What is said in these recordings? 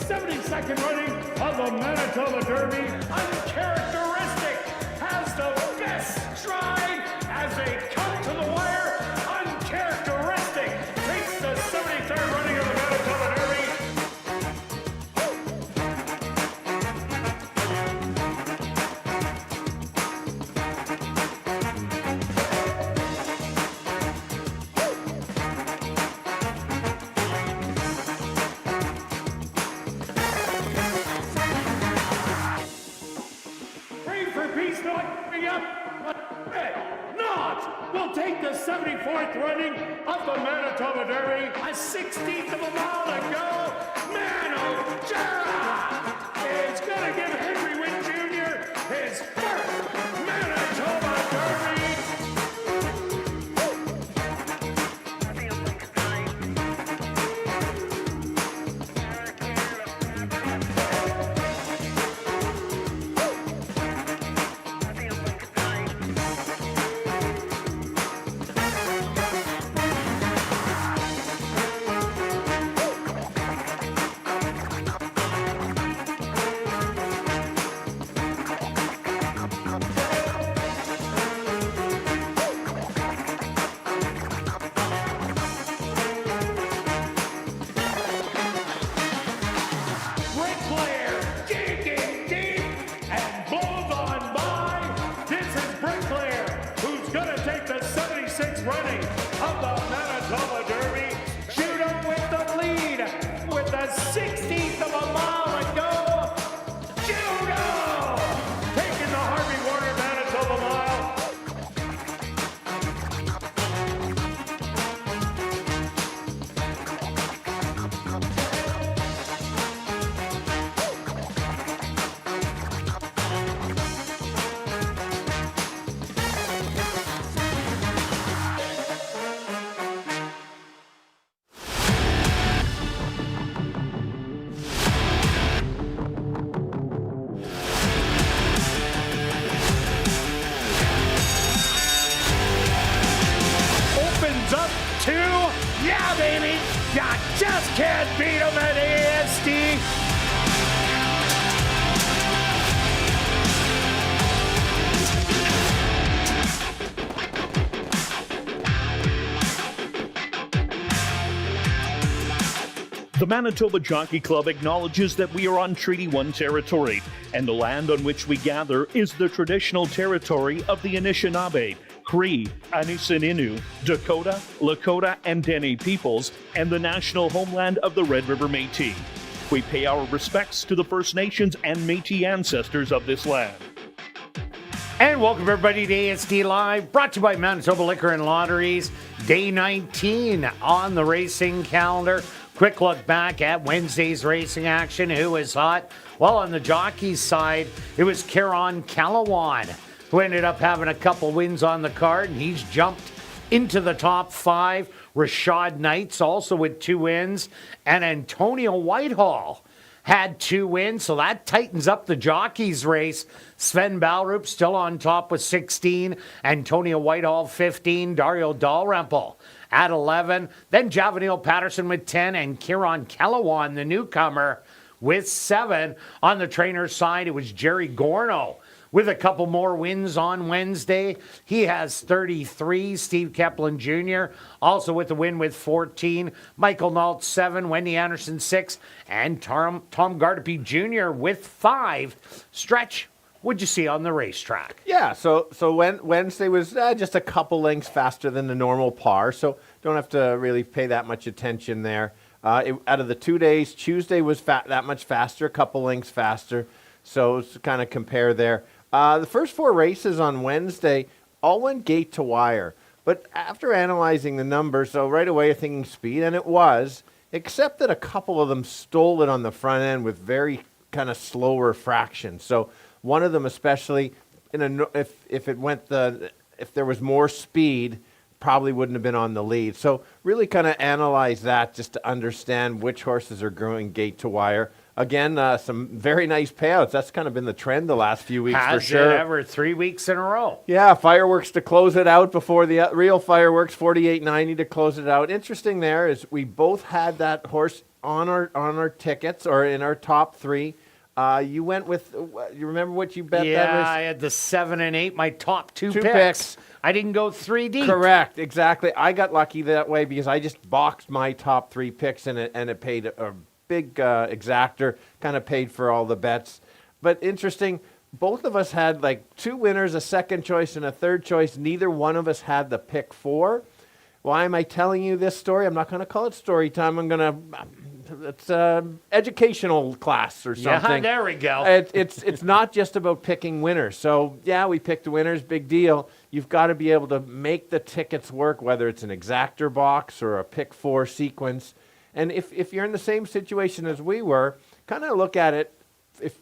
72nd running of the Manitoba Derby. Uncharacteristic has the best stride as they come to the wire. Uncharacteristic takes the 73rd running of the Manitoba Derby. Will take the 74th running of the Manitoba Derby. A 16th of a mile to go. Manojara is going to give Henry Wynn Jr. his first Manitoba Derby. Running of the Manitoba Derby. Judo with the lead with the 16th of a mile to go. Judo taking the Harvey Warner Manitoba Mile. Yeah, baby, you just can't beat them at ASD. The Manitoba Jockey Club acknowledges that we are on Treaty 1 territory, and the land on which we gather is the traditional territory of the Anishinaabe, Cree, Anisininew, Dakota, Lakota, and Dene peoples, and the national homeland of the Red River Métis. We pay our respects to the First Nations and Métis ancestors of this land. And welcome everybody to ASD Live, brought to you by Manitoba Liquor and Lotteries. Day 19 on the racing calendar. Quick look back at Wednesday's racing action. Who was hot? Well, on the jockey's side, it was Kieran Calawan, who ended up having a couple wins on the card, and he's jumped into the top 5. Rashad Knights also with 2 wins, and Antonio Whitehall had 2 wins, so that tightens up the jockeys race. Sven Balrup still on top with 16, Antonio Whitehall 15, Dario Dalrymple at 11, then Javanil Patterson with 10, and Kieran Calawan, the newcomer, with 7. On the trainer's side, it was Jerry Gorno with a couple more wins on Wednesday. He has 33. Steve Keplin Jr. also with a win with 14. Michael Nault 7. Wendy Anderson 6. And Tom Gardapi Jr. with 5. Stretch, what'd you see on the racetrack? Yeah, so Wednesday was just a couple lengths faster than the normal par, so don't have to really pay that much attention there. Out of the 2 days, Tuesday was that much faster, a couple lengths faster, so to kind of compare there. The first 4 races on Wednesday all went gate to wire. But after analyzing the numbers, so right away thinking speed, and it was, except that a couple of them stole it on the front end with very kind of slower fractions. So one of them especially, if there was more speed, probably wouldn't have been on the lead. So really kind of analyze that just to understand which horses are going gate to wire. again, some very nice payouts. That's kind of been the trend the last few weeks for sure. Has it ever 3 weeks in a row? Yeah, fireworks to close it out before the real fireworks, $48.90 to close it out. Interesting there is we both had that horse on our tickets or in our top three. You went with, you remember what you bet? Yeah, that was? I had the 7 and 8, my top two picks. picks. I didn't go 3 deep. Correct, exactly. I got lucky that way because I just boxed my top 3 picks and it paid a big exactor, kind of paid for all the bets. But interesting, both of us had like 2 winners, a second choice and a third choice. Neither one of us had the pick 4. Why am I telling you this story? I'm not going to call it story time. I'm going to... It's educational class or something. Yeah, there we go. It's not just about picking winners. So, yeah, we picked winners, big deal. You've got to be able to make the tickets work, whether it's an exactor box or a pick 4 sequence. And if you're in the same situation as we were, kind of look at it,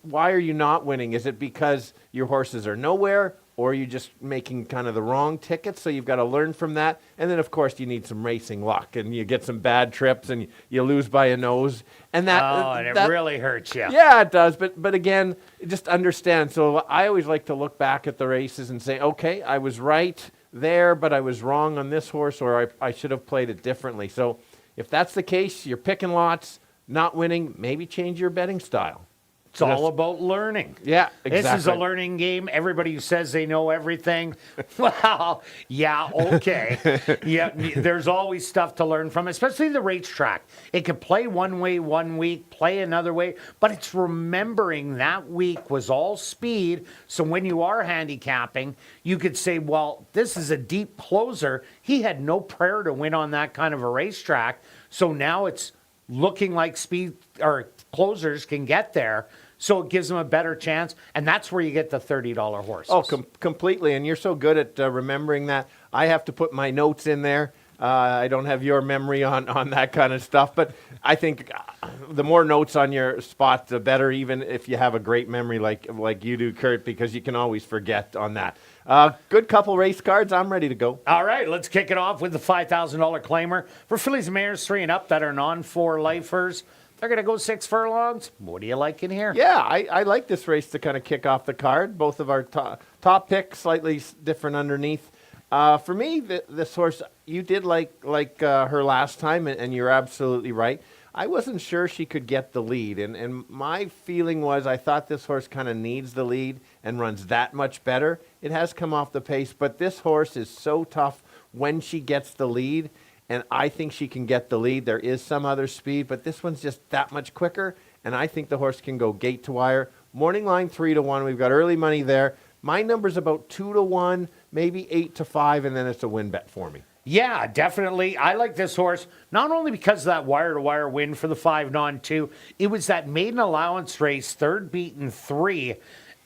why are you not winning? Is it because your horses are nowhere? Or are you just making kind of the wrong tickets? So you've got to learn from that. And then, of course, you need some racing luck. And you get some bad trips and you lose by a nose. And it really hurts you. Yeah, it does. But again, just understand. So I always like to look back at the races and say, okay, I was right there, but I was wrong on this horse, or I should have played it differently. So if that's the case, you're picking lots, not winning, maybe change your betting style. It's all about learning. Yeah, exactly. This is a learning game. Everybody who says they know everything, well, yeah, okay. Yeah, there's always stuff to learn from, especially the racetrack. It could play one way one week, play another way, but it's remembering that week was all speed. So when you are handicapping, you could say, well, this is a deep closer. He had no prayer to win on that kind of a racetrack. So now it's looking like speed or closers can get there. So it gives them a better chance, and that's where you get the $30 horses. Oh, completely, and you're so good at remembering that. I have to put my notes in there. I don't have your memory on that kind of stuff, but I think the more notes on your spot, the better, even if you have a great memory like you do, Kirt, because you can always forget on that. Good couple race cards. I'm ready to go. All right, let's kick it off with the $5,000 claimer for fillies and mares 3 and up that are non-4 lifers. They're going to go 6 furlongs. What do you like in here? Yeah, I like this race to kind of kick off the card. Both of our top picks, slightly different underneath. For me, this horse, you did like her last time, and you're absolutely right. I wasn't sure she could get the lead, and my feeling was I thought this horse kind of needs the lead and runs that much better. It has come off the pace, but this horse is so tough when she gets the lead. And I think she can get the lead. There is some other speed, but this one's just that much quicker. And I think the horse can go gate to wire. Morning line 3-1. We've got early money there. My number's about 2-1, maybe 8-5, and then it's a win bet for me. Yeah, definitely. I like this horse, not only because of that wire-to-wire win for the 5-2. It was that maiden allowance race, third beaten 3.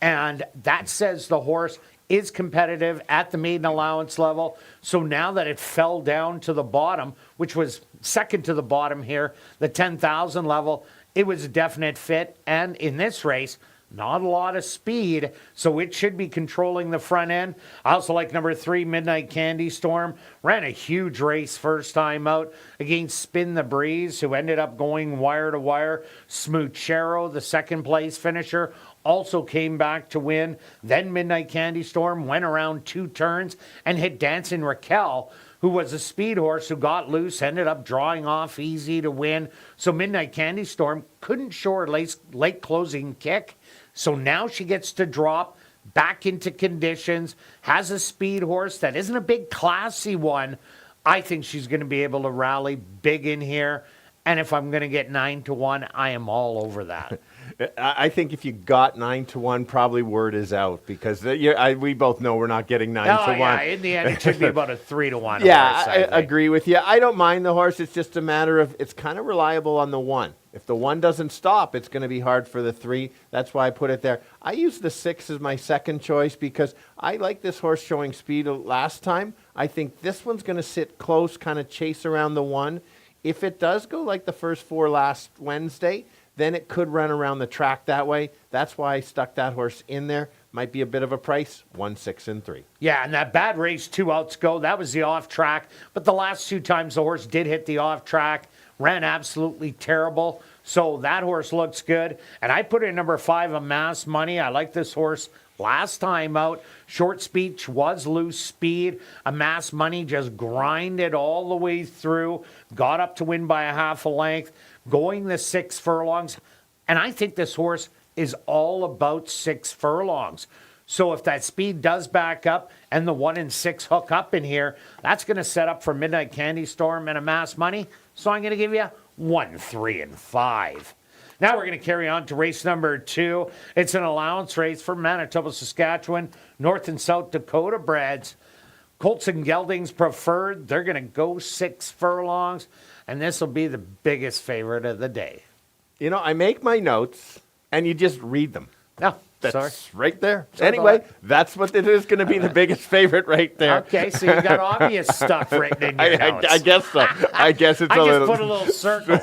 And that says the horse is competitive at the maiden allowance level. So now that it fell down to the bottom, which was second to the bottom here, the 10,000 level, it was a definite fit. And in this race, not a lot of speed, so it should be controlling the front end. I also like number 3, Midnight Candy Storm. Ran a huge race first time out against Spin the Breeze, who ended up going wire to wire. Smoochero, the second place finisher, also came back to win. Then Midnight Candy Storm went around 2 turns and hit Dancing Raquel, who was a speed horse who got loose, ended up drawing off easy to win. So Midnight Candy Storm couldn't show her late closing kick. So now she gets to drop back into conditions, has a speed horse that isn't a big classy one. I think she's going to be able to rally big in here. And if I'm going to get 9-1, I am all over that. I think if you got 9-1, probably word is out because we both know we're not getting 9-1. Yeah, in the end, it should be about a 3-1. Yeah, horse, I agree with you. I don't mind the horse. It's just a matter of it's kind of reliable on the 1. If the 1 doesn't stop, it's going to be hard for the 3. That's why I put it there. I use the 6 as my second choice because I like this horse showing speed last time. I think this one's going to sit close, kind of chase around the 1. If it does go like the first 4 last Wednesday, then it could run around the track that way. That's why I stuck that horse in there. Might be a bit of a price, 1, 6, and 3. Yeah, and that bad race 2 outs go, that was the off track. But the last 2 times the horse did hit the off track, ran absolutely terrible. So that horse looks good. And I put in number 5, Amass Money. I like this horse last time out. Short speech was loose speed. Amass Money just grinded all the way through. Got up to win by a half a length. Going the 6 furlongs. And I think this horse is all about 6 furlongs. So if that speed does back up and the 1 and 6 hook up in here, that's going to set up for Midnight Candy Storm and Amass Money. So I'm going to give you 1, 3, and 5. Now we're going to carry on to race number 2. It's an allowance race for Manitoba, Saskatchewan, North and South Dakota breds. Colts and Geldings preferred. They're going to go 6 furlongs, and this will be the biggest favorite of the day. You know, I make my notes, and you just read them. No, That's sorry. right there. Sorry Anyway, about that's what it is going to be the biggest favorite right there. Okay, so you got obvious stuff written in your notes. I guess so. I guess it's I a just little put a little circle.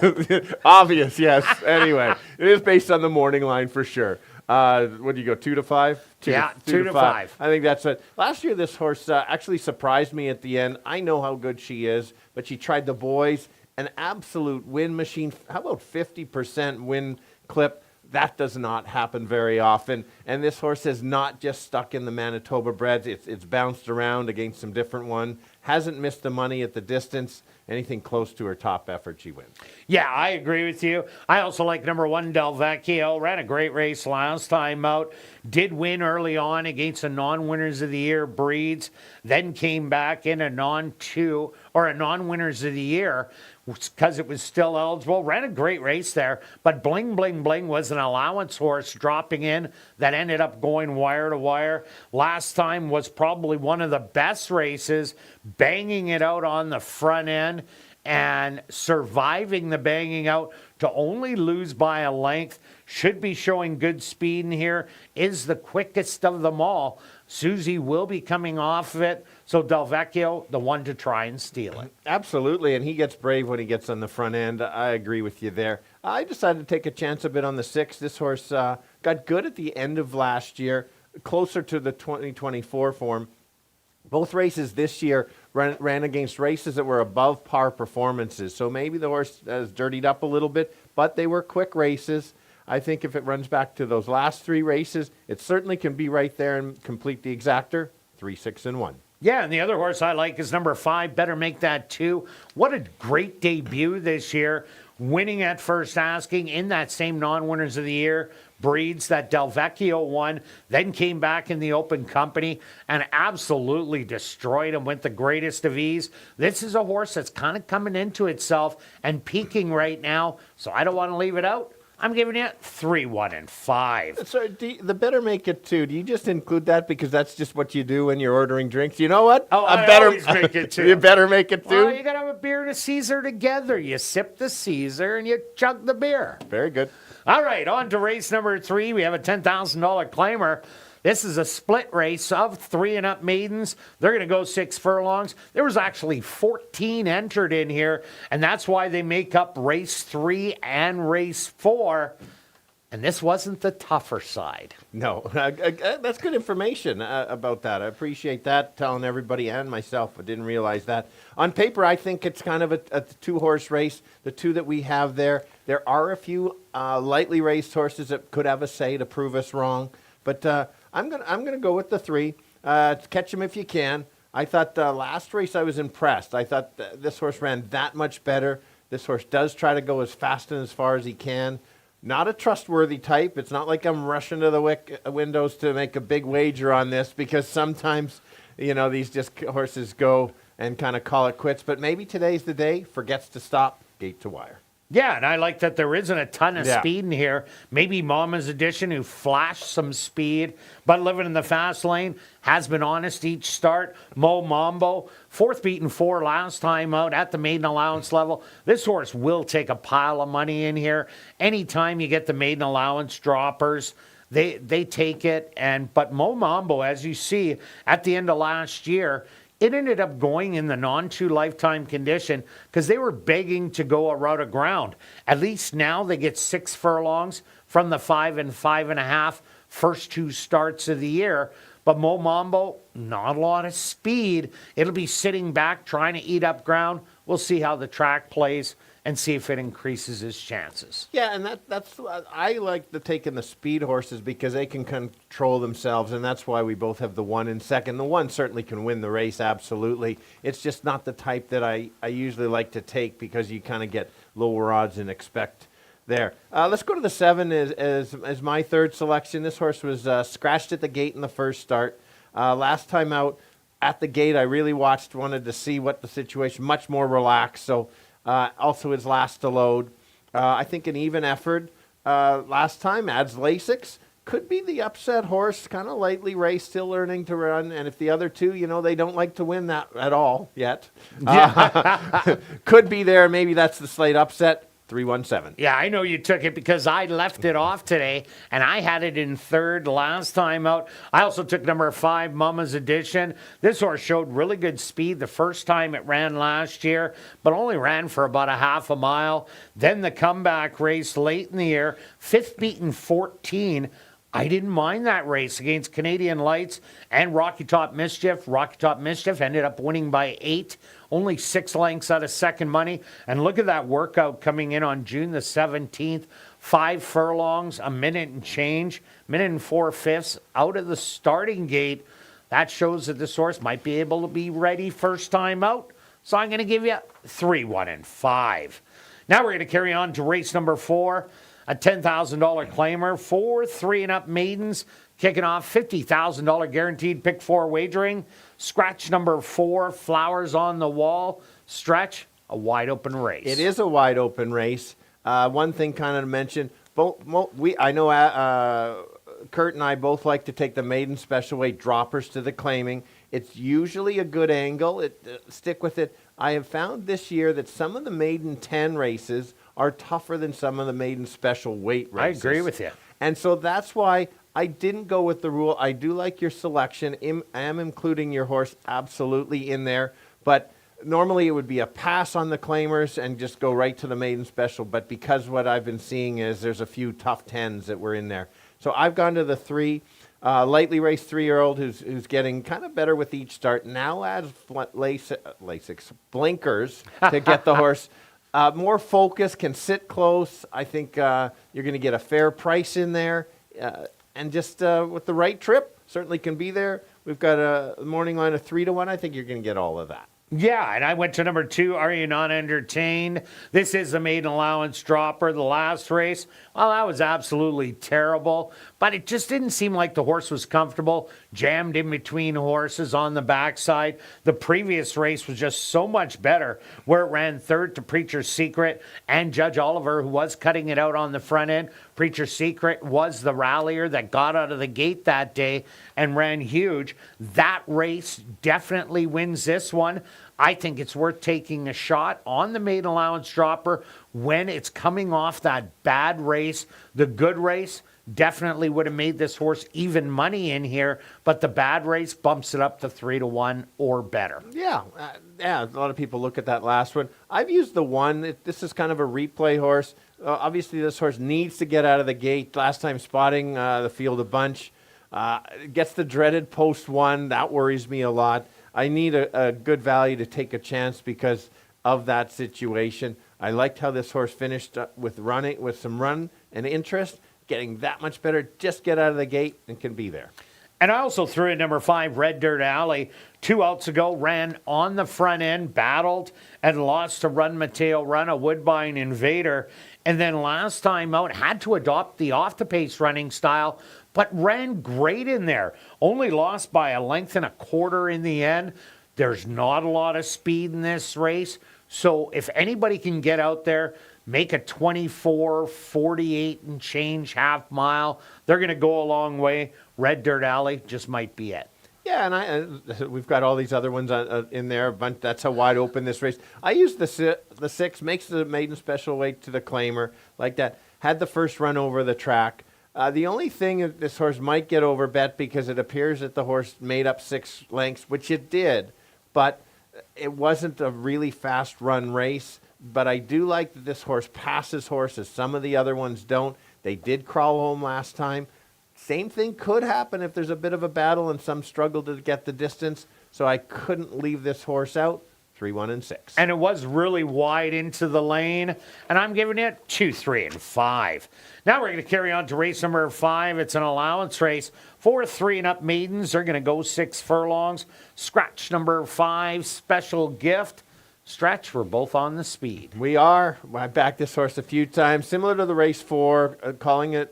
obvious. Yes. Anyway, it is based on the morning line for sure. What do you go, 2 to 5? Yeah, 2 to 5. I think that's it. Last year, this horse actually surprised me at the end. I know how good she is, but she tried the boys, an absolute win machine. How about 50% win clip? That does not happen very often. And this horse is not just stuck in the Manitoba breds. It's bounced around against some different one. Hasn't missed the money at the distance. Anything close to her top effort, she wins. Yeah, I agree with you. I also like number 1, Del Vecchio. Ran a great race last time out. Did win early on against the non-winners of the year breeds. Then came back in a non-winners of the year because it was still eligible. Ran a great race there. But Bling Bling Bling was an allowance horse dropping in that ended up going wire to wire. Last time was probably one of the best races, banging it out on the front end and surviving the banging out to only lose by a length. Should be showing good speed in here. Is the quickest of them all. Susie will be coming off of it. So Del Vecchio, the one to try and steal it. Absolutely, and he gets brave when he gets on the front end. I agree with you there. I decided to take a chance a bit on the 6. This horse got good at the end of last year, closer to the 2024 form. Both races this year ran against races that were above par performances. So maybe the horse has dirtied up a little bit, but they were quick races. I think if it runs back to those last 3 races, it certainly can be right there and complete the exactor, 3, 6, and 1. Yeah, and the other horse I like is number 5, Better Make That 2. What a great debut this year, winning at first asking in that same non-winners of the year breeds that Del Vecchio won, then came back in the open company and absolutely destroyed him with the greatest of ease. This is a horse that's kind of coming into itself and peaking right now, so I don't want to leave it out. I'm giving it 3, 1, and 5. So the Better Make It 2, do you just include that because that's just what you do when you're ordering drinks? You know what? Oh, I always make it 2. You better make it 2? Well, you got to have a beer and a Caesar together. You sip the Caesar and you chug the beer. Very good. All right, on to race number 3. We have a $10,000 claimer. This is a split race of 3 and up maidens. They're going to go 6 furlongs. There was actually 14 entered in here, and that's why they make up race 3 and race 4. And this wasn't the tougher side. No, that's good information about that. I appreciate that, telling everybody and myself. I didn't realize that. On paper, I think it's kind of a 2-horse race, the 2 that we have there. There are a few lightly raced horses that could have a say to prove us wrong. But I'm gonna go with the 3. Catch them if you can. I thought last race I was impressed. I thought this horse ran that much better. This horse does try to go as fast and as far as he can. Not a trustworthy type. It's not like I'm rushing to the windows to make a big wager on this because sometimes, you know, these just horses go and kind of call it quits. But maybe today's the day. Forgets to stop, gate to wire. Yeah, and I like that there isn't a ton of speed in here. Maybe Mama's Edition, who flashed some speed, but living in the fast lane, has been honest each start. Mo Mambo, 4th beaten 4 last time out at the maiden allowance level. This horse will take a pile of money in here. Anytime you get the maiden allowance droppers, they take it. But Mo Mambo, as you see, at the end of last year, it ended up going in the non-2 lifetime condition because they were begging to go a route of ground. At least now they get 6 furlongs from the 5 and 5.5 first 2 starts of the year. But Mo Mambo, not a lot of speed. It'll be sitting back trying to eat up ground. We'll see how the track plays and see if it increases his chances. Yeah, and that's I like the taking the speed horses because they can control themselves, and that's why we both have the 1 in second. The 1 certainly can win the race, absolutely. It's just not the type that I usually like to take because you kind of get lower odds and expect there. Let's go to the 7 as my third selection. This horse was scratched at the gate in the first start. Last time out at the gate, I really wanted to see what the situation, much more relaxed. So also his last to load. I think an even effort last time adds Lasix. Could be the upset horse, kind of lightly raced, still learning to run. And if the other two, they don't like to win that at all yet. Could be there. Maybe that's the slate upset. 317. Yeah, I know you took it because I left it off today, and I had it in third last time out. I also took number 5, Mama's Edition. This horse showed really good speed the first time it ran last year, but only ran for about a half a mile. Then the comeback race late in the year, 5th beaten 14. I didn't mind that race against Canadian Lights and Rocky Top Mischief. Rocky Top Mischief ended up winning by 8, only 6 lengths out of second money. And look at that workout coming in on June the 17th. 5 furlongs, a minute and change, minute and 4/5 out of the starting gate. That shows that this horse might be able to be ready first time out. So I'm going to give you 3, 1, and 5. Now we're going to carry on to race number 4. A $10,000 claimer, 4 3 and up maidens, kicking off $50,000 guaranteed pick 4 wagering. Scratch number 4, Flowers on the Wall. Stretch, a wide open race. It is a wide open race. One thing kind of to mention, I know Kirt and I both like to take the maiden special weight droppers to the claiming. It's usually a good angle. Stick with it. I have found this year that some of the maiden 10 races are tougher than some of the maiden special weight races. I agree with you. And so that's why I didn't go with the rule. I do like your selection. I am including your horse absolutely in there. But normally it would be a pass on the claimers and just go right to the maiden special. But because what I've been seeing is there's a few tough 10s that were in there. So I've gone to the 3. Lightly raced 3-year-old who's getting kind of better with each start. Now adds Lasix blinkers to get the horse more focused, can sit close. I think you're going to get a fair price in there. And just with the right trip, certainly can be there. We've got a morning line of 3 to 1. I think you're going to get all of that. Yeah, and I went to number 2, Are You Not Entertained? This is the maiden allowance dropper. The last race, well, that was absolutely terrible, but it just didn't seem like the horse was comfortable, jammed in between horses on the backside. The previous race was just so much better, where it ran third to Preacher's Secret and Judge Oliver, who was cutting it out on the front end. Preacher's Secret was the rallier that got out of the gate that day and ran huge. That race definitely wins this one. I think it's worth taking a shot on the maiden allowance dropper when it's coming off that bad race. The good race definitely would have made this horse even money in here, but the bad race bumps it up to 3 to 1 or better. Yeah, a lot of people look at that last one. I've used the 1. This is kind of a replay horse. Obviously, this horse needs to get out of the gate. Last time spotting the field a bunch. Gets the dreaded post 1. That worries me a lot. I need a good value to take a chance because of that situation. I liked how this horse finished with some run and interest, getting that much better. Just get out of the gate and can be there. And I also threw in number 5, Red Dirt Alley. 2 outs ago, ran on the front end, battled, and lost to Run Mateo Run, a Woodbine Invader. And then last time out, had to adopt the off-the-pace running style, but ran great in there. Only lost by 1.25 lengths in the end. There's not a lot of speed in this race. So if anybody can get out there, make a 24, 48 and change half mile, they're going to go a long way. Red Dirt Alley just might be it. Yeah, and we've got all these other ones in there. But that's how wide open this race. I used the 6, makes the maiden special weight to the claimer like that. Had the first run over the track. The only thing that this horse might get over bet because it appears that the horse made up 6 lengths, which it did, but it wasn't a really fast run race. But I do like that this horse passes horses. Some of the other ones don't. They did crawl home last time. Same thing could happen if there's a bit of a battle and some struggle to get the distance. So I couldn't leave this horse out. 3, 1, and 6. And it was really wide into the lane, and I'm giving it 2, 3, and 5. Now we're going to carry on to race number 5. It's an allowance race. 4, 3, and up maidens. They're going to go 6 furlongs. Scratch number 5, special gift. Stretch, we're both on the speed. We are. I backed this horse a few times, similar to the race 4.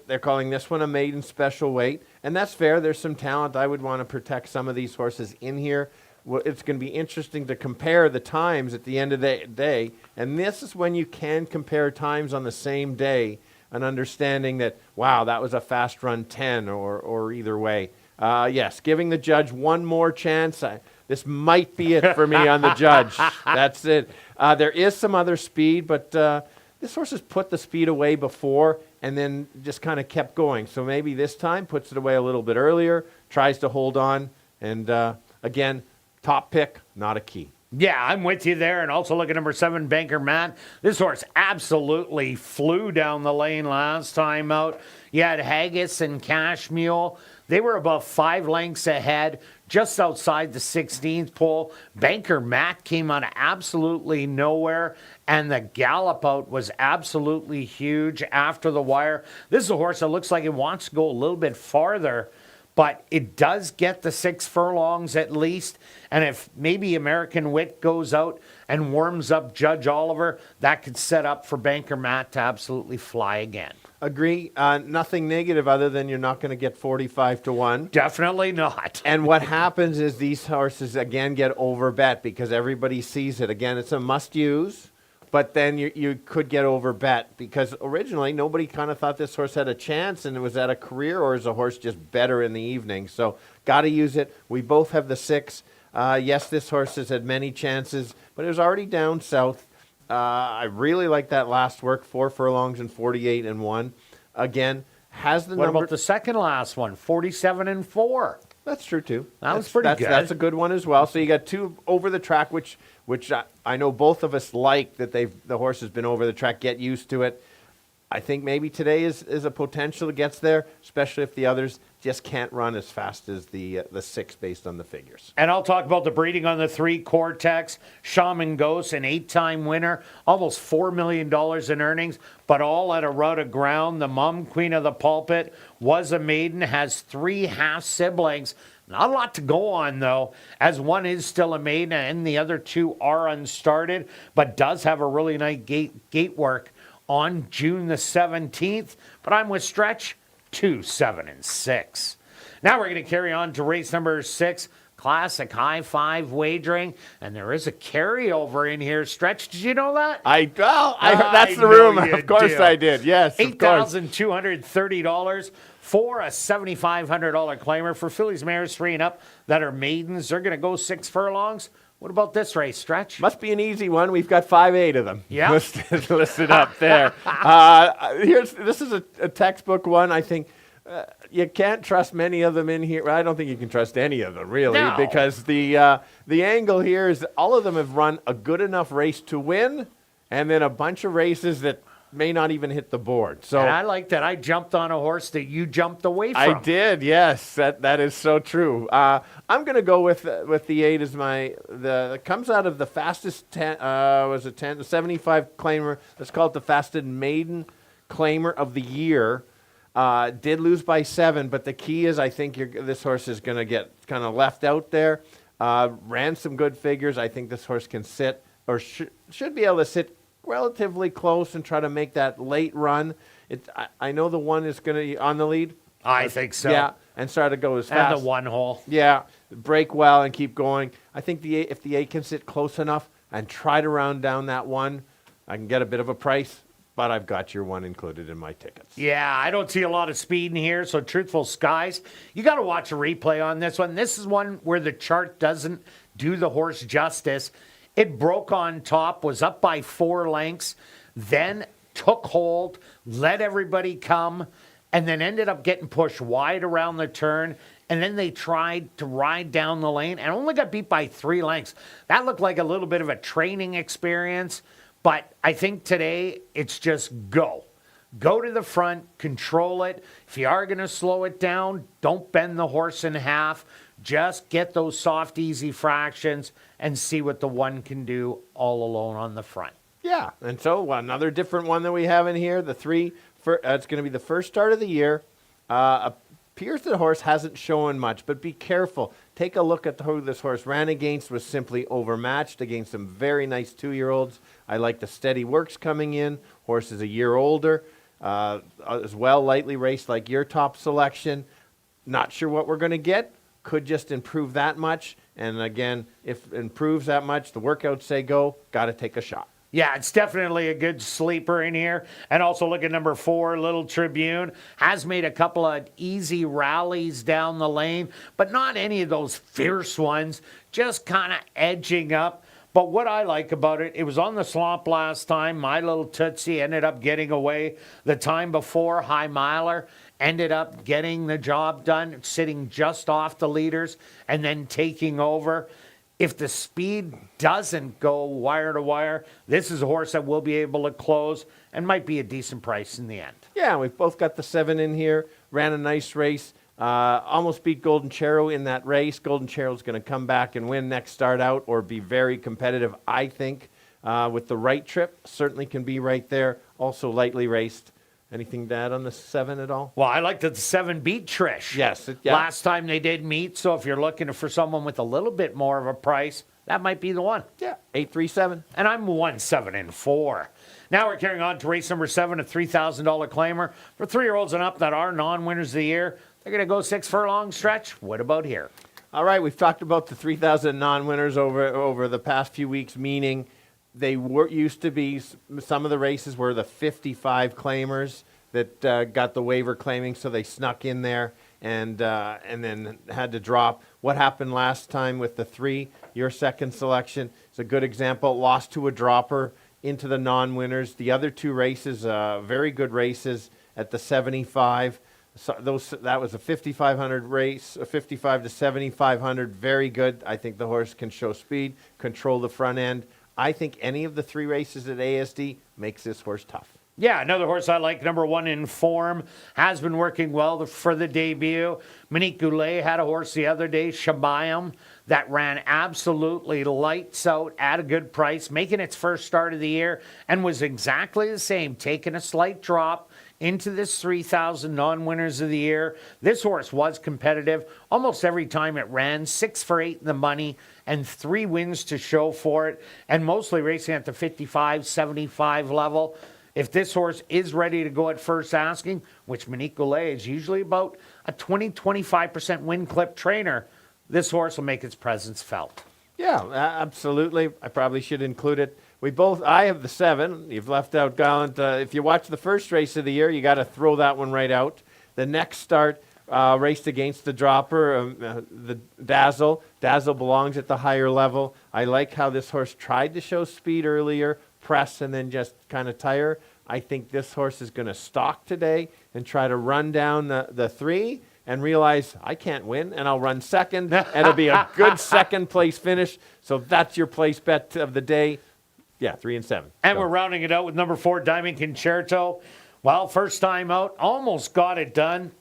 They're calling this one a maiden special weight, and that's fair. There's some talent. I would want to protect some of these horses in here. Well, it's going to be interesting to compare the times at the end of the day, and this is when you can compare times on the same day, and understanding that, wow, that was a fast run 10 or either way. Yes, giving the judge one more chance. This might be it for me on the judge. That's it. There is some other speed, but this horse has put the speed away before and then just kind of kept going. So maybe this time puts it away a little bit earlier, tries to hold on, and again, top pick, not a key. Yeah, I'm with you there. And also look at number 7, Banker Matt. This horse absolutely flew down the lane last time out. You had Haggis and Cash Mule. They were about 5 lengths ahead, just outside the 16th pole. Banker Matt came out of absolutely nowhere, and the gallop out was absolutely huge after the wire. This is a horse that looks like it wants to go a little bit farther, but it does get the 6 furlongs at least. And if maybe American Wit goes out and warms up Judge Oliver, that could set up for Banker Matt to absolutely fly again. Agree. Nothing negative other than you're not going to get 45 to 1. Definitely not. And what happens is these horses, again, get overbet because everybody sees it. Again, it's a must-use, but then you could get overbet because originally nobody kind of thought this horse had a chance, and it was at a career, or is a horse just better in the evening? So got to use it. We both have the 6. Yes, this horse has had many chances, but it was already down south. I really like that last work, 4 furlongs and 48 and 1. Again, has the What number. about the second last one, 47 and 4? That's true too. That was pretty good. That's a good one as well. So you got 2 over the track, which I know both of us like that the horse has been over the track. Get used to it. I think maybe today is a potential that gets there, especially if the others just can't run as fast as the 6 based on the figures. And I'll talk about the breeding on the 3 Cortex. Shaman Ghost, an 8-time winner, almost $4 million in earnings, but all at a rout of ground. The mom, Queen of the Pulpit, was a maiden, has 3 half siblings. Not a lot to go on, though, as one is still a maiden and the other 2 are unstarted, but does have a really nice gate work on June the 17th. But I'm with Stretch, 2, 7, and 6. Now we're going to carry on to race number 6, classic high 5 wagering, and there is a carryover in here. Stretch, did you know that? I heard that's the rumor. Of course do. I did. Yes, $8,230 for a $7,500 claimer for fillies, mares 3 and up that are maidens. They're going to go 6 furlongs. What about this race, Stretch? Must be an easy one. We've got 5-8 of them Yeah. listed up there. This is a textbook one. I think you can't trust many of them in here. Well, I don't think you can trust any of them, really, No. because the angle here is that all of them have run a good enough race to win, and then a bunch of races that may not even hit the board. So And I like that. I jumped on a horse that you jumped away from. I did, yes. That is so true. I'm going to go with the 8 as it comes out of the fastest 10. Was it 10? The 75 claimer. Let's call it the fastest maiden claimer of the year. Did lose by 7, but the key is I think this horse is going to get kind of left out there. Ran some good figures. I think this horse can sit or should be able to sit relatively close and try to make that late run. I know the 1 is going to be on the lead. I think so. Yeah, and start to go as fast. And the 1 hole. Yeah, break well and keep going. I think if the 8 can sit close enough and try to round down that 1, I can get a bit of a price, but I've got your 1 included in my tickets. Yeah, I don't see a lot of speed in here, so Truthful Skies, you got to watch a replay on this one. This is one where the chart doesn't do the horse justice. It broke on top, was up by 4 lengths, then took hold, let everybody come, and then ended up getting pushed wide around the turn. And then they tried to ride down the lane and only got beat by 3 lengths. That looked like a little bit of a training experience, but I think today it's just go. Go to the front, control it. If you are going to slow it down, don't bend the horse in half. Just get those soft, easy fractions and see what the one can do all alone on the front. Yeah, and so another different one that we have in here, the 3, it's going to be the first start of the year. Appears the horse hasn't shown much, but be careful. Take a look at who this horse ran against, was simply overmatched against some very nice 2-year-olds. I like the steady works coming in. Horse is a year older, as well, lightly raced like your top selection. Not sure what we're going to get. Could just improve that much. And again, if it improves that much, the workouts say go, got to take a shot. Yeah, it's definitely a good sleeper in here. And also look at number 4, Little Tribune. Has made a couple of easy rallies down the lane, but not any of those fierce ones, just kind of edging up. But what I like about it, it was on the slump last time. My Little Tootsie ended up getting away. The time before, High Miler ended up getting the job done, sitting just off the leaders and then taking over. If the speed doesn't go wire to wire, this is a horse that will be able to close and might be a decent price in the end. Yeah, we've both got the 7 in here. Ran a nice race. Almost beat Golden Chero in that race. Golden Chero's going to come back and win next start out or be very competitive, I think. With the right trip, certainly can be right there. Also lightly raced. Anything to add on the 7 at all? Well, I like that the 7 beat Trish. Yes. Yeah. Last time they did meet, so if you're looking for someone with a little bit more of a price, that might be the one. Yeah, 837. And I'm 1-7-4. Now we're carrying on to race number 7, a $3,000 claimer. For 3-year-olds and up that are non-winners of the year, they're going to go 6 furlong stretch. What about here? All right, we've talked about the 3,000 non-winners over the past few weeks, meaning they used to be, some of the races were the 55 claimers that got the waiver claiming, so they snuck in there and then had to drop. What happened last time with the 3, your second selection, is a good example. Lost to a dropper into the non-winners. The other 2 races, very good races at the 75. So that was a 5,500 race, a 55 to 7,500, very good. I think the horse can show speed, control the front end. I think any of the 3 races at ASD makes this horse tough. Yeah, another horse I like, number 1 in form, has been working well for the debut. Monique Goulet had a horse the other day, Shabayam, that ran absolutely lights out at a good price, making its first start of the year, and was exactly the same, taking a slight drop into this 3,000 non-winners of the year. This horse was competitive almost every time it ran, 6 for 8 in the money, and 3 wins to show for it, and mostly racing at the 55, 75 level. If this horse is ready to go at first asking, which Monique Goulet is usually about a 20-25% win clip trainer, this horse will make its presence felt. Yeah, absolutely. I probably should include it. I have the 7. You've left out Gallant. If you watch the first race of the year, you got to throw that one right out. The next start raced against the dropper, the Dazzle. Dazzle belongs at the higher level. I like how this horse tried to show speed earlier, press, and then just kind of tire. I think this horse is going to stalk today and try to run down the 3 and realize I can't win, and I'll run second, and it'll be a good second place finish. So that's your place bet of the day. Yeah, 3 and 7. And we're rounding it out with number 4, Diamond Concerto. Well, first time out, almost got it done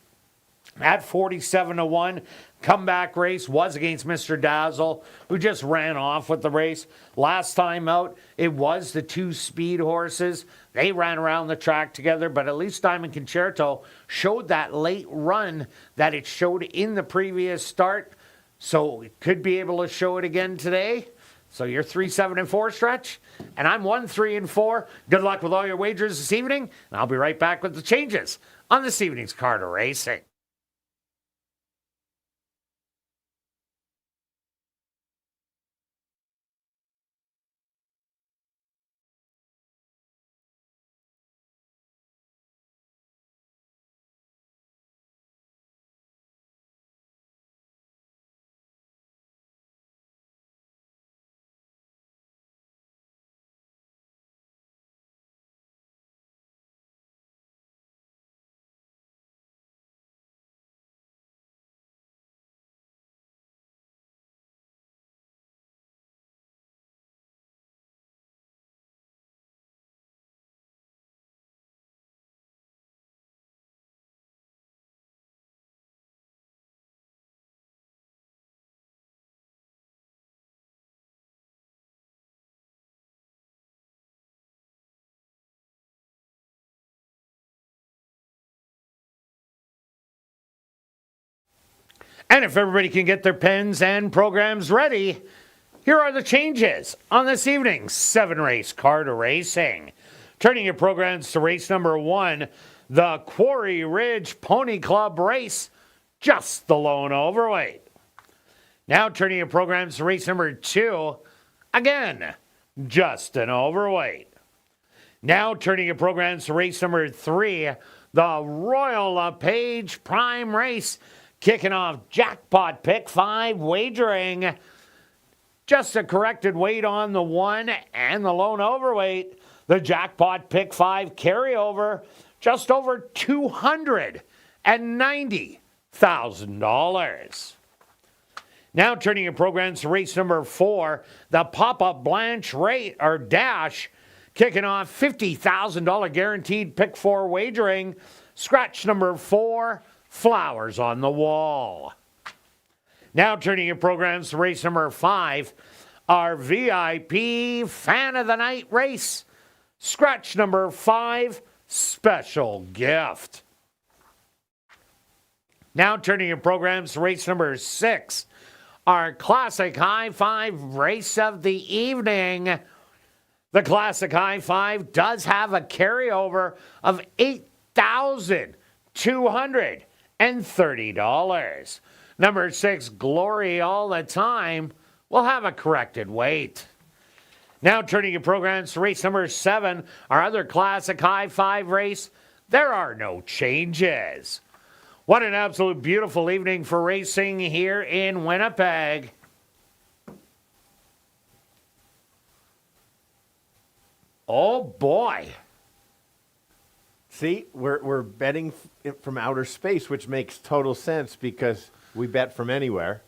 at 47-1. Comeback race was against Mr. Dazzle, who just ran off with the race. Last time out, it was the 2 speed horses. They ran around the track together, but at least Diamond Concerto showed that late run that it showed in the previous start. So it could be able to show it again today. So you're 3-7-4 stretch, and I'm 1-3-4. Good luck with all your wagers this evening, and I'll be right back with the changes on this evening's Card of Racing. And if everybody can get their pens and programs ready, here are the changes on this evening's 7-race car to racing. Turning your programs to race number 1, the Quarry Ridge Pony Club race, just the lone overweight. Now turning your programs to race number 2, again, just an overweight. Now turning your programs to race number 3, the Royal LePage Prime race, kicking off jackpot pick 5 wagering. Just a corrected weight on the 1 and the lone overweight. The jackpot pick 5 carryover, just over $290,000. Now turning your programs to race number 4, the Pop-Up Blanche rate or dash, kicking off $50,000 guaranteed pick 4 wagering. Scratch number 4, Flowers on the Wall. Now turning your programs to race number 5, our VIP Fan of the Night race. Scratch number 5, Special Gift. Now turning your programs to race number 6, our Classic High 5 race of the evening. The Classic High 5 does have a carryover of $8,230. Number 6, Glory All the Time, will have a corrected weight. Now turning your programs to race number 7, our other Classic High 5 race, there are no changes. What an absolute beautiful evening for racing here in Winnipeg. Oh boy. See, we're betting from outer space, which makes total sense because we bet from anywhere.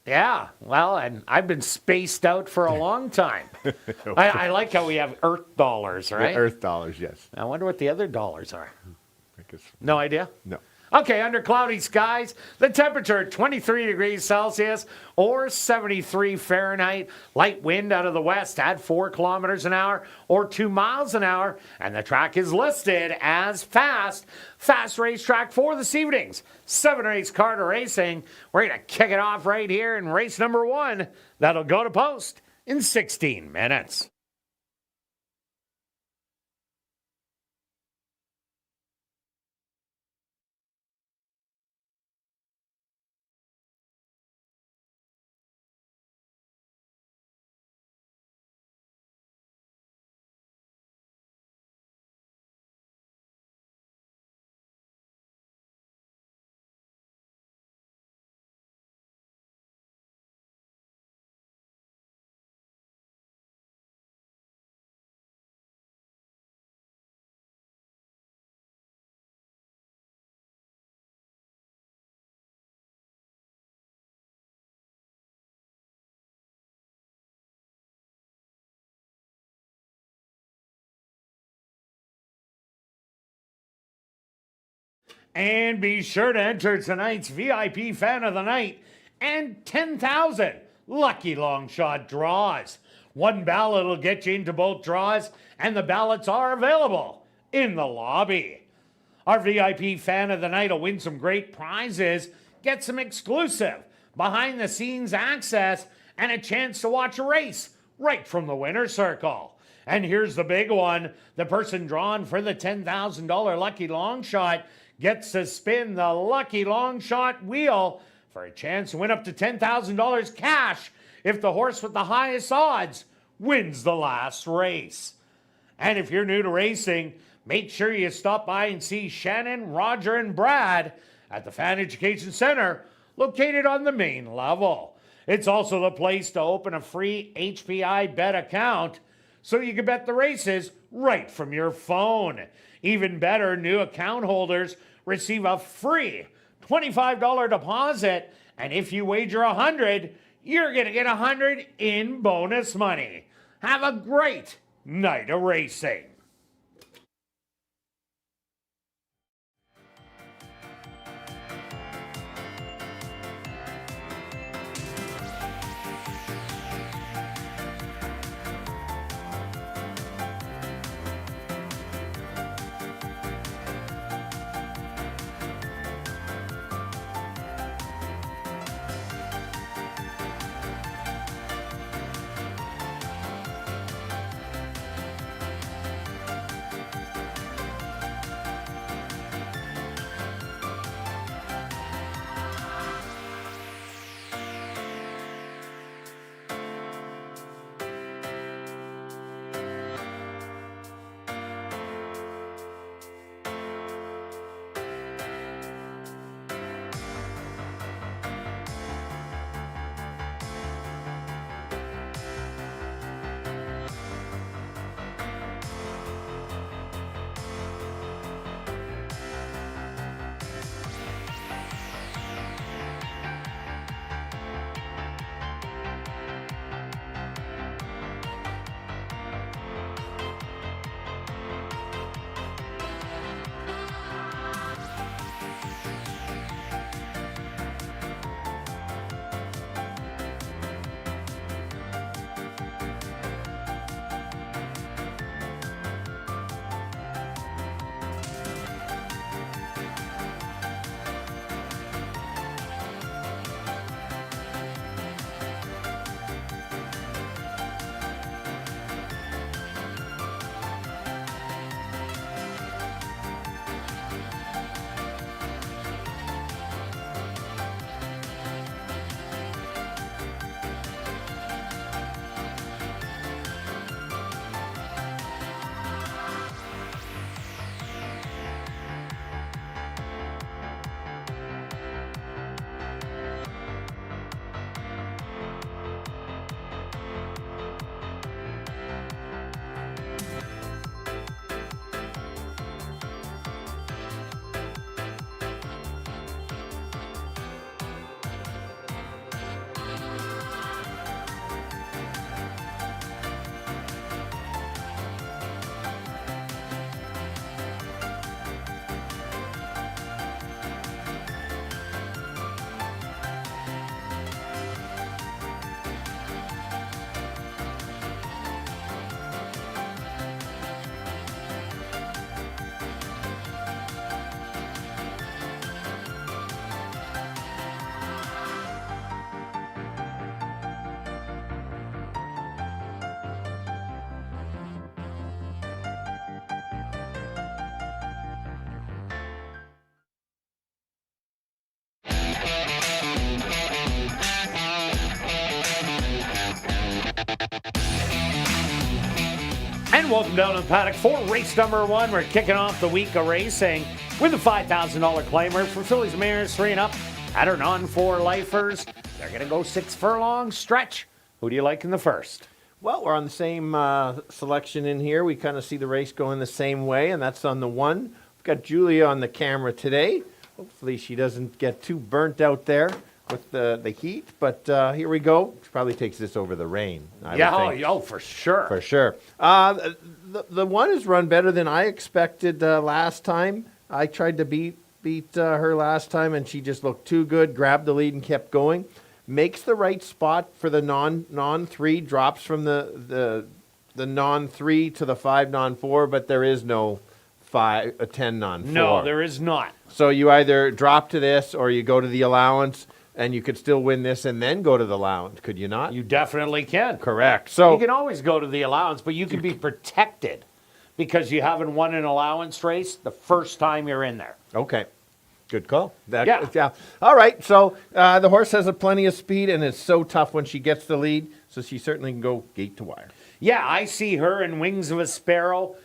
Yeah, well, and I've been spaced out for a long time. I like how we have Earth dollars, right? The Earth dollars, yes. I wonder what the other dollars are. Because, No idea? no. Okay, under cloudy skies, the temperature 23 degrees Celsius or 73 Fahrenheit. Light wind out of the west at 4 kilometers an hour or 2 miles an hour. And the track is listed as fast. Fast racetrack for this evening's 7-race car to racing. We're going to kick it off right here in race number 1. That'll go to post in 16 minutes. And be sure to enter tonight's VIP Fan of the Night and 10,000 lucky long shot draws. One ballot will get you into both draws, and the ballots are available in the lobby. Our VIP Fan of the Night will win some great prizes, get some exclusive behind-the-scenes access, and a chance to watch a race right from the winner's circle. And here's the big one. The person drawn for the $10,000 lucky long shot gets to spin the lucky long shot wheel for a chance to win up to $10,000 cash if the horse with the highest odds wins the last race. And if you're new to racing, make sure you stop by and see Shannon, Roger, and Brad at the Fan Education Center located on the main level. It's also the place to open a free HPI bet account so you can bet the races right from your phone. Even better, new account holders receive a free $25 deposit, and if you wager $100, you're going to get $100 in bonus money. Have a great night of racing. And welcome down to the paddock for race number 1. We're kicking off the week of racing with a $5,000 claimer for fillies and mares 3 and up at our non-4 lifers. They're going to go 6 furlong stretch. Who do you like in the first? Well, we're on the same selection in here. We kind of see the race going the same way, and that's on the 1. We've got Julia on the camera today. Hopefully she doesn't get too burnt out there with the heat, but here we go. She probably takes this over the rain. I would think. Oh, for sure. For sure. The 1 has run better than I expected last time. I tried to beat her last time, and she just looked too good, grabbed the lead and kept going. Makes the right spot for the non-3, drops from the non-3 to the 5 non-4, but there is no 10 non-4. No, there is not. So you either drop to this or you go to the allowance, and you could still win this and then go to the allowance, could you not? You definitely can. Correct. So you can always go to the allowance, but you can be protected because you haven't won an allowance race the first time you're in there. Okay. Good call. Yeah. All right. So the horse has plenty of speed, and it's so tough when she gets the lead, so she certainly can go gate to wire. Yeah, I see her and Wings of a Sparrow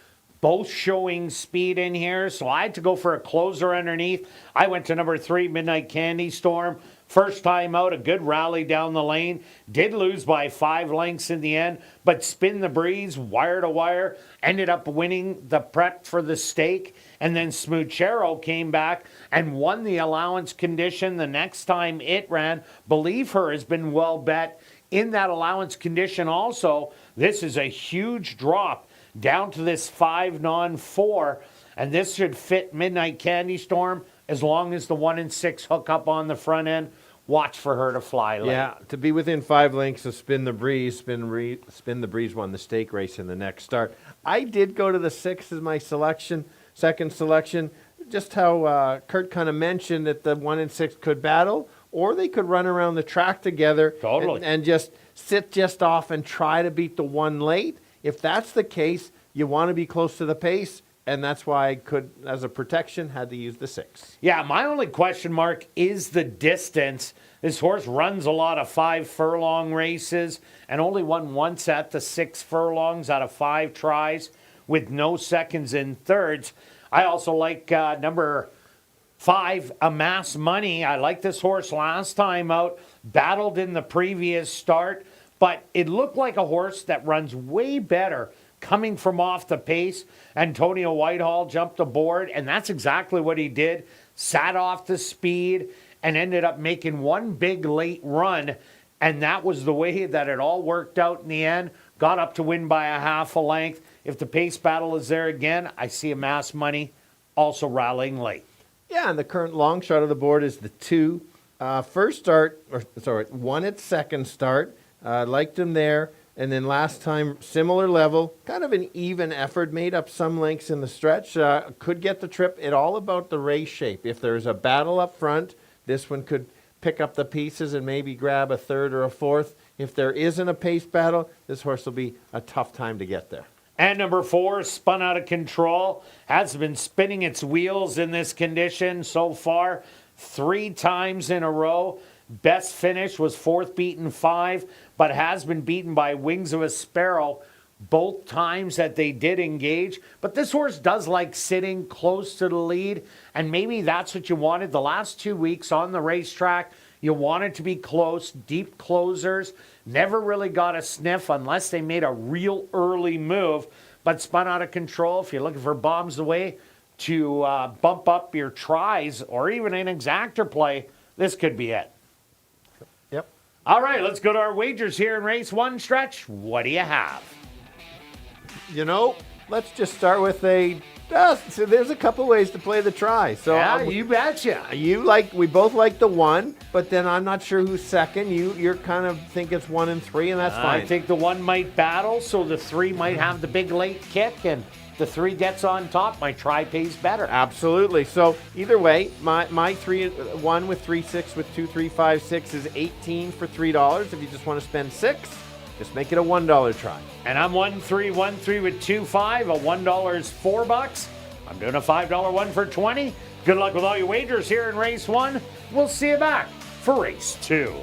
both showing speed in here, so I had to go for a closer underneath. I went to number 3, Midnight Candy Storm. First time out, a good rally down the lane. Did lose by 5 lengths in the end, but Spin the Breeze, wire to wire, ended up winning the prep for the stake. And then Smoochero came back and won the allowance condition the next time it ran. Believe Her has been well bet in that allowance condition also. This is a huge drop down to this 5 non-4, and this should fit Midnight Candy Storm as long as the 1 and 6 hook up on the front end. Watch for her to fly late. Yeah, to be within 5 lengths of Spin the Breeze. Spin the Breeze won the stake race in the next start. I did go to the 6 as my selection, second selection. Just how Kirt kind of mentioned that the 1 and 6 could battle, or they could run around the track together. Totally. and just sit just off and try to beat the 1 late. If that's the case, you want to be close to the pace, and that's why I could, as a protection, had to use the 6. Yeah, my only question mark is the distance. This horse runs a lot of 5 furlong races and only won once at the 6 furlongs out of 5 tries with no seconds and thirds. I also like number 5, Amass Money. I like this horse last time out, battled in the previous start, but it looked like a horse that runs way better coming from off the pace. Antonio Whitehall jumped aboard, and that's exactly what he did. Sat off the speed and ended up making one big late run, and that was the way that it all worked out in the end. Got up to win by a half a length. If the pace battle is there again, I see Amass Money also rallying late. Yeah, and the current long shot of the board is the 2. First start, won its second start. Liked him there. And then last time, similar level, kind of an even effort, made up some lengths in the stretch. Could get the trip. It's all about the race shape. If there's a battle up front, this one could pick up the pieces and maybe grab a 3rd or a 4th. If there isn't a pace battle, this horse will be a tough time to get there. And number 4, Spun Out of Control, has been spinning its wheels in this condition so far 3 times in a row. Best finish was 4th beaten 5, but has been beaten by Wings of a Sparrow both times that they did engage. But this horse does like sitting close to the lead, and maybe that's what you wanted. The last 2 weeks on the racetrack, you wanted to be close, deep closers. Never really got a sniff unless they made a real early move. But Spun Out of Control, if you're looking for bombs away to bump up your tries or even an exactor play, this could be it. Yep. All right, let's go to our wagers here in race 1 stretch. What do you have? You know, let's just start with so there's a couple ways to play the try. So Yeah, you betcha. We both like the 1, but then I'm not sure who's second. You're kind of think it's 1 and 3, and that's fine. I think the 1 might battle, so the 3 might have the big late kick, and the 3 gets on top. My try pays better. Absolutely. So either way, my 1 with 3-6 with 2-3-5-6 is 18 for $3. If you just want to spend 6, just make it a $1 try. And I'm 1-3-1-3 with 2-5. A $1 is $4. I'm doing a $5 one for 20. Good luck with all your wagers here in race 1. We'll see you back for race 2.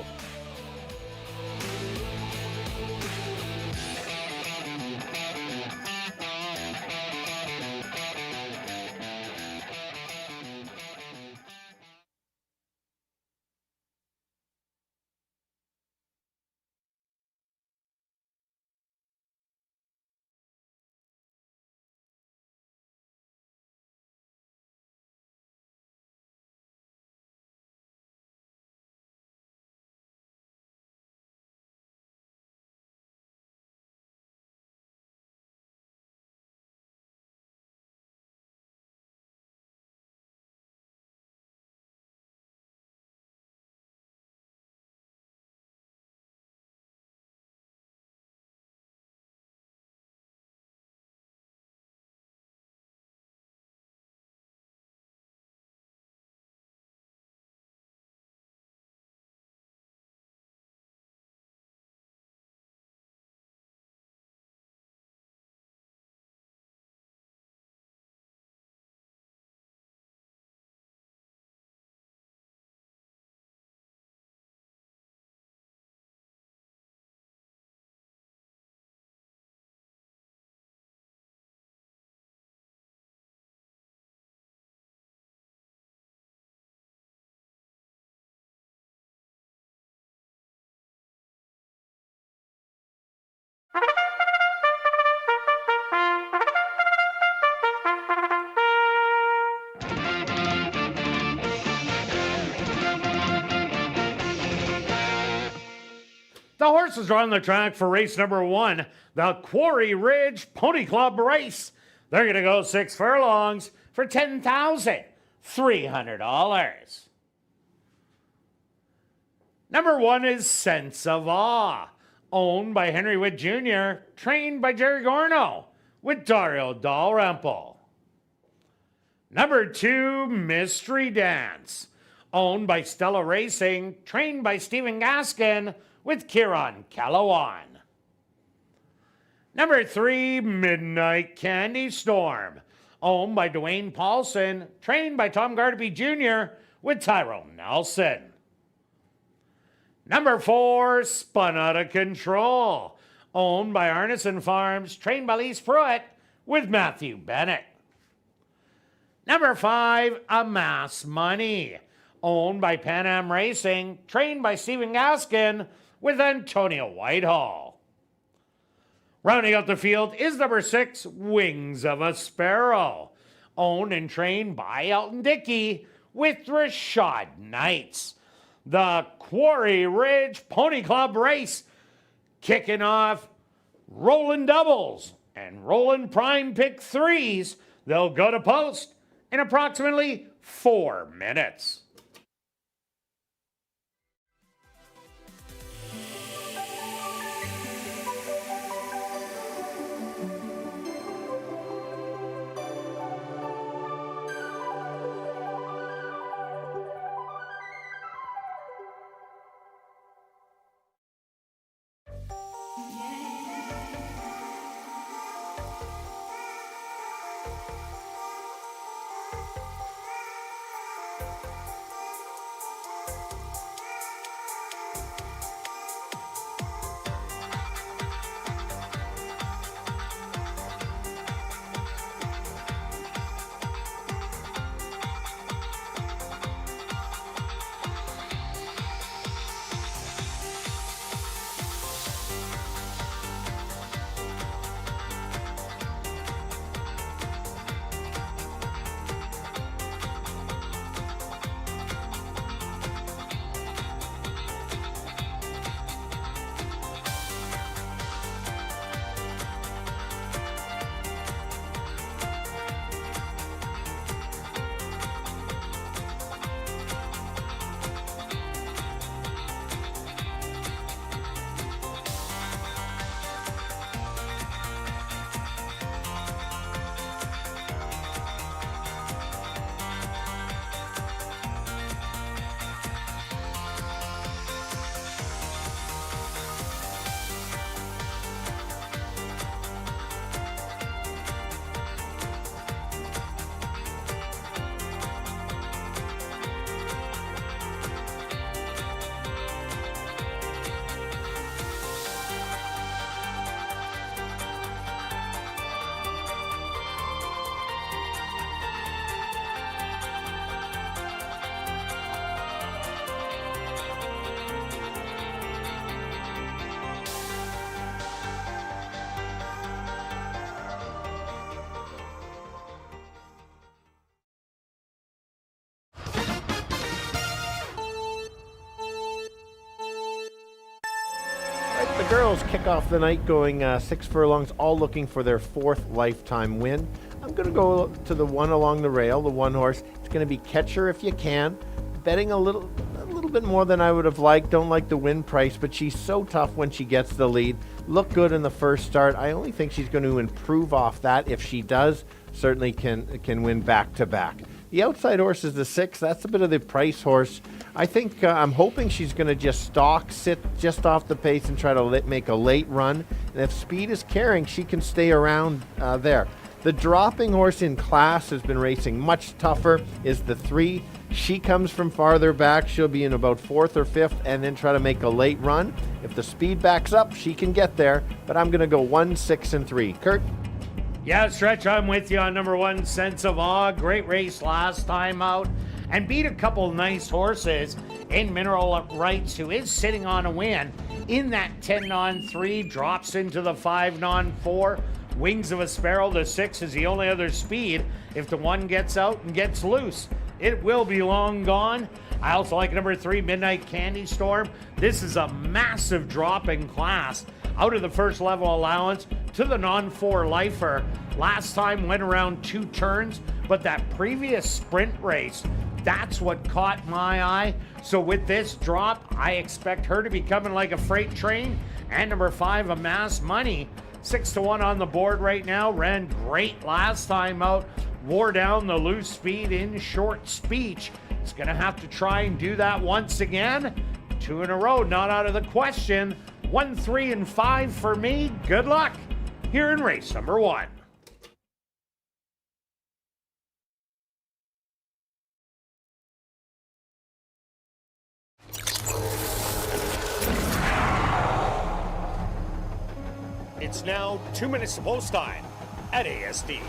The horses are on the track for race number 1, the Quarry Ridge Pony Club race. They're going to go 6 furlongs for $10,300. Number 1 is Sense of Awe, owned by Henry Witt Jr., trained by Jerry Gorno, with Dario Dalrymple. Number 2, Mystery Dance, owned by Stella Racing, trained by Stephen Gaskin, with Kieran Calawan. Number 3, Midnight Candy Storm, owned by Dwayne Paulson, trained by Tom Gardaby Jr., with Tyrone Nelson. Number 4, Spun Out of Control, owned by Arneson Farms, trained by Lise Pruitt, with Matthew Bennett. Number 5, Amass Money, owned by Pan Am Racing, trained by Stephen Gaskin, with Antonio Whitehall. Rounding out the field is number 6, Wings of a Sparrow, owned and trained by Elton Dickey, with Rashad Knights. The Quarry Ridge Pony Club race kicking off rolling doubles and rolling prime pick 3s. They'll go to post in approximately 4 minutes. The girls kick off the night going 6 furlongs, all looking for their 4th lifetime win. I'm going to go to the one along the rail, the one horse. It's going to be Catch Her If You Can. Betting a little bit more than I would have liked. Don't like the win price, but she's so tough when she gets the lead. Looked good in the first start. I only think she's going to improve off that. If she does, certainly can win back-to-back. The outside horse is the 6. That's a bit of the price horse. I think I'm hoping she's going to just sit just off the pace and try to make a late run. And if speed is carrying, she can stay around there. The dropping horse in class has been racing much tougher, is the 3. She comes from farther back. She'll be in about 4th or 5th and then try to make a late run. If the speed backs up, she can get there. But I'm going to go 1, 6, and 3. Kirt? Yeah, Stretch, I'm with you on number 1, Sense of Awe. Great race last time out. And beat a couple nice horses in Mineral Rights, who is sitting on a win. In that 10-on-3, drops into the 5-on-4. Wings of a Sparrow, the 6 is the only other speed. If the 1 gets out and gets loose, it will be long gone. I also like number 3, Midnight Candy Storm. This is a massive drop in class out of the first level allowance to the non-4 lifer. Last time went around 2 turns, but that previous sprint race, that's what caught my eye. So with this drop, I expect her to be coming like a freight train. And number 5, Amass Money, 6-1 on the board right now. Ran great last time out. Wore down the loose speed in short speech. It's going to have to try and do that once again. 2 in a row, not out of the question. 1, 3, and 5 for me. Good luck here in race number 1. It's now 2 minutes to post time at ASD.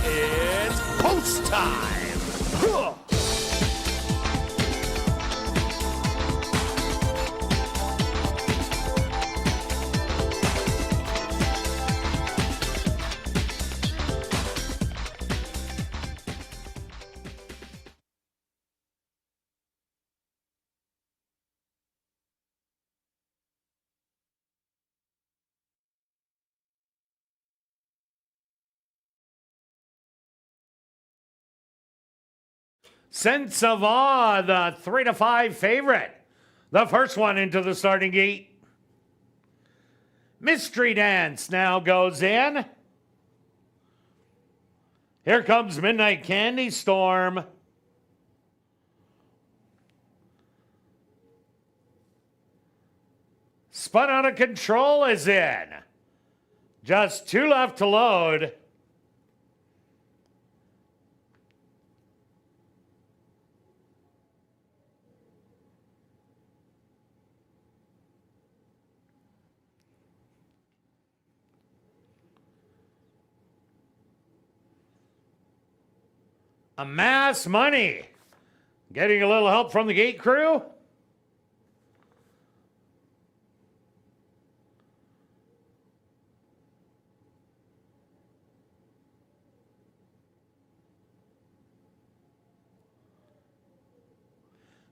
It's post time. Huh. Sense of Awe, the 3-5 favorite. The first one into the starting gate. Mystery Dance now goes in. Here comes Midnight Candy Storm. Spun out of control is in. Just 2 left to load. Amass Money. Getting a little help from the gate crew.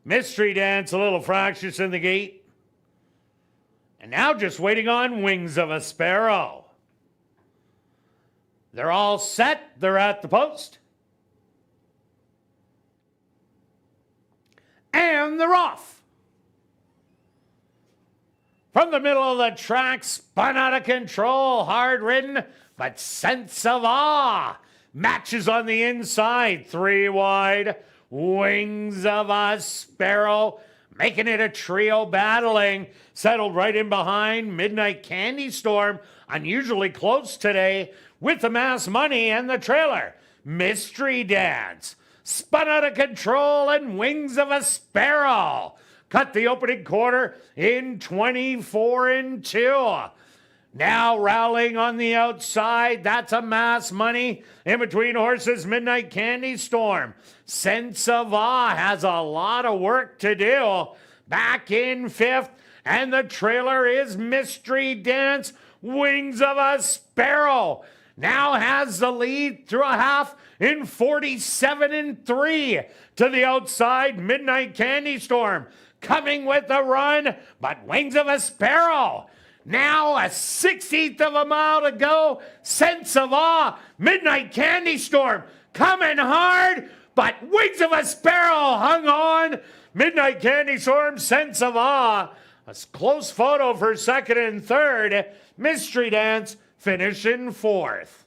Mystery Dance a little fractious in the gate. And now just waiting on Wings of a Sparrow. They're all set. They're at the post. And they're off. From the middle of the track, spun out of control, hard ridden, but sense of awe. Matches on the inside, 3 wide. Wings of a Sparrow, making it a trio battling. Settled right in behind Midnight Candy Storm, unusually close today, with the Mass Money and the trailer. Mystery Dance, spun out of control, and Wings of a Sparrow cut the opening quarter in 24-2. Now rallying on the outside, that's a Mass Money. In between horses, Midnight Candy Storm. Sense of Awe has a lot of work to do. Back in 5th, and the trailer is Mystery Dance. Wings of a Sparrow now has the lead through a half in 47-3. To the outside, Midnight Candy Storm coming with the run, but Wings of a Sparrow. Now a 16th of a mile to go. Sense of Awe, Midnight Candy Storm coming hard, but Wings of a Sparrow hung on. Midnight Candy Storm, Sense of Awe. A close photo for 2nd and 3rd. Mystery Dance finishing 4th.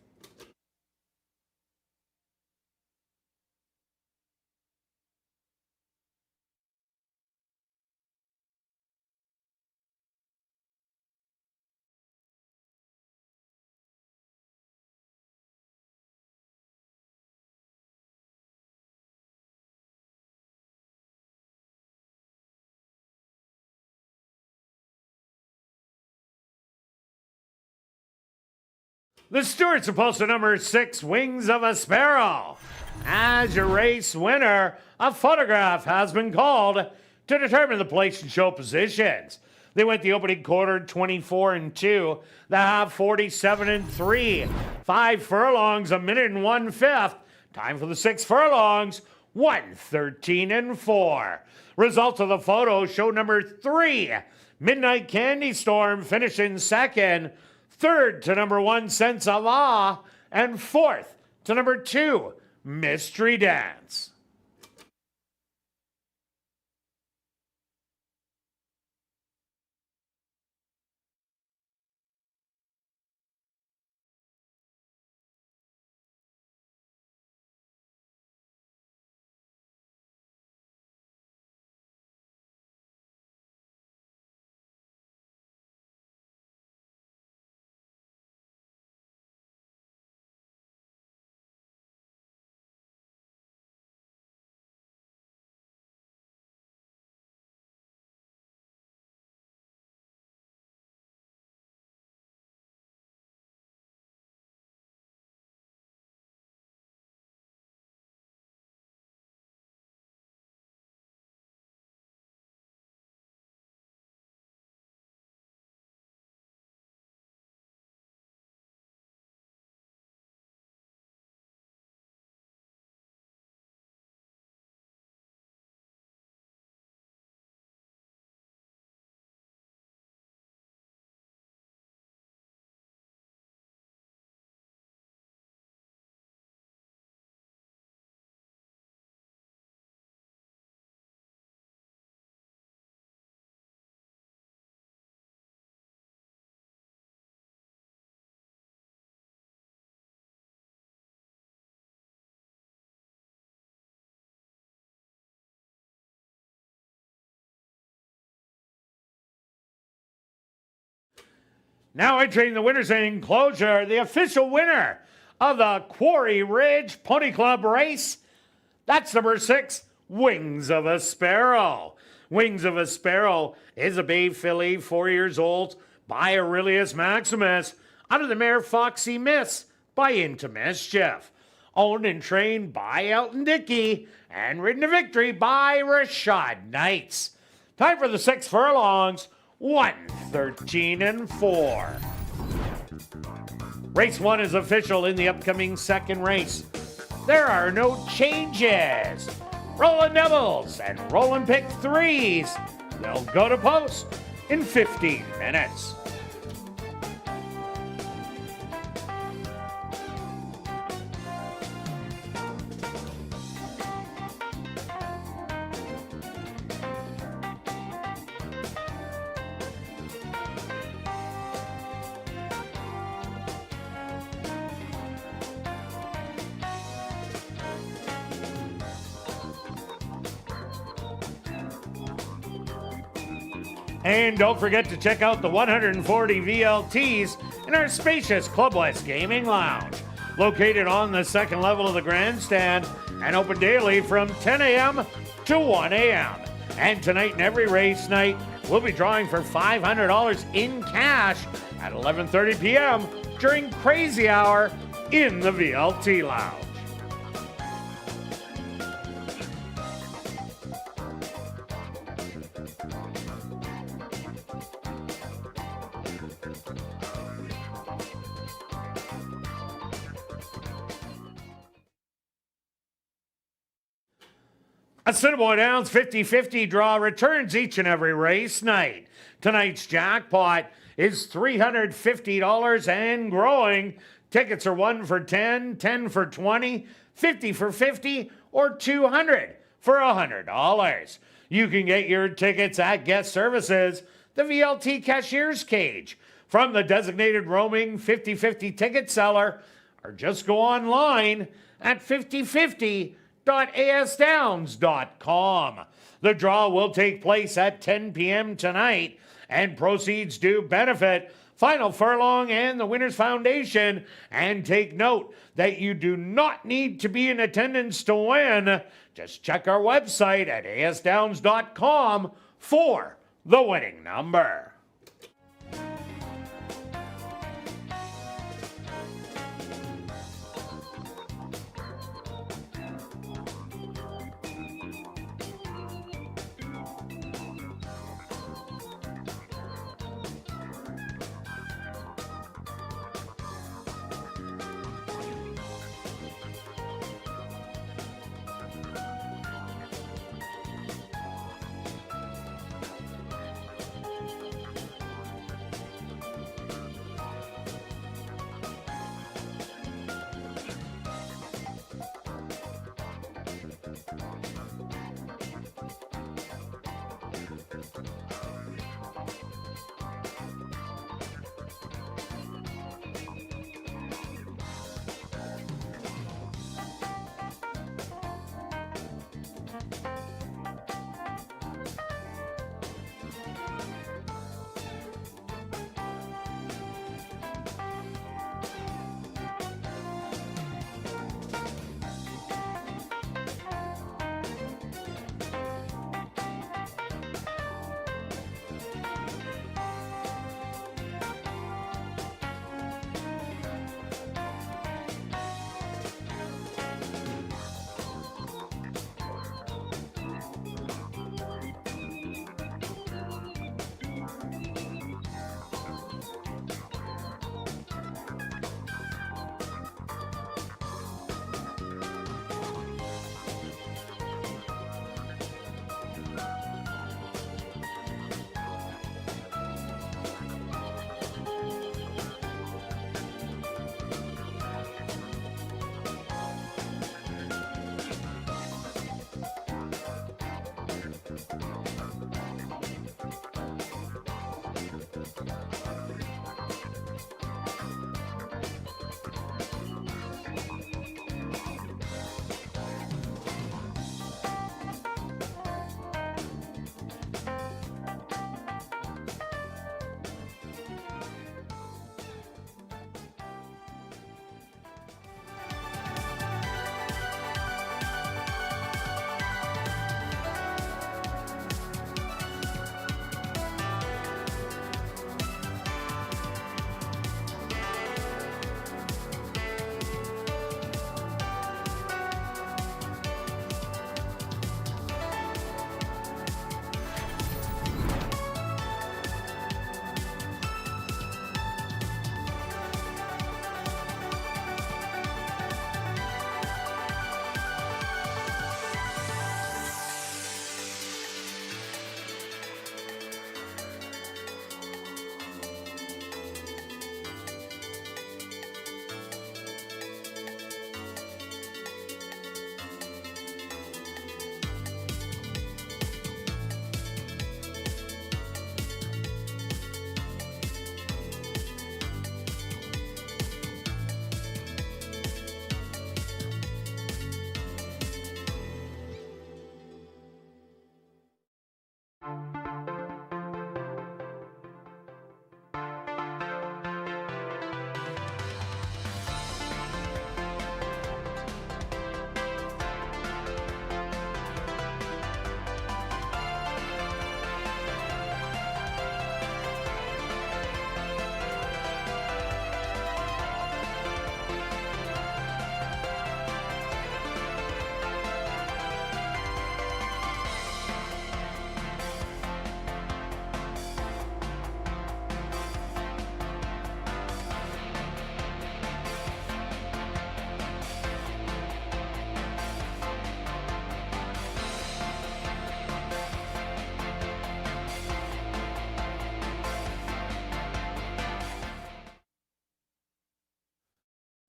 The Stewart's supposed to number 6, Wings of a Sparrow. As your race winner, a photograph has been called to determine the place and show positions. They went the opening quarter 24-2, the half 47-3. 5 furlongs, a minute and 1/5. Time for the 6 furlongs, 1:13-4. Results of the photo show number 3, Midnight Candy Storm, finishing 2nd. 3rd to number 1, Sense of Awe, and 4th to number 2, Mystery Dance. Now entering the winner's enclosure, the official winner of the Quarry Ridge Pony Club race. That's number 6, Wings of a Sparrow. Wings of a Sparrow is a bay filly, 4 years old, by Aurelius Maximus, under the mare Foxy Miss by Into Mischief. Owned and trained by Elton Dickey and ridden to victory by Rashad Knights. Time for the 6 furlongs, 1:13-4. Race 1 is official in the upcoming second race. There are no changes. Rolling doubles and rolling pick 3s. They'll go to post in 15 minutes. And don't forget to check out the 140 VLTs in our spacious Club West Gaming Lounge, located on the second level of the grandstand and open daily from 10 a.m. to 1 a.m. And tonight and every race night, we'll be drawing for $500 in cash at 11:30 p.m. during Crazy Hour in the VLT Lounge. Assiniboia Downs 50-50 draw returns each and every race night. Tonight's jackpot is $350 and growing. Tickets are 1 for 10, 10 for 20, 50 for 50, or 200 for $100. You can get your tickets at Guest Services, the VLT Cashier's Cage, from the designated roaming 50-50 ticket seller, or just go online at 5050.asdowns.com. The draw will take place at 10 p.m. tonight, and proceeds do benefit Final Furlong and the Winners Foundation. And take note that you do not need to be in attendance to win. Just check our website at asdowns.com for the winning number.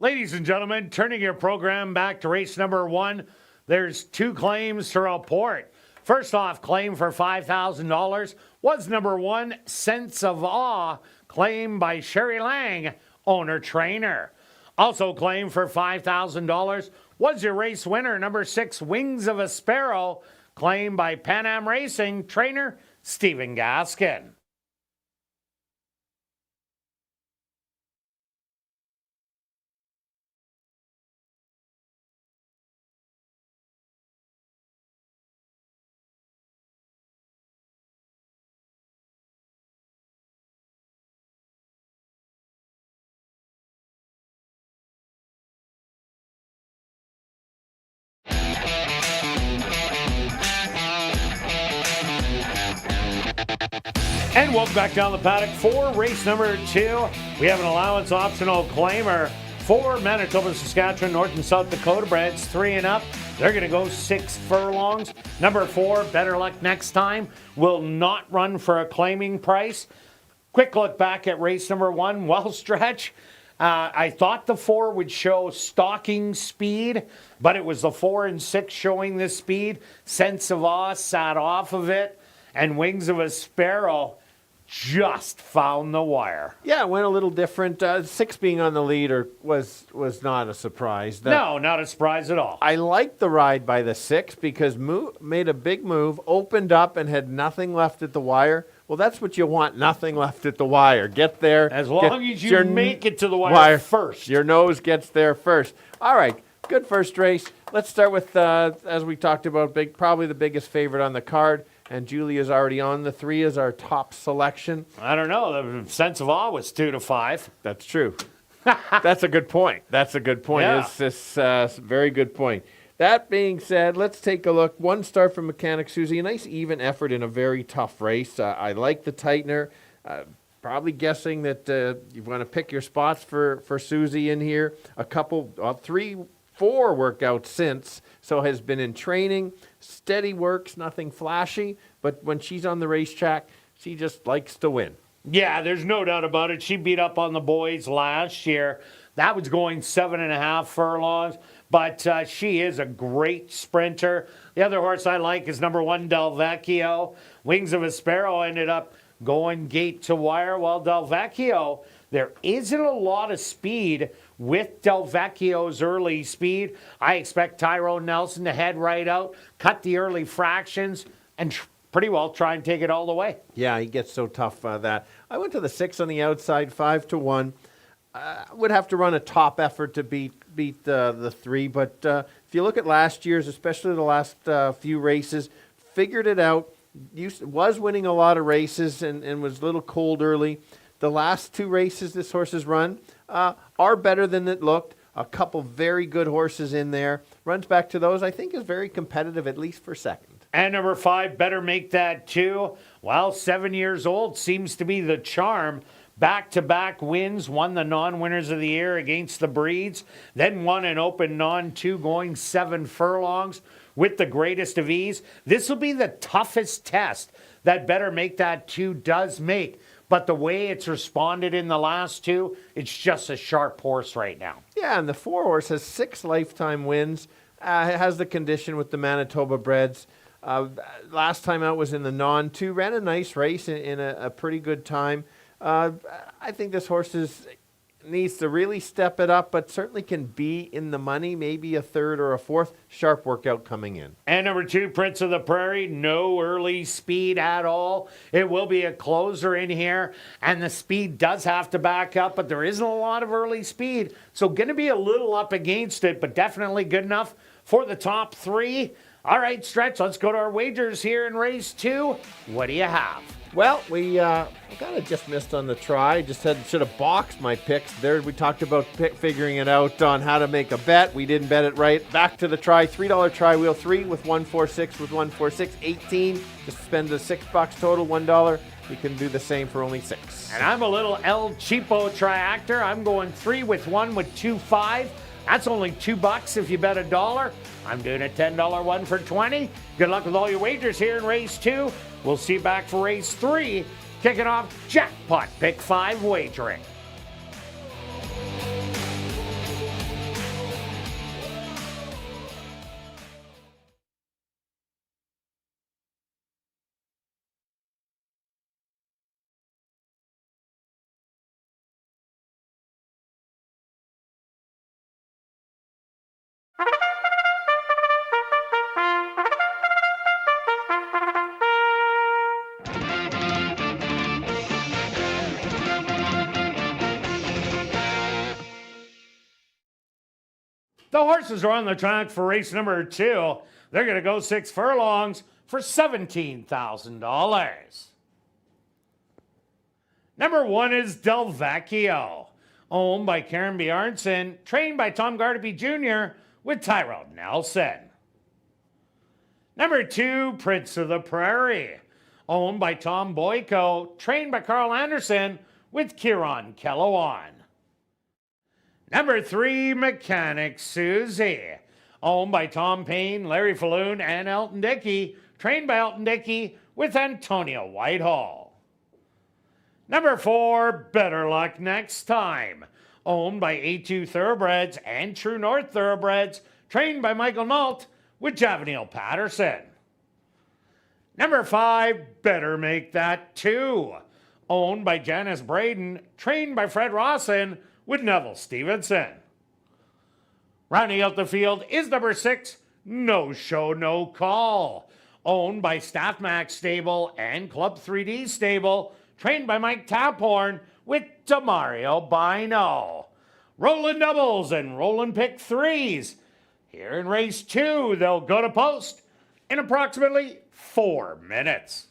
Ladies and gentlemen, turning your program back to race number 1, there's 2 claims to report. First off, claim for $5,000 was number 1, Sense of Awe, claimed by Sherry Lang, owner-trainer. Also claimed for $5,000 was your race winner, number 6, Wings of a Sparrow, claimed by Pan Am Racing, trainer Stephen Gaskin. And welcome back down the paddock for race number 2. We have an allowance optional claimer for Manitoba, Saskatchewan, North and South Dakota breds, 3 and up. They're going to go 6 furlongs. Number 4, Better Luck Next Time, will not run for a claiming price. Quick look back at race number 1. Well, Stretch, I thought the 4 would show stalking speed, but it was the 4 and 6 showing this speed. Sense of Awe sat off of it, and Wings of a Sparrow just found the wire. Yeah, it went a little different. 6 being on the lead was not a surprise. No, not a surprise at all. I liked the ride by the 6 because made a big move, opened up, and had nothing left at the wire. Well, that's what you want, nothing left at the wire. Get there. As long as you make it to the wire first. Your nose gets there first. All right, good first race. Let's start with, as we talked about, probably the biggest favorite on the card. And Julia's already on. The 3 is our top selection. I don't know. The Sense of Awe was 2 to 5. That's true. That's a good point. That's a good point. Yeah. It's a very good point. That being said, let's take a look. 1 star from Mechanic Susie. A nice even effort in a very tough race. I like the tightener. Probably guessing that you want to pick your spots for Susie in here. A couple, 3, 4 workouts since. So has been in training. Steady works, nothing flashy. But when she's on the racetrack, she just likes to win. Yeah, there's no doubt about it. She beat up on the boys last year. That was going 7.5 furlongs. But she is a great sprinter. The other horse I like is number 1, Del Vecchio. Wings of a Sparrow ended up going gate to wire. While Del Vecchio, there isn't a lot of speed with Del Vecchio's early speed. I expect Tyrone Nelson to head right out, cut the early fractions, and pretty well try and take it all the way. Yeah, he gets so tough that. I went to the 6 on the outside, 5 to 1. Would have to run a top effort to beat the 3, but if you look at last year's, especially the last few races, figured it out. Was winning a lot of races and was a little cold early. The last 2 races this horse has run are better than it looked. A couple very good horses in there. Runs back to those. I think is very competitive, at least for second. And number 5, Better Make That 2. Well, 7 years old seems to be the charm. Back-to-back wins, won the non-winners of the year against the breeds, then won an open non-2 going 7 furlongs with the greatest of ease. This will be the toughest test that Better Make That 2 does make. But the way it's responded in the last 2, it's just a sharp horse right now. Yeah, and the 4 horse has 6 lifetime wins. Has the condition with the Manitoba breds. Last time out was in the non-2. Ran a nice race in a pretty good time. I think this horse needs to really step it up, but certainly can be in the money, maybe a 3rd or a 4th. Sharp workout coming in. And number 2, Prince of the Prairie, no early speed at all. It will be a closer in here, and the speed does have to back up, but there isn't a lot of early speed, so going to be a little up against it, but definitely good enough for the top 3. All right, Stretch, let's go to our wagers here in race 2. What do you have? Well, we kind of just missed on the try. Should have boxed my picks. There we talked about figuring it out on how to make a bet. We didn't bet it right. Back to the try. $3 try wheel 3 with 146 with 146. 18. Just spend the $6 total. $1. You can do the same for only 6. And I'm a little El Cheapo triactor. I'm going 3 with 1 with 2.5. That's only $2 if you bet $1. I'm doing a $10 one for 20. Good luck with all your wagers here in race 2. We'll see you back for race 3, kicking off Jackpot Pick 5 wagering. The horses are on the track for race number 2. They're going to go 6 furlongs for $17,000. Number 1 is Del Vecchio, owned by Karen Bjarnson, trained by Tom Gardaby Jr. with Tyrone Nelson. Number 2, Prince of the Prairie, owned by Tom Boyko, trained by Carl Anderson with Kieran Kellawan. Number 3, Mechanic Susie, owned by Tom Payne, Larry Falloon, and Elton Dickey, trained by Elton Dickey with Antonio Whitehall. Number 4, Better Luck Next Time, owned by A2 Thoroughbreds and True North Thoroughbreds, trained by Michael Nault with Javanil Patterson. Number 5, Better Make That 2, owned by Janice Braden, trained by Fred Rawson with Neville Stevenson. Rounding out the field is number 6, No Show No Call, owned by Staff Max Stable and Club 3D Stable, trained by Mike Taphorn with Demario Bino. Rolling doubles and rolling pick 3s. Here in race 2, they'll go to post in approximately 4 minutes.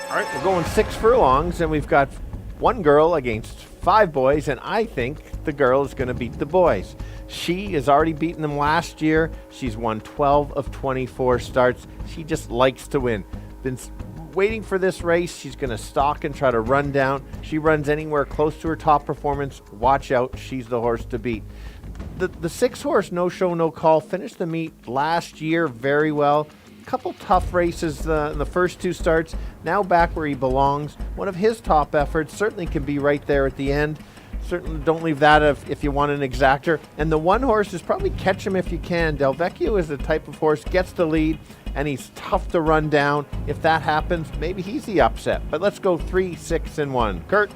All right, we're going 6 furlongs, and we've got 1 girl against 5 boys, and I think the girl is going to beat the boys. She has already beaten them last year. She's won 12 of 24 starts. She just likes to win. Been waiting for this race. She's going to stalk and try to run down. She runs anywhere close to her top performance. Watch out. She's the horse to beat. The 6-horse No Show No Call finished the meet last year very well. Couple tough races in the first 2 starts. Now back where he belongs. One of his top efforts, certainly can be right there at the end. Certainly don't leave that if you want an exactor. And the 1 horse is probably catch him if you can. Del Vecchio is the type of horse, gets the lead, and he's tough to run down. If that happens, maybe he's the upset. But let's go 3, 6, and 1. Kirt?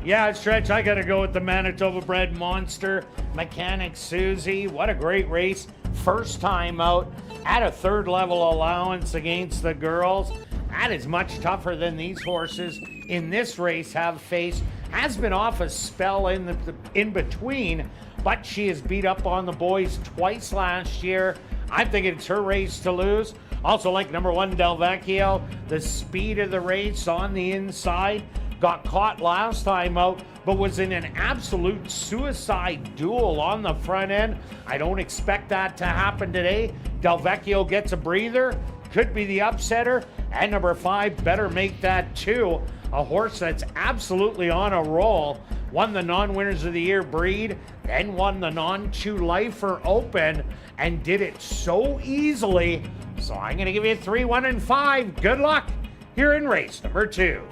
Yeah, Stretch, I got to go with the Manitoba bred monster, Mechanic Susie. What a great race. First time out at a 3rd level allowance against the girls. That is much tougher than these horses in this race have faced. Has been off a spell in between, but she has beat up on the boys twice last year. I'm thinking it's her race to lose. Also like number 1, Del Vecchio. The speed of the race on the inside. Got caught last time out, but was in an absolute suicide duel on the front end. I don't expect that to happen today. Del Vecchio gets a breather, could be the upsetter. And number 5, Better Make That 2, a horse that's absolutely on a roll. Won the non-winners of the year breed, then won the non-chew lifer open, and did it so easily. So I'm going to give you 3, 1, and 5. Good luck here in race number 2.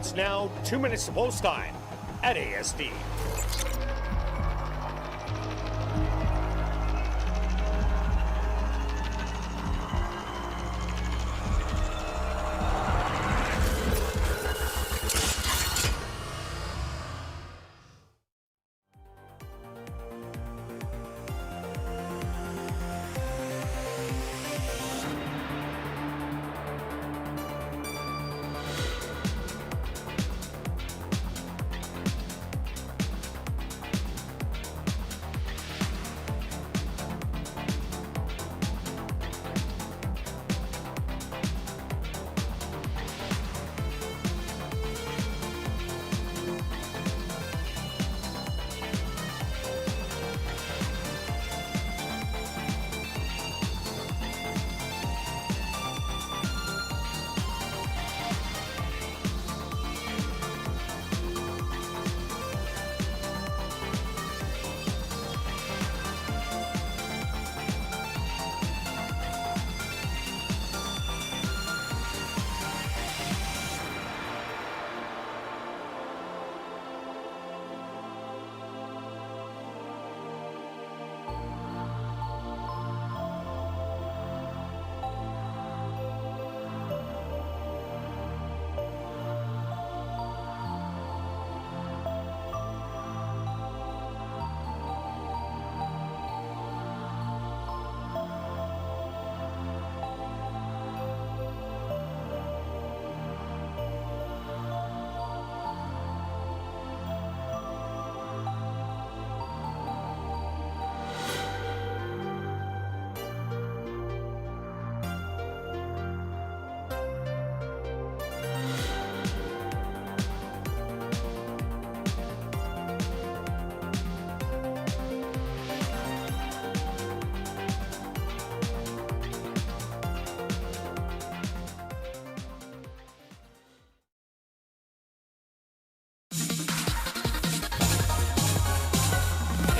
It's now 2 minutes to post time at ASD.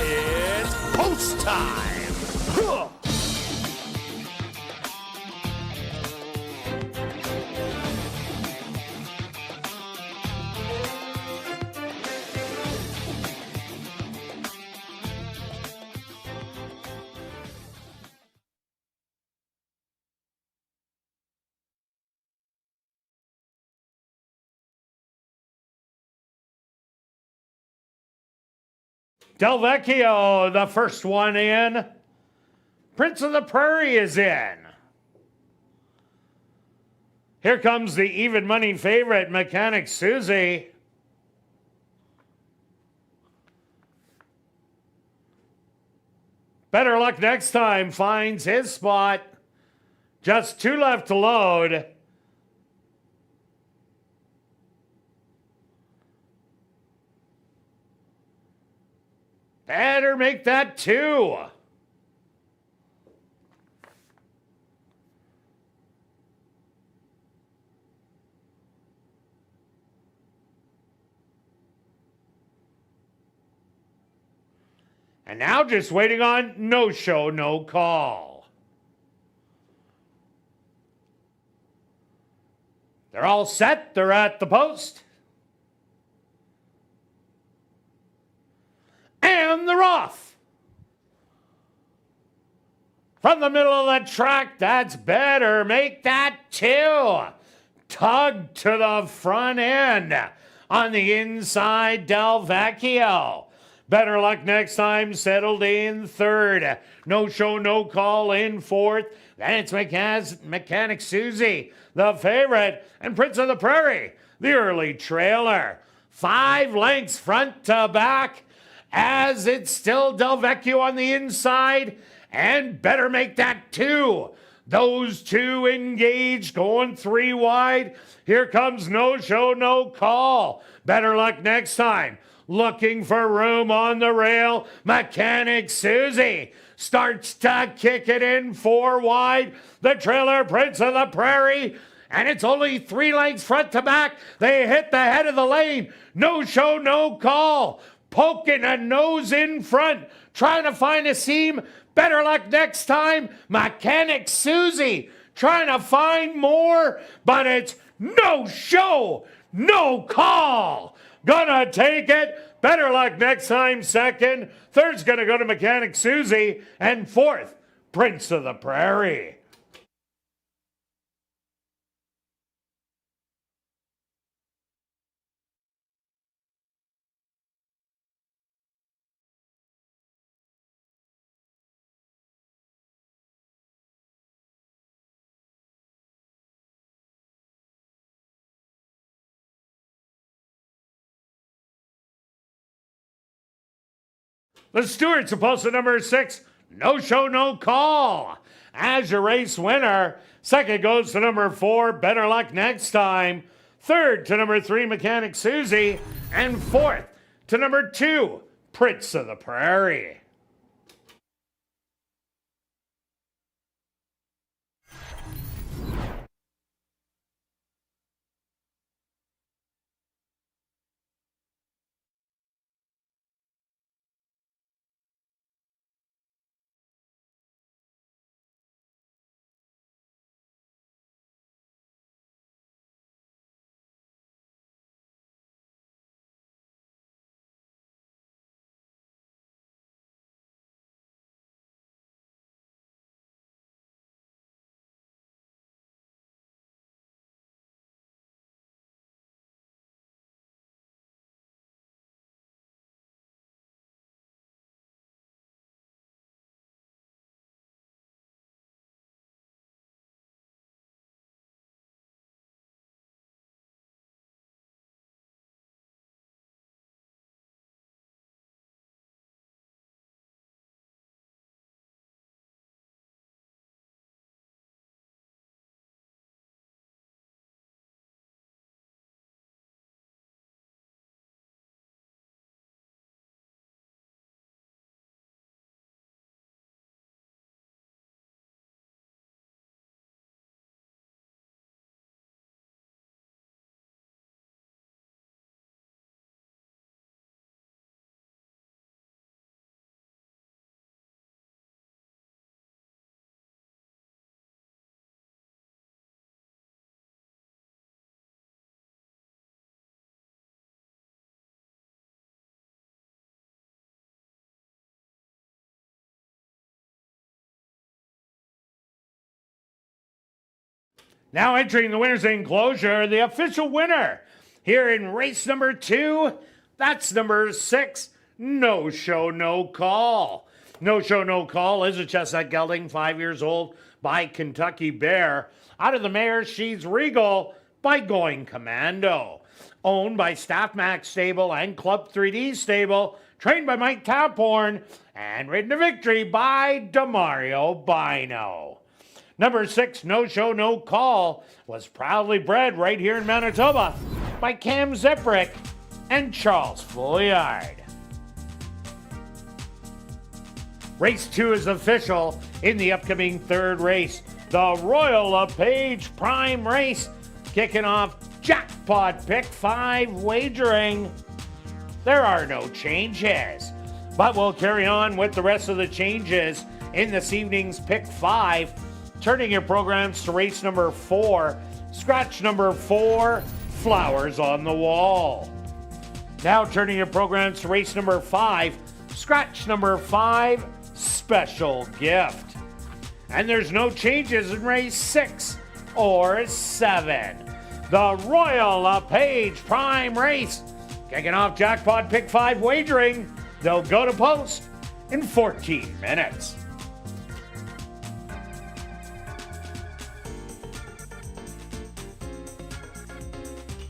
It's post time. Huh. Del Vecchio, the first one in. Prince of the Prairie is in. Here comes the even money favorite, Mechanic Susie. Better luck next time, finds his spot. Just 2 left to load. Better make that 2. And now just waiting on no show, no call. They're all set. They're at the post. And they're off. From the middle of the track, that's better. Make that 2. Tug to the front end. On the inside, Del Vecchio. Better luck next time, settled in 3rd. No show, no call in 4th. Then it's Mechanic Susie, the favorite, and Prince of the Prairie, the early trailer. 5 lengths front to back, as it's still Del Vecchio on the inside, and better make that 2. Those 2 engaged, going 3 wide. Here comes no show, no call. Better luck next time. Looking for room on the rail. Mechanic Susie starts to kick it in 4 wide. The trailer, Prince of the Prairie, and it's only 3 lengths front to back. They hit the head of the lane. No show, no call. Poking a nose in front, trying to find a seam. Better luck next time. Mechanic Susie trying to find more, but it's no show, no call. Gonna take it. Better luck next time, second. Third's gonna go to Mechanic Susie. And fourth, Prince of the Prairie. The stewards supposed to number 6, no show, no call. As your race winner, second goes to number 4, better luck next time. Third to number 3, Mechanic Susie. And fourth to number 2, Prince of the Prairie. Now entering the winner's enclosure, the official winner here in race number 2, that's number 6, No Show, No Call. No Show, No Call is a chestnut gelding, 5 years old, by Kentucky Bear. Out of the mare, she's Regal by Going Commando. Owned by Staff Max Stable and Club 3D Stable, trained by Mike Taphorn, and ridden to victory by Demario Bino. Number 6, No Show, No Call, was proudly bred right here in Manitoba by Cam Zeprick and Charles Folliard. Race 2 is official in the upcoming third race, the Royal LePage Prime Race, kicking off Jackpot Pick 5 wagering. There are no changes, but we'll carry on with the rest of the changes in this evening's Pick 5. Turning your programs to race number 4, scratch number 4, Flowers on the Wall. Now turning your programs to race number 5, scratch number 5, Special Gift. And there's no changes in race 6 or 7. The Royal LePage Prime Race, kicking off Jackpot Pick 5 wagering. They'll go to post in 14 minutes.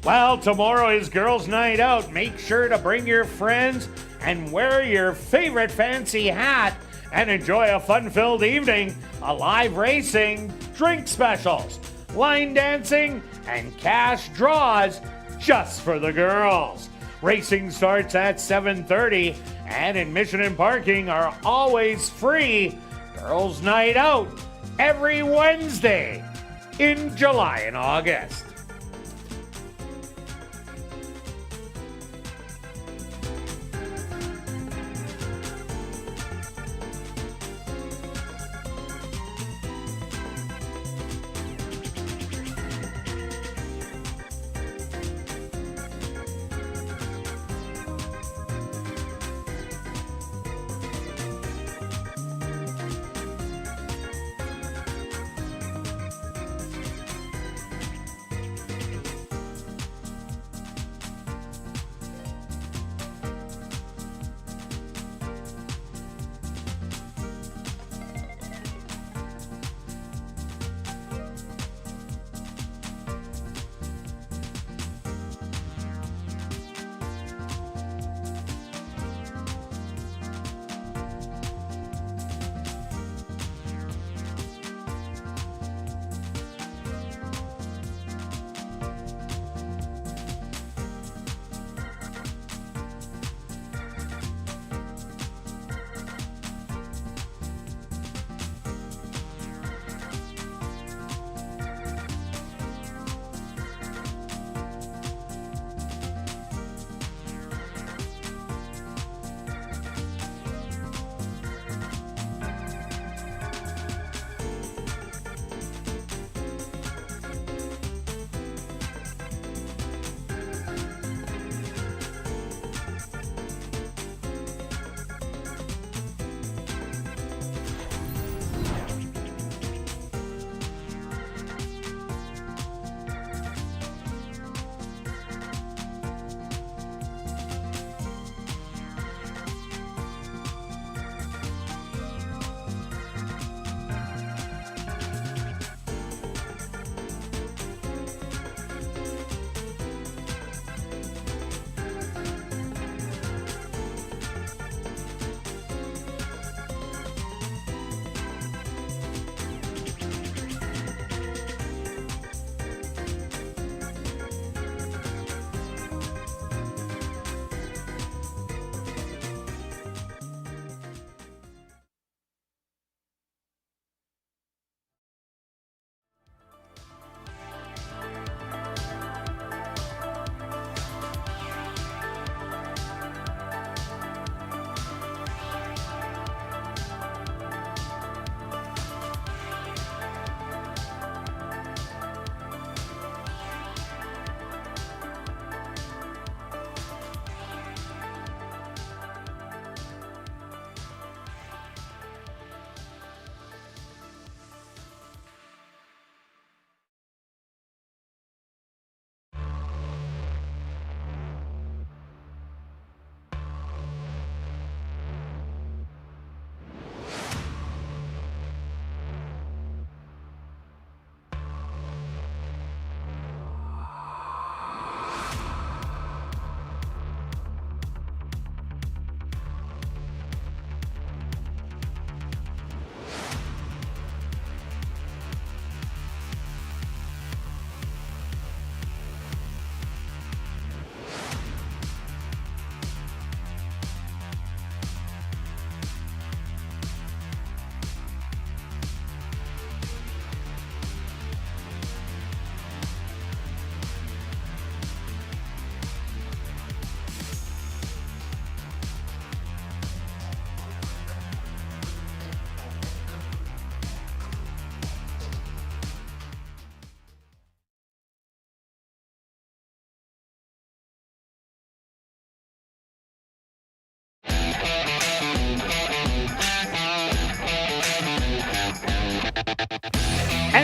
Well, tomorrow is Girls' Night Out. Make sure to bring your friends and wear your favorite fancy hat and enjoy a fun-filled evening of live racing, drink specials, line dancing, and cash draws just for the girls. Racing starts at 7:30 and admission and parking are always free. Girls' Night Out every Wednesday in July and August.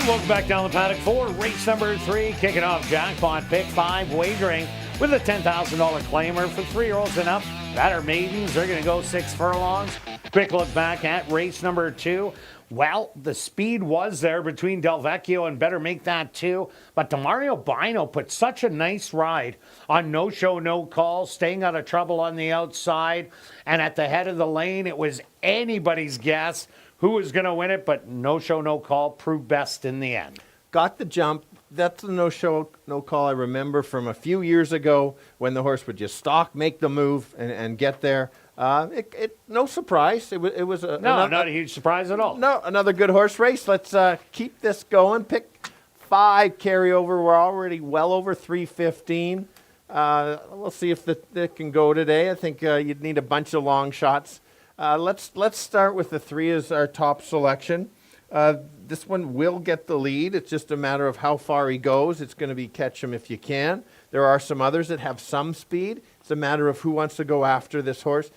welcome back down the paddock for race number 3, kicking off jackpot pick 5 wagering with a $10,000 claimer for 3-year-olds and up. Batter maidens are going to go 6 furlongs. Quick look back at race number 2. Well, the speed was there between Del Vecchio and Better Make That 2, but Demario Bino put such a nice ride on No Show, No Call, staying out of trouble on the outside, and at the head of the lane, it was anybody's guess who was going to win it, but No Show, No Call proved best in the end. Got the jump. That's the No Show, No Call I remember from a few years ago when the horse would just stalk, make the move, and get there. No surprise. It was not a huge surprise at all. No, another good horse race. Let's keep this going. Pick 5 carryover. We're already well over 315. We'll see if it can go today. I think you'd need a bunch of long shots. Let's start with the 3 as our top selection. This one will get the lead. It's just a matter of how far he goes. It's going to be catch him if you can. There are some others that have some speed. It's a matter of who wants to go after this horse.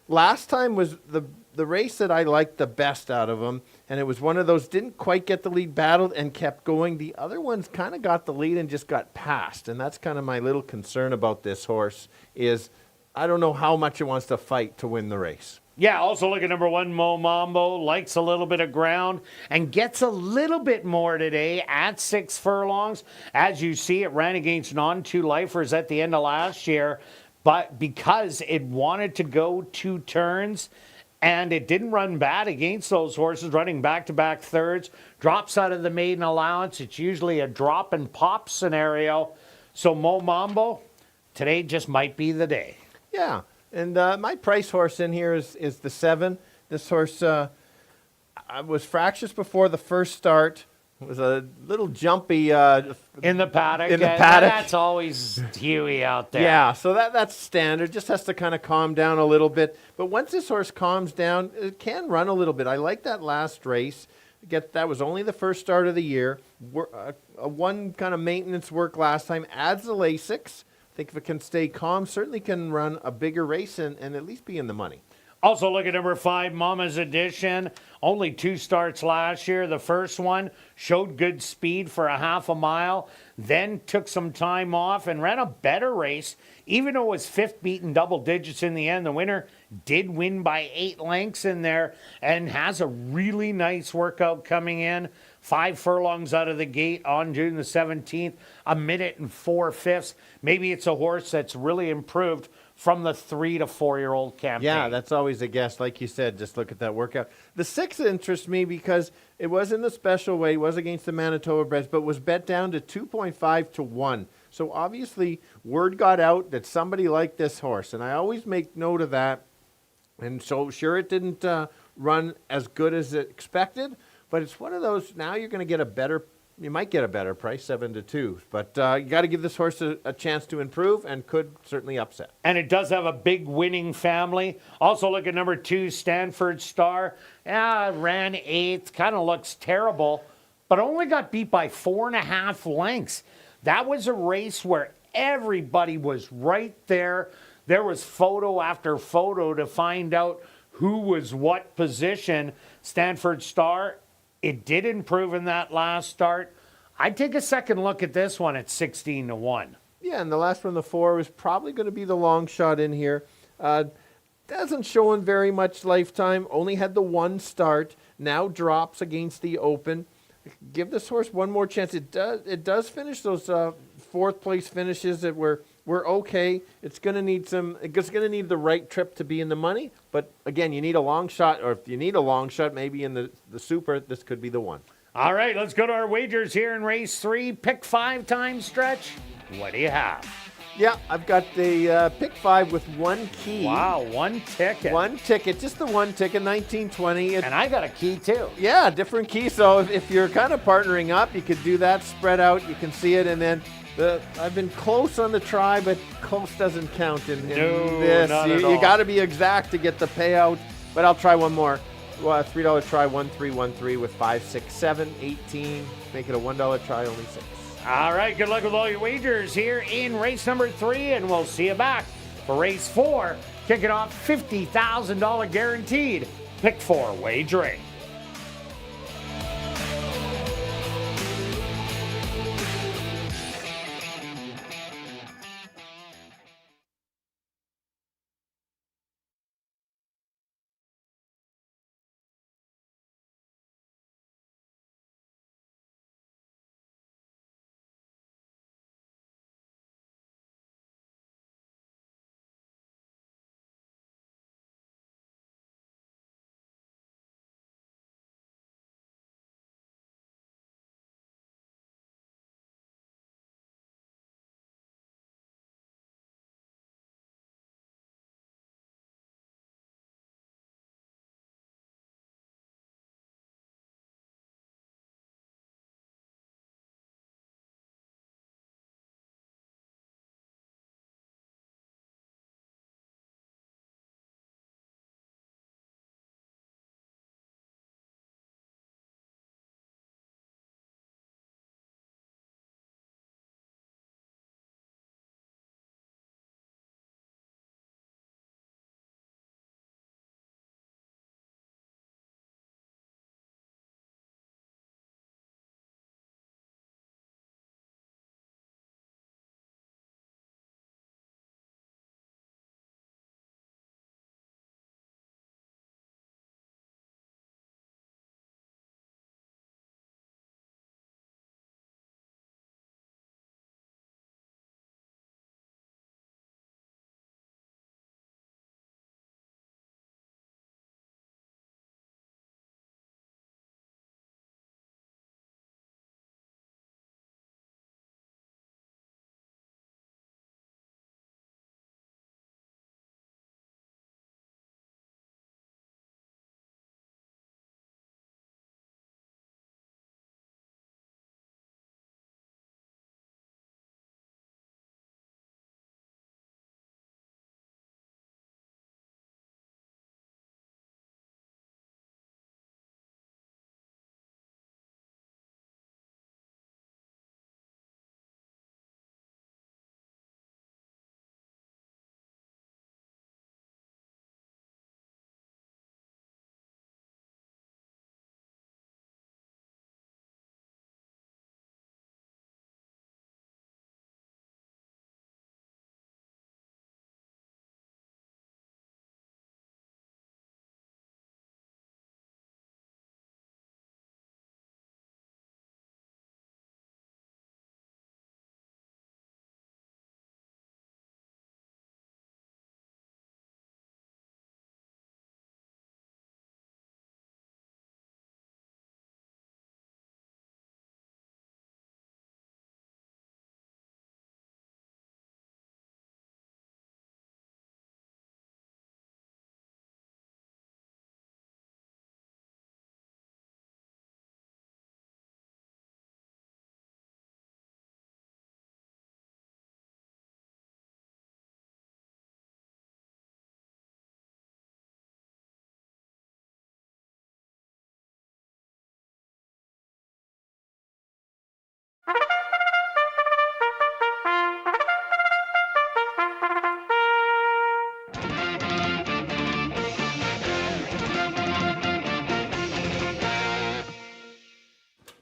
Last time was the race that I liked the best out of him, and it was one of those didn't quite get the lead, battled and kept going. The other ones kind of got the lead and just got passed, and that's kind of my little concern about this horse is I don't know how much it wants to fight to win the race. Yeah, also look at number 1, Mo Mambo, likes a little bit of ground and gets a little bit more today at 6 furlongs. As you see, it ran against non-2 lifers at the end of last year, but because it wanted to go 2 turns and it didn't run bad against those horses, running back-to-back thirds, drops out of the maiden allowance. It's usually a drop and pop scenario. So Mo Mambo, today just might be the day. Yeah. And my price horse in here is the 7. This horse was fractious before the first start. It was a little jumpy. In the paddock. That's always Huey out there. Yeah, so that's standard. Just has to kind of calm down a little bit. But once this horse calms down, it can run a little bit. I like that last race. That was only the first start of the year. One kind of maintenance work last time. Adds the Lasix. I think if it can stay calm, certainly can run a bigger race and at least be in the money. Also look at number 5, Mama's Edition. Only 2 starts last year. The first one showed good speed for a half a mile, then took some time off and ran a better race. Even though it was 5th beaten double digits in the end, the winner did win by 8 lengths in there and has a really nice workout coming in. 5 furlongs out of the gate on June the 17th, 1 minute and 4/5. Maybe it's a horse that's really improved from the 3 to 4-year-old campaign. Yeah, that's always a guess. Like you said, just look at that workout. The 6 interests me because it was in the special weight, was against the Manitoba breds, but was bet down to 2.5 to 1. So obviously, word got out that somebody liked this horse, and I always make note of that. And so, sure, it didn't run as good as expected, but it's one of those, now you're going to get you might get a better price, 7 to 2. But you got to give this horse a chance to improve and could certainly upset. And it does have a big winning family. Also look at number 2, Stanford Star. Ran 8th, kind of looks terrible, but only got beat by 4.5 lengths. That was a race where everybody was right there. There was photo after photo to find out who was what position. Stanford Star, it did improve in that last start. I'd take a second look at this one at 16 to 1. Yeah, and the last one, the 4, was probably going to be the long shot in here. Doesn't show in very much lifetime. Only had the 1 start. Now drops against the Open. Give this horse one more chance. It does finish those 4th place finishes that were okay. It's going to need the right trip to be in the money. But again, you need a long shot, or if you need a long shot, maybe in the Super, this could be the one. All right, let's go to our wagers here in race 3. Pick 5 time stretch. What do you have? Yeah, I've got the pick 5 with 1 key. Wow, 1 ticket. 1 ticket, just the 1 ticket, 1920. And I got a key too. Yeah, different key. So if you're kind of partnering up, you could do that, spread out, you can see it, and then I've been close on the try, but close doesn't count in this. Not at all. You got to be exact to get the payout, but I'll try one more. Well, $3 try, 1-3-1-3 with 5, 6, 7, 18. Make it a $1 try, only 6. All right, good luck with all your wagers here in race number 3, and we'll see you back for race 4. Kicking off $50,000 guaranteed. Pick 4 wagering.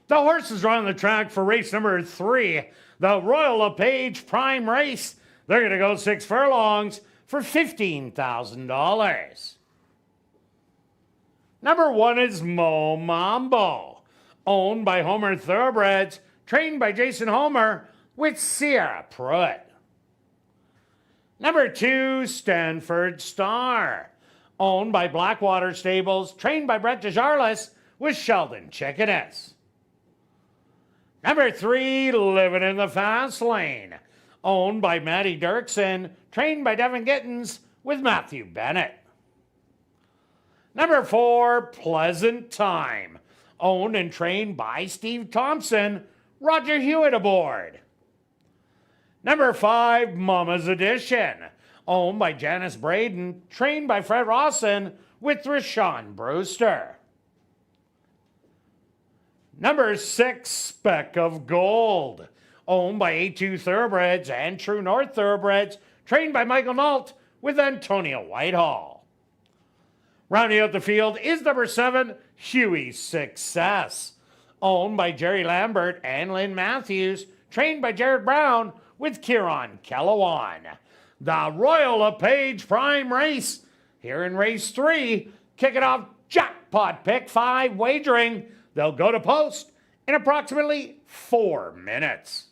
The horses are on the track for race number 3, the Royal LePage Prime Race. They're going to go 6 furlongs for $15,000. Number 1 is Mo Mambo, owned by Homer Thoroughbreds, trained by Jason Homer with Sierra Pruitt. Number 2, Stanford Star, owned by Blackwater Stables, trained by Brett DeJarlis with Sheldon Chickeness. Number 3, Living in the Fast Lane, owned by Matty Dirksen, trained by Devin Gittins with Matthew Bennett. Number 4, Pleasant Time, owned and trained by Steve Thompson, Roger Hewitt aboard. Number 5, Mama's Edition, owned by Janice Braden, trained by Fred Rawson with Rashawn Brewster. Number 6, Speck of Gold, owned by A2 Thoroughbreds and True North Thoroughbreds, trained by Michael Nault with Antonio Whitehall. Rounding out the field is number 7, Huey's Success, owned by Jerry Lambert and Lynn Matthews, trained by Jared Brown with Kieran Kellewan. The Royal LePage Prime Race, here in race 3, kicking off jackpot pick 5 wagering. They'll go to post in approximately 4 minutes.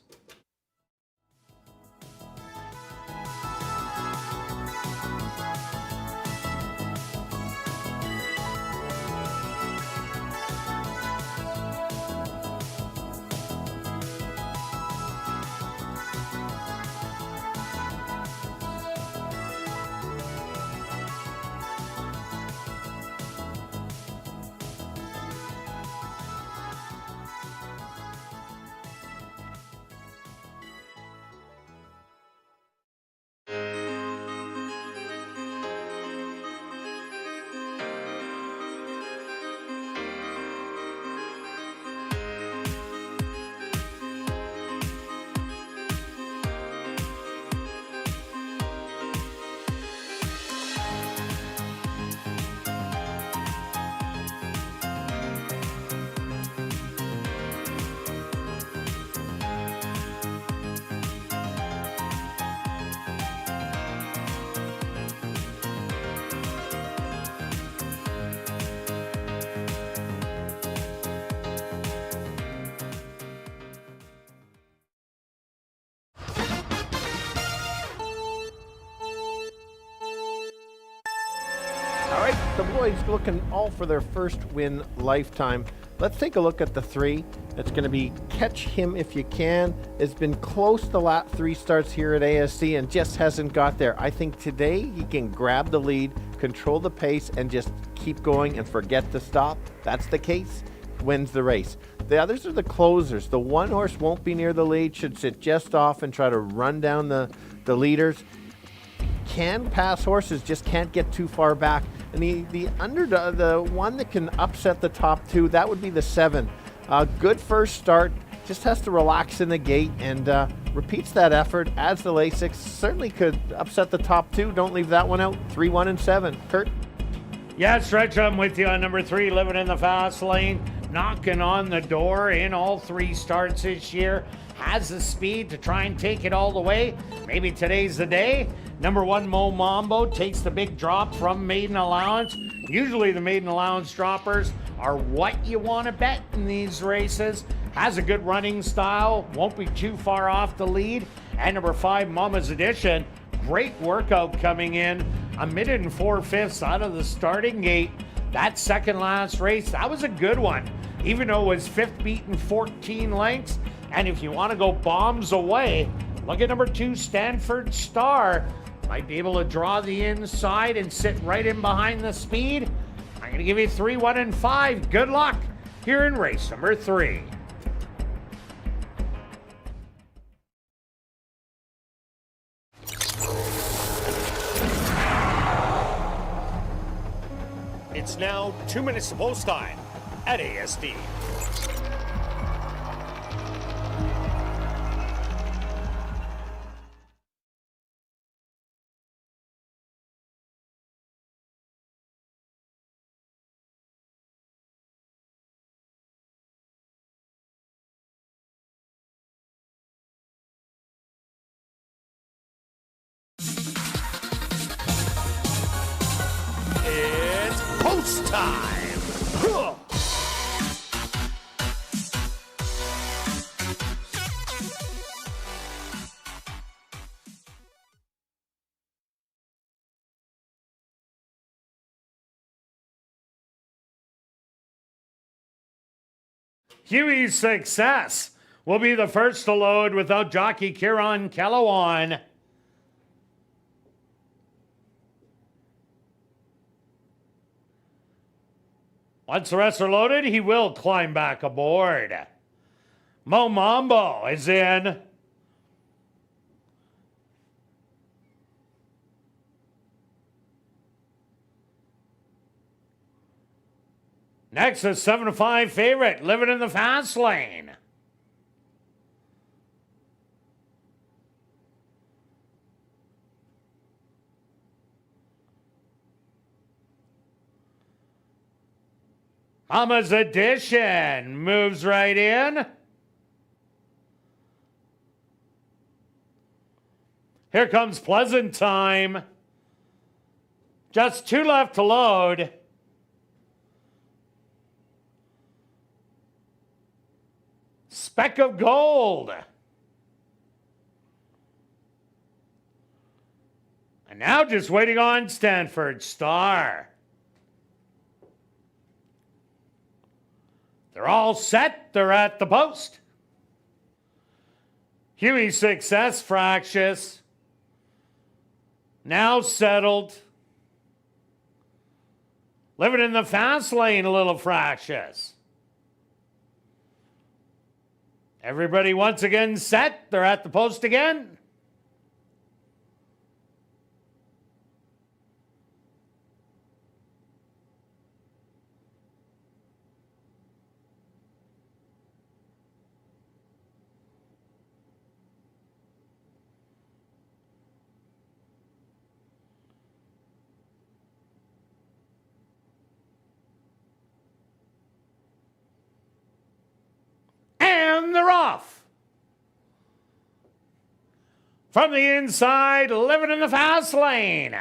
All right, the boys looking all for their first win lifetime. Let's take a look at the 3. It's going to be Catch Him If You Can. It's been close the last 3 starts here at ASD and just hasn't got there. I think today he can grab the lead, control the pace, and just keep going and forget to stop. That's the case, wins the race. The others are the closers. The 1 horse won't be near the lead, should sit just off and try to run down the leaders. Can pass horses, just can't get too far back. And the underdog, the one that can upset the top 2, that would be the 7. Good first start, just has to relax in the gate and repeats that effort, adds the Lasix, certainly could upset the top 2. Don't leave that one out. 3, 1, and 7. Kirt? Yeah, Stretch, I'm with you on number 3, Living in the Fast Lane. Knocking on the door in all 3 starts this year. Has the speed to try and take it all the way. Maybe today's the day. Number 1, Mo Mambo, takes the big drop from Maiden Allowance. Usually the Maiden Allowance droppers are what you want to bet in these races. Has a good running style, won't be too far off the lead. And number 5, Mama's Edition, great workout coming in. 1 minute and 4/5 out of the starting gate. That second last race, that was a good one. Even though it was 5th beaten 14 lengths. And if you want to go bombs away, look at number 2, Stanford Star. Might be able to draw the inside and sit right in behind the speed. I'm going to give you 3, 1, and 5. Good luck here in race number 3. It's now 2 minutes to post time at ASD. It's post time. Huh. Huey's Success will be the first to load without jockey Kieran Kellawan. Once the rest are loaded, he will climb back aboard. Mo Mambo is in. Next is 7-5 favorite, living in the fast lane. Mama's Edition moves right in. Here comes Pleasant Time. Just 2 left to load. Speck of Gold. And now just waiting on Stanford Star. They're all set. They're at the post. Huey's Success, fractious. Now settled. Living in the fast lane, a little fractious. Everybody once again set. They're at the post again. And they're off. From the inside, living in the fast lane.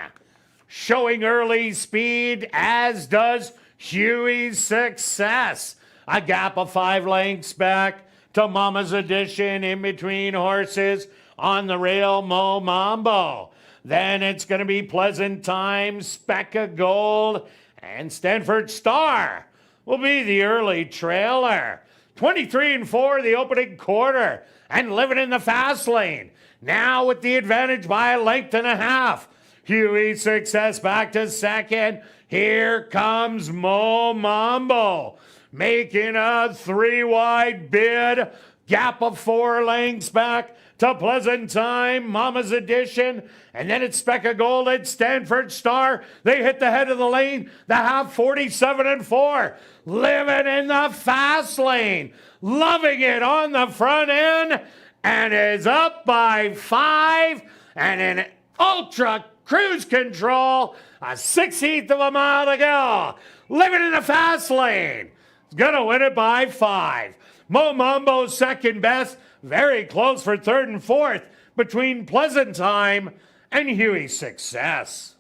Showing early speed, as does Huey's Success. A gap of 5 lengths back to Mama's Edition in between horses on the rail, Mo Mambo. Then it's going to be Pleasant Time, Speck of Gold, and Stanford Star will be the early trailer. 23-4 the opening quarter, and living in the fast lane. Now with the advantage by a length and a half. Huey's Success back to second. Here comes Mo Mambo, making a 3-wide bid. Gap of 4 lengths back to Pleasant Time, Mama's Edition, and then it's Speck of Gold at Stanford Star. They hit the head of the lane. The half 47-4. Living in the fast lane. Loving it on the front end, and is up by 5, and in ultra cruise control, a 1/16 of a mile to go. Living in the fast lane. He's going to win it by 5. Mo Mambo's second best. Very close for third and fourth between Pleasant Time and Huey's Success.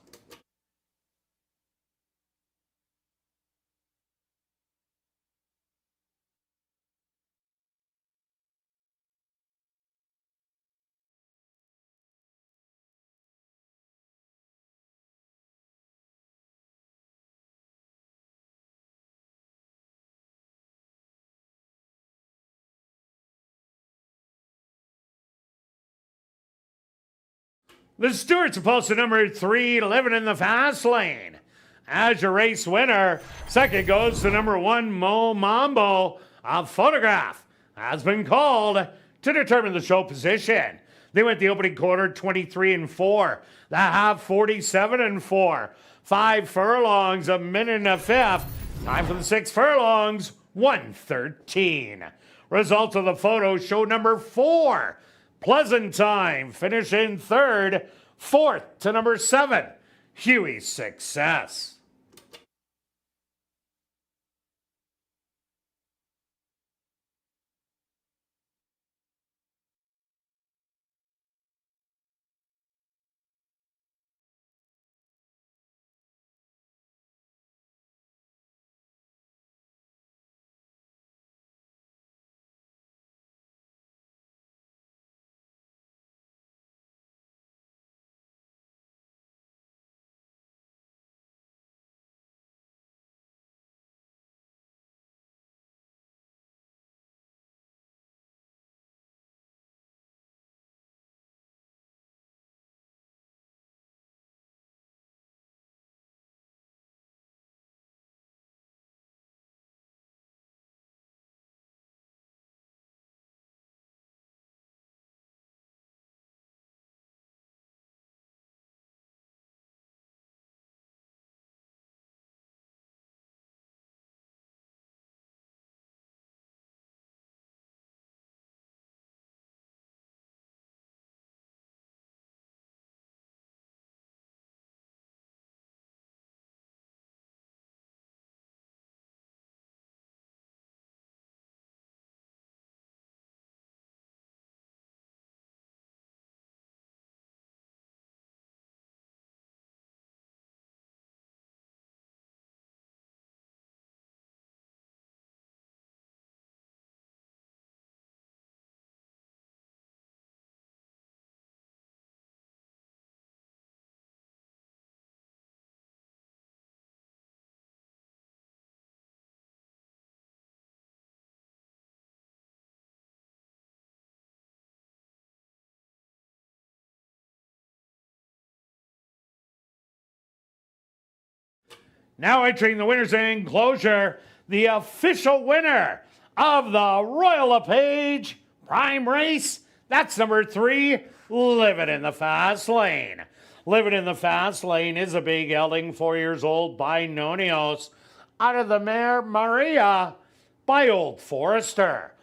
The Stewart's opposed to number 3, living in the fast lane. As your race winner, second goes to number 1, Mo Mambo. A photograph has been called to determine the show position. They went the opening quarter 23-4, the half 47-4. 5 furlongs, a minute and a fifth. Time for the 6 furlongs, 1:13. Results of the photo show number 4. Pleasant Time, finish in third. Fourth to number 7, Huey's Success. Now entering the winner's enclosure, the official winner of the Royal LePage Prime Race. That's number 3, Living in the Fast Lane. Living in the Fast Lane is a big gelding, 4 years old, by Nonios, out of the mare Maria by Old Forester.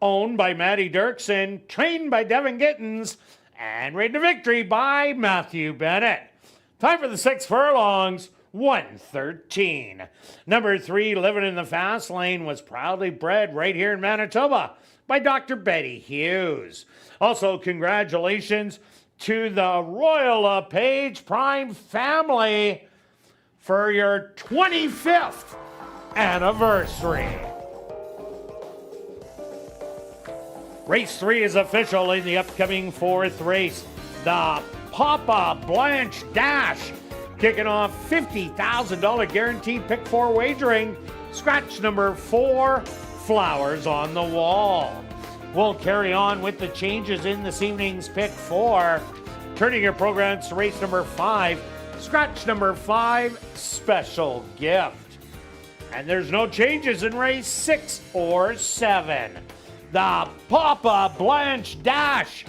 Owned by Matty Dirksen, trained by Devin Gittins, and ridden to victory by Matthew Bennett. Time for the 6 furlongs, 1:13. Number 3, Living in the Fast Lane, was proudly bred right here in Manitoba by Dr. Betty Hughes. Also, congratulations to the Royal LePage Prime family for your 25th anniversary. Race 3 is official in the upcoming 4th race. The Papa Blanche Dash, kicking off $50,000 guaranteed pick 4 wagering. Scratch number 4, Flowers on the Wall. We'll carry on with the changes in this evening's pick 4. Turning your programs to race number 5. Scratch number 5, Special Gift. And there's no changes in race 6 or 7. The Papa Blanche Dash,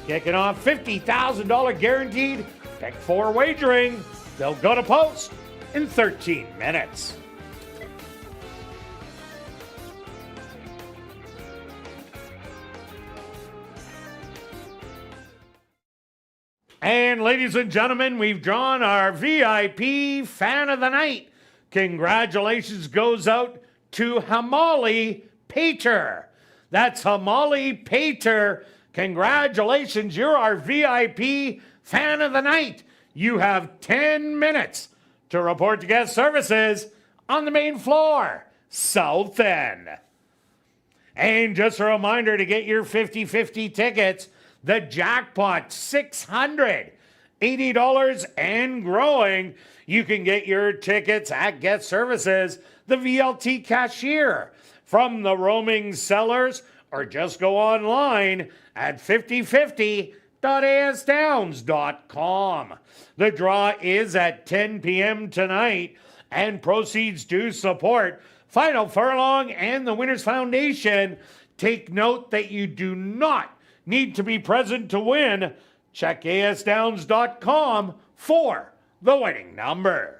kicking off $50,000 guaranteed pick 4 wagering. They'll go to post in 13 minutes. And ladies and gentlemen, we've drawn our VIP Fan of the Night. Congratulations goes out to Hamali Pater. That's Hamali Pater. Congratulations, you're our VIP Fan of the Night. You have 10 minutes to report to guest services on the main floor, South End. And just a reminder to get your 50-50 tickets, the jackpot, $680 and growing. You can get your tickets at guest services, the VLT cashier, from the roaming sellers, or just go online at 5050.asdowns.com. The draw is at 10 p.m. tonight, and proceeds do support Final Furlong and the Winners Foundation. Take note that you do not need to be present to win. Check asdowns.com for the winning number.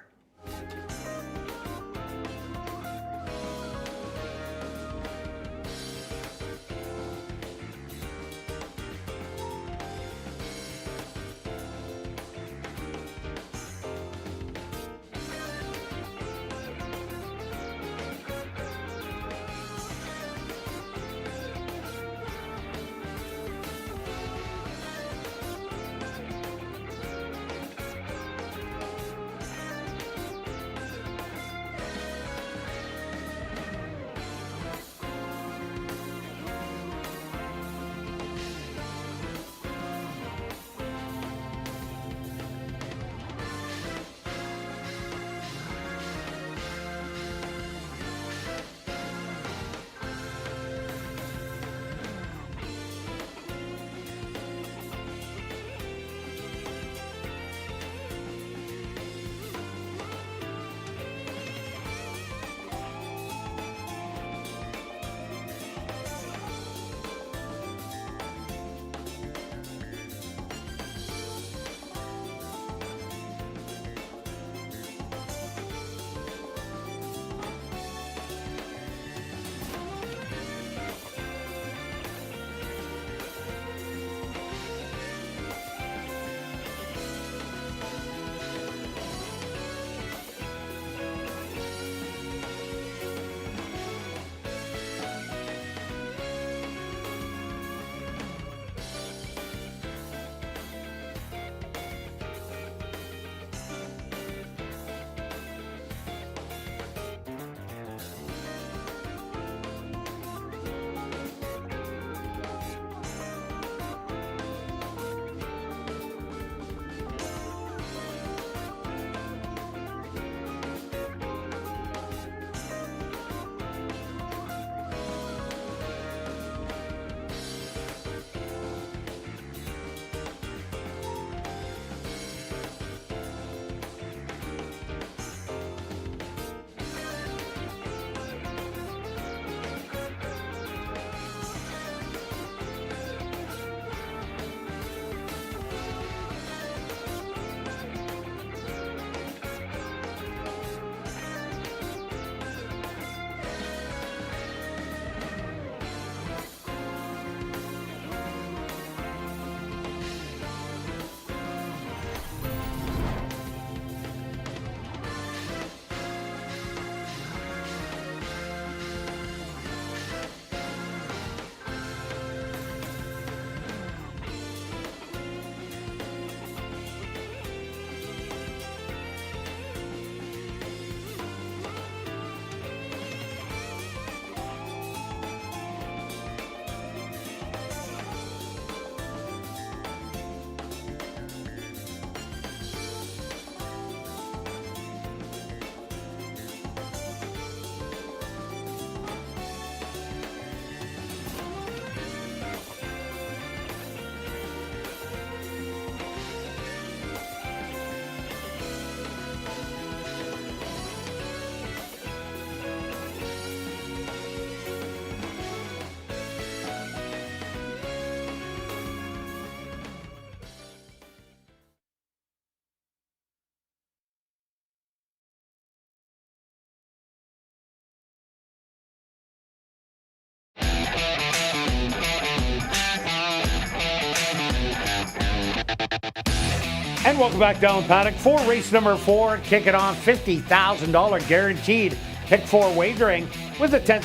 And welcome back down paddock for race number 4, kicking off $50,000 guaranteed pick 4 wagering with a $10,000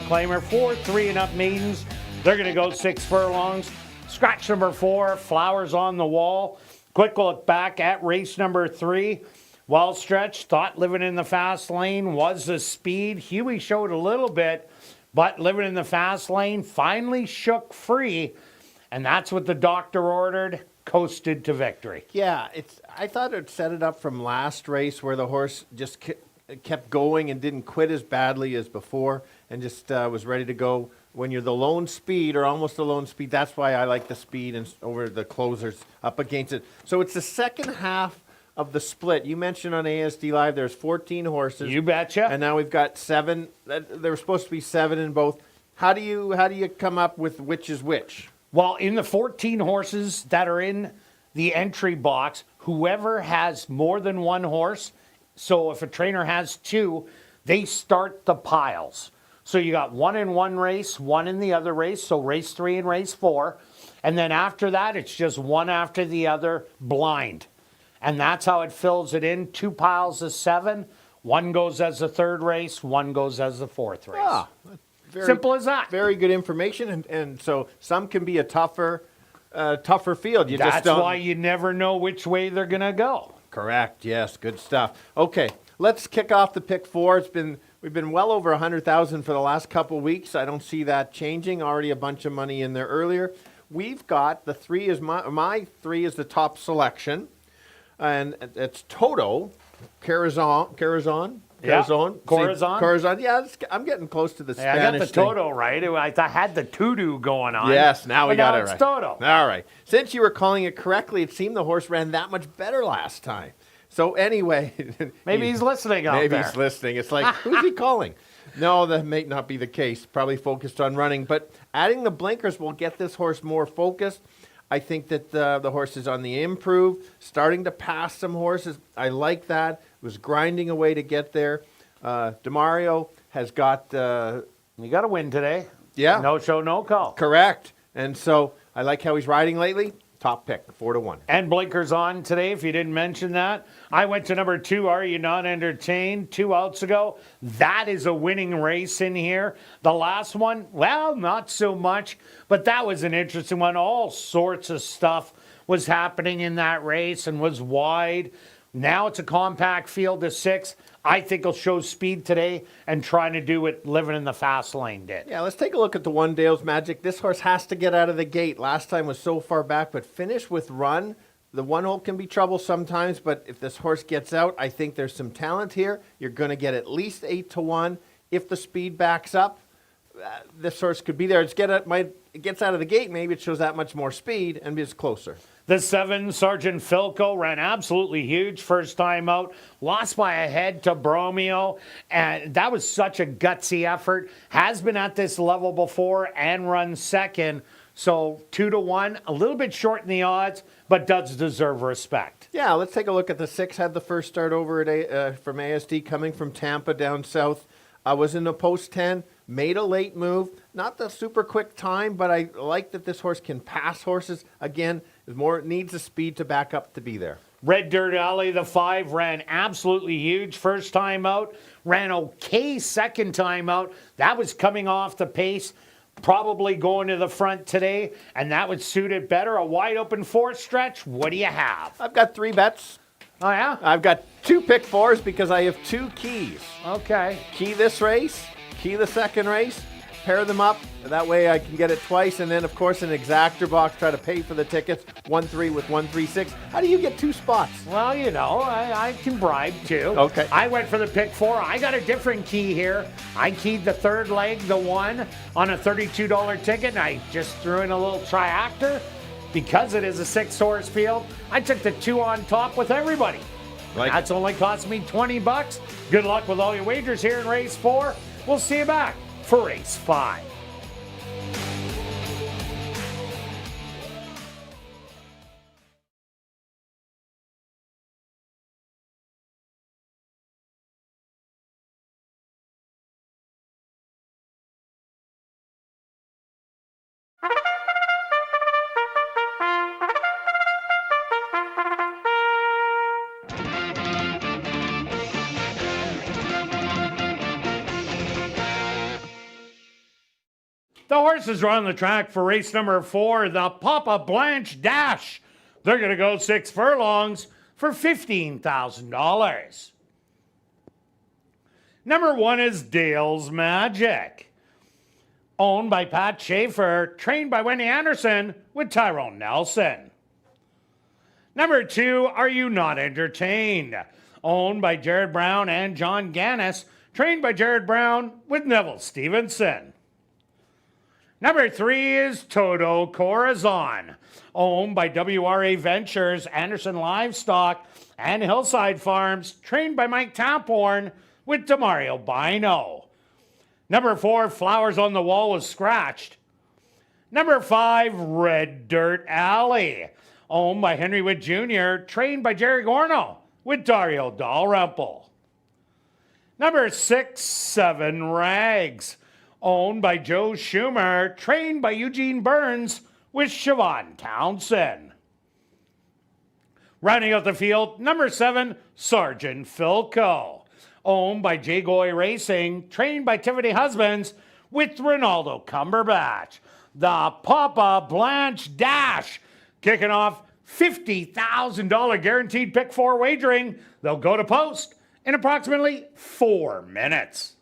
claimer for 3 and up maidens. They're going to go 6 furlongs. Scratch number 4, Flowers on the Wall. Quick look back at race number 3. Well stretched, thought living in the fast lane was the speed. Huey showed a little bit, but living in the fast lane finally shook free, and that's what the doctor ordered. Coasted to victory. Yeah, I thought it set it up from last race where the horse just kept going and didn't quit as badly as before and just was ready to go. When you're the lone speed or almost the lone speed, that's why I like the speed and over the closers up against it. So it's the second half of the split. You mentioned on ASD Live there's 14 horses. You betcha. And now we've got 7. There were supposed to be 7 in both. How do you come up with which is which? Well, in the 14 horses that are in the entry box, whoever has more than one horse, so if a trainer has 2, they start the piles. So you got 1 in one race, 1 in the other race, so race 3 and race 4. And then after that, it's just one after the other, blind. And that's how it fills it in. 2 piles of 7. 1 goes as the 3rd race, 1 goes as the 4th race. Ah, simple as that. Very good information, and so some can be a tougher field. That's why you never know which way they're going to go. Correct. Yes, good stuff. Okay, let's kick off the pick 4. We've been well over 100,000 for the last couple weeks. I don't see that changing. Already a bunch of money in there earlier. We've got the 3 is my 3 is the top selection, and it's Toto, Corazon. Yeah, Corazon. Corazon. Yeah, I'm getting close to the Spanish I got the thing. Toto right. I had the Tudu going on. Yes, now we got it right. It's Toto. All right. Since you were calling it correctly, it seemed the horse ran that much better last time. So anyway. Maybe he's listening out there. Maybe he's listening. It's like, who's he calling? No, that may not be the case. Probably focused on running. But adding the blinkers will get this horse more focused. I think that the horse is on the improve, starting to pass some horses. I like that. Was grinding away to get there. DeMario has got... you got to win today. Yeah. No show, no call. Correct. And so I like how he's riding lately. Top pick, 4-1. And blinkers on today, if you didn't mention that. I went to number 2, Are You Not Entertained, 2 outs ago. That is a winning race in here. The last one, well, not so much, but that was an interesting one. All sorts of stuff was happening in that race and was wide. Now it's a compact field of 6. I think he'll show speed today and trying to do what living in the fast lane did. Yeah, let's take a look at the One Dale's Magic. This horse has to get out of the gate. Last time was so far back, but finish with run. The 1 hole can be trouble sometimes, but if this horse gets out, I think there's some talent here. You're going to get at least 8-1. If the speed backs up, this horse could be there. It gets out of the gate, maybe it shows that much more speed and is closer. The 7, Sergeant Filco, ran absolutely huge first time out. Lost by a head to Bromeo. And that was such a gutsy effort. Has been at this level before and run second. So 2-1, a little bit short in the odds, but does deserve respect. Yeah, let's take a look at the 6. Had the first start over at from ASD coming from Tampa down south. Was in the post 10. Made a late move. Not the super quick time, but I like that this horse can pass horses. Again, needs the speed to back up to be there. Red Dirt Alley, the 5, ran absolutely huge first time out. Ran okay second time out. That was coming off the pace. Probably going to the front today, and that would suit it better. A wide open 4 stretch. What do you have? I've got 3 bets. Oh, yeah? I've got 2 pick 4s because I have 2 keys. Okay. Key this race, key the second race, pair them up. That way I can get it twice. And then, of course, an exactor box, try to pay for the tickets. 1-3 with 1-3-6. How do you get 2 spots? Well, you know, I can bribe too. Okay. I went for the pick 4. I got a different key here. I keyed the 3rd leg, the 1, on a $32 ticket. And I just threw in a little triactor. Because it is a 6-horse field, I took the 2 on top with everybody. That's only cost me $20. Good luck with all your wagers here in race 4. We'll see you back for race 5. The horses are on the track for race number 4, the Papa Blanche Dash. They're going to go 6 furlongs for $15,000. Number 1 is Dale's Magic, owned by Pat Schaefer, trained by Wendy Anderson with Tyrone Nelson. Number 2, Are You Not Entertained, owned by Jared Brown and John Gannis, trained by Jared Brown with Neville Stevenson. Number 3 is Toto Corazon, owned by WRA Ventures, Anderson Livestock, and Hillside Farms, trained by Mike Taphorn with Demario Bino. Number 4, Flowers on the Wall was scratched. Number 5, Red Dirt Alley, owned by Henry Witt Jr., trained by Jerry Gorno with Dario Dalrymple. Number 6, 7 Rags, owned by Joe Schumer, trained by Eugene Burns with Siobhan Townsend. Rounding out the field, number 7, Sergeant Philco, owned by Jay Goy Racing, trained by Tiffany Husbands with Ronaldo Cumberbatch. The Papa Blanche Dash, kicking off $50,000 guaranteed pick 4 wagering. They'll go to post in approximately 4 minutes.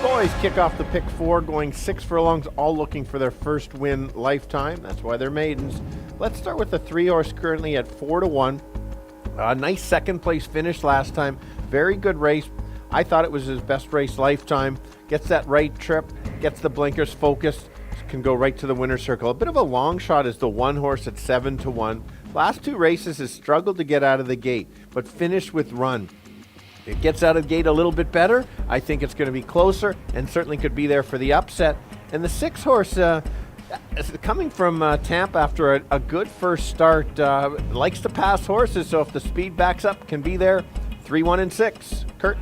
Boys kick off the pick 4, going 6 furlongs, all looking for their first win lifetime. That's why they're maidens. Let's start with the 3 horse currently at 4-1. A nice second place finish last time. Very good race. I thought it was his best race lifetime. Gets that right trip, gets the blinkers focused, can go right to the winner's circle. A bit of a long shot is the 1 horse at 7-1. Last 2 races has struggled to get out of the gate, but finished with run. It gets out of the gate a little bit better. I think it's going to be closer and certainly could be there for the upset. And the 6 horse, coming from Tampa after a good first start, likes to pass horses. So if the speed backs up, can be there. 3, 1, and 6. Kirt.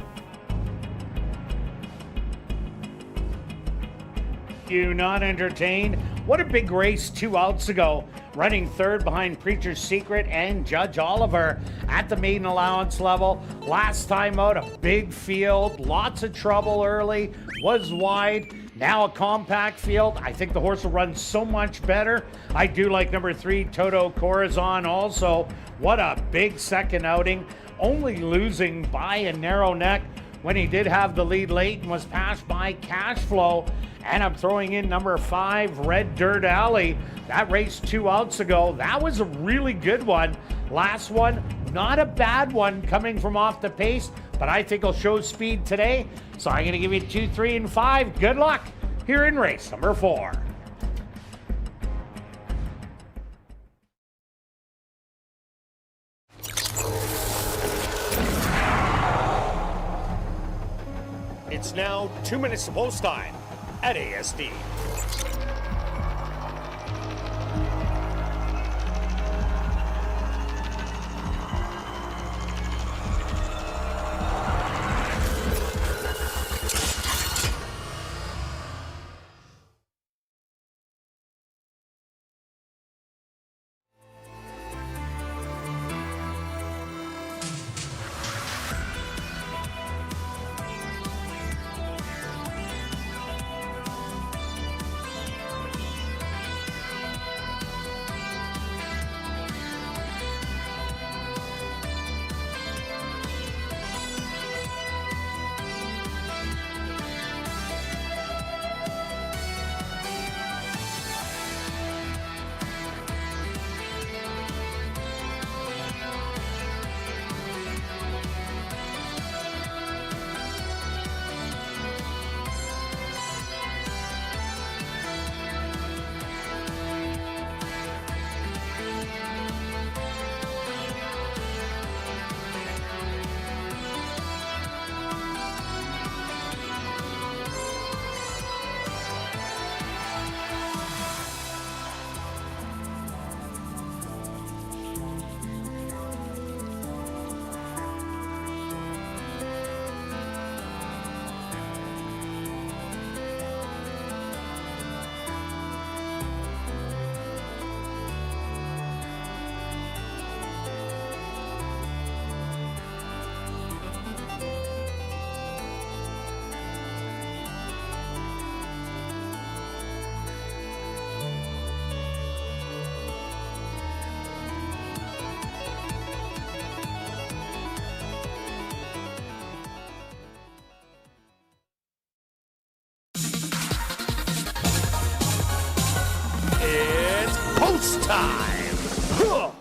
You Not Entertained? What a big race 2 outs ago. Running third behind Preacher's Secret and Judge Oliver at the maiden allowance level. Last time out, a big field, lots of trouble early, was wide. Now a compact field. I think the horse will run so much better. I do like number 3, Toto Corazon also. What a big second outing. Only losing by a narrow neck when he did have the lead late and was passed by Cash Flow. And I'm throwing in number 5, Red Dirt Alley. That race 2 outs ago, that was a really good one. Last one, not a bad one coming from off the pace, but I think he'll show speed today. So I'm going to give you 2, 3, and 5. Good luck here in race number 4. It's now 2 minutes to post time at ASD. post time. Huh.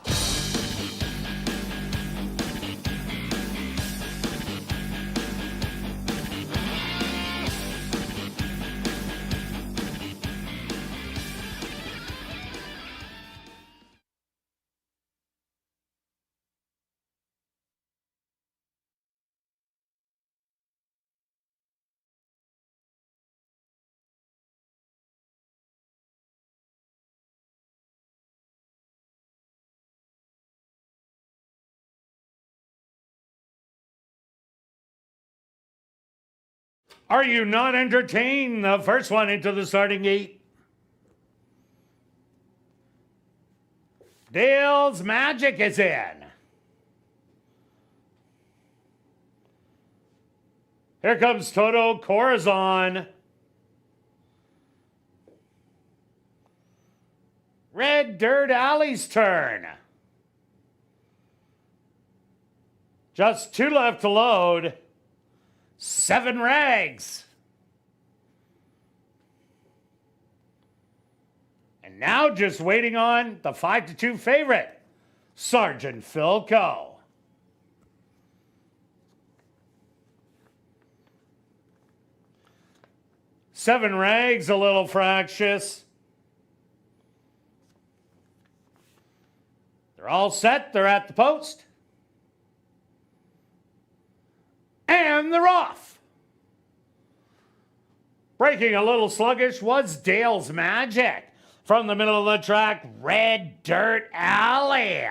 Are you not entertained? The first one into the starting gate. Dale's Magic is in. Here comes Toto Corazon. Red Dirt Alley's turn. Just 2 left to load. 7 rags. And now just waiting on the 5-2 favorite, Sergeant Philco. Seven rags, a little fractious. They're all set. They're at the post. And they're off. Breaking a little sluggish was Dale's Magic. From the middle of the track, Red Dirt Alley.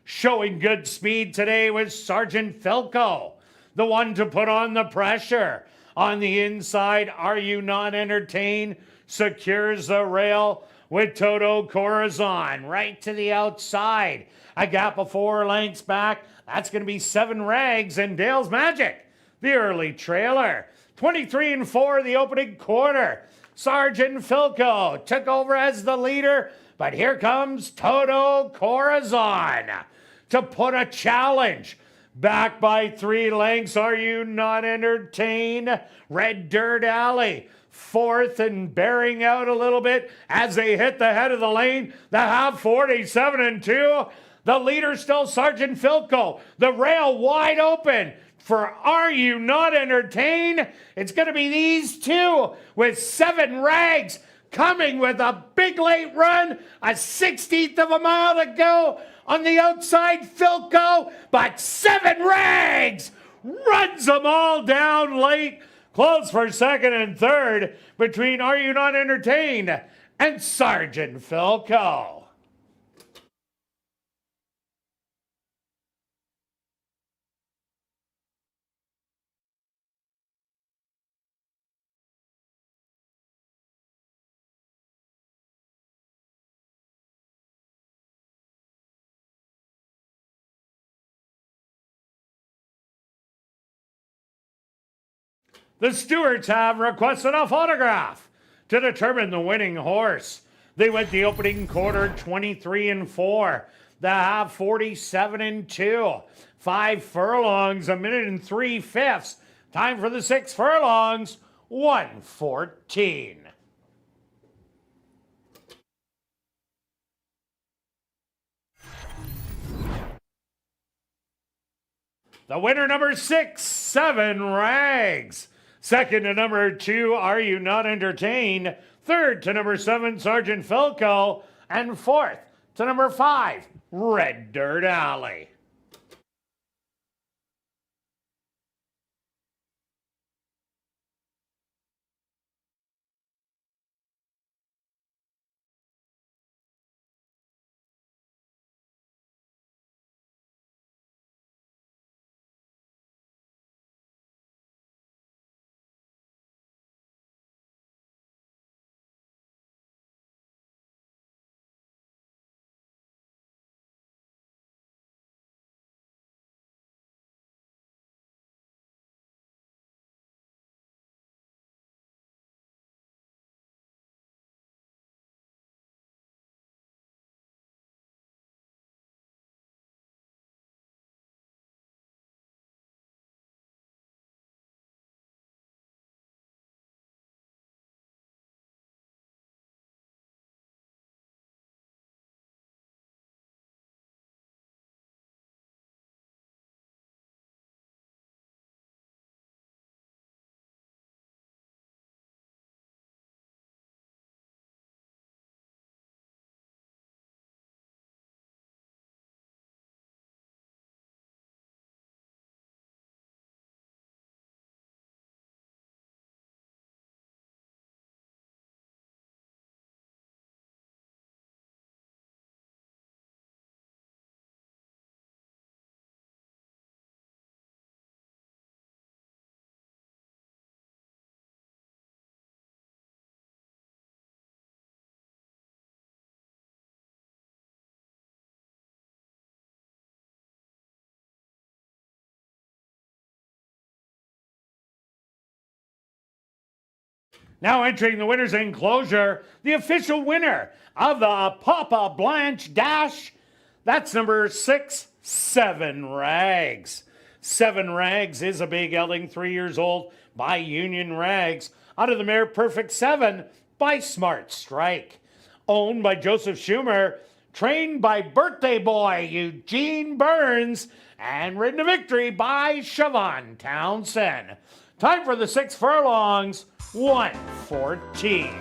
Showing good speed today was Sergeant Philco, the one to put on the pressure. On the inside, Are You Not Entertained? Secures the rail with Toto Corazon right to the outside. A gap of 4 lengths back. That's going to be 7 rags and Dale's Magic, the early trailer. 23-4 the opening quarter. Sergeant Philco took over as the leader, but here comes Toto Corazon to put a challenge. Back by 3 lengths, Are You Not Entertained? Red Dirt Alley, 4th and bearing out a little bit as they hit the head of the lane. The half 47-2. The leader still Sergeant Philco. The rail wide open for Are You Not Entertained? It's going to be these two with 7 rags coming with a big late run, a 16th of a mile to go. On the outside, Philco, but 7 rags runs them all down late. Close for second and third between Are You Not Entertained and Sergeant Philco. The stewards have requested a photograph to determine the winning horse. They went the opening quarter 23-4, the half 47-2, 5 furlongs, 1 minute and 3/5. Time for the 6 furlongs, 1:14. The winner, number 6, 7 rags. Second to number 2, Are You Not Entertained? Third to number 7, Sergeant Philco. And fourth to number 5, Red Dirt Alley. Now entering the winner's enclosure, the official winner of the Papa Blanche Dash, that's number 6, 7 Rags. 7 Rags is a big gelding, 3 years old, by Union Rags. Out of the mare Perfect 7 by Smart Strike. Owned by Joseph Schumer, trained by birthday boy Eugene Burns, and ridden to victory by Siobhan Townsend. Time for the 6 furlongs, 1:14.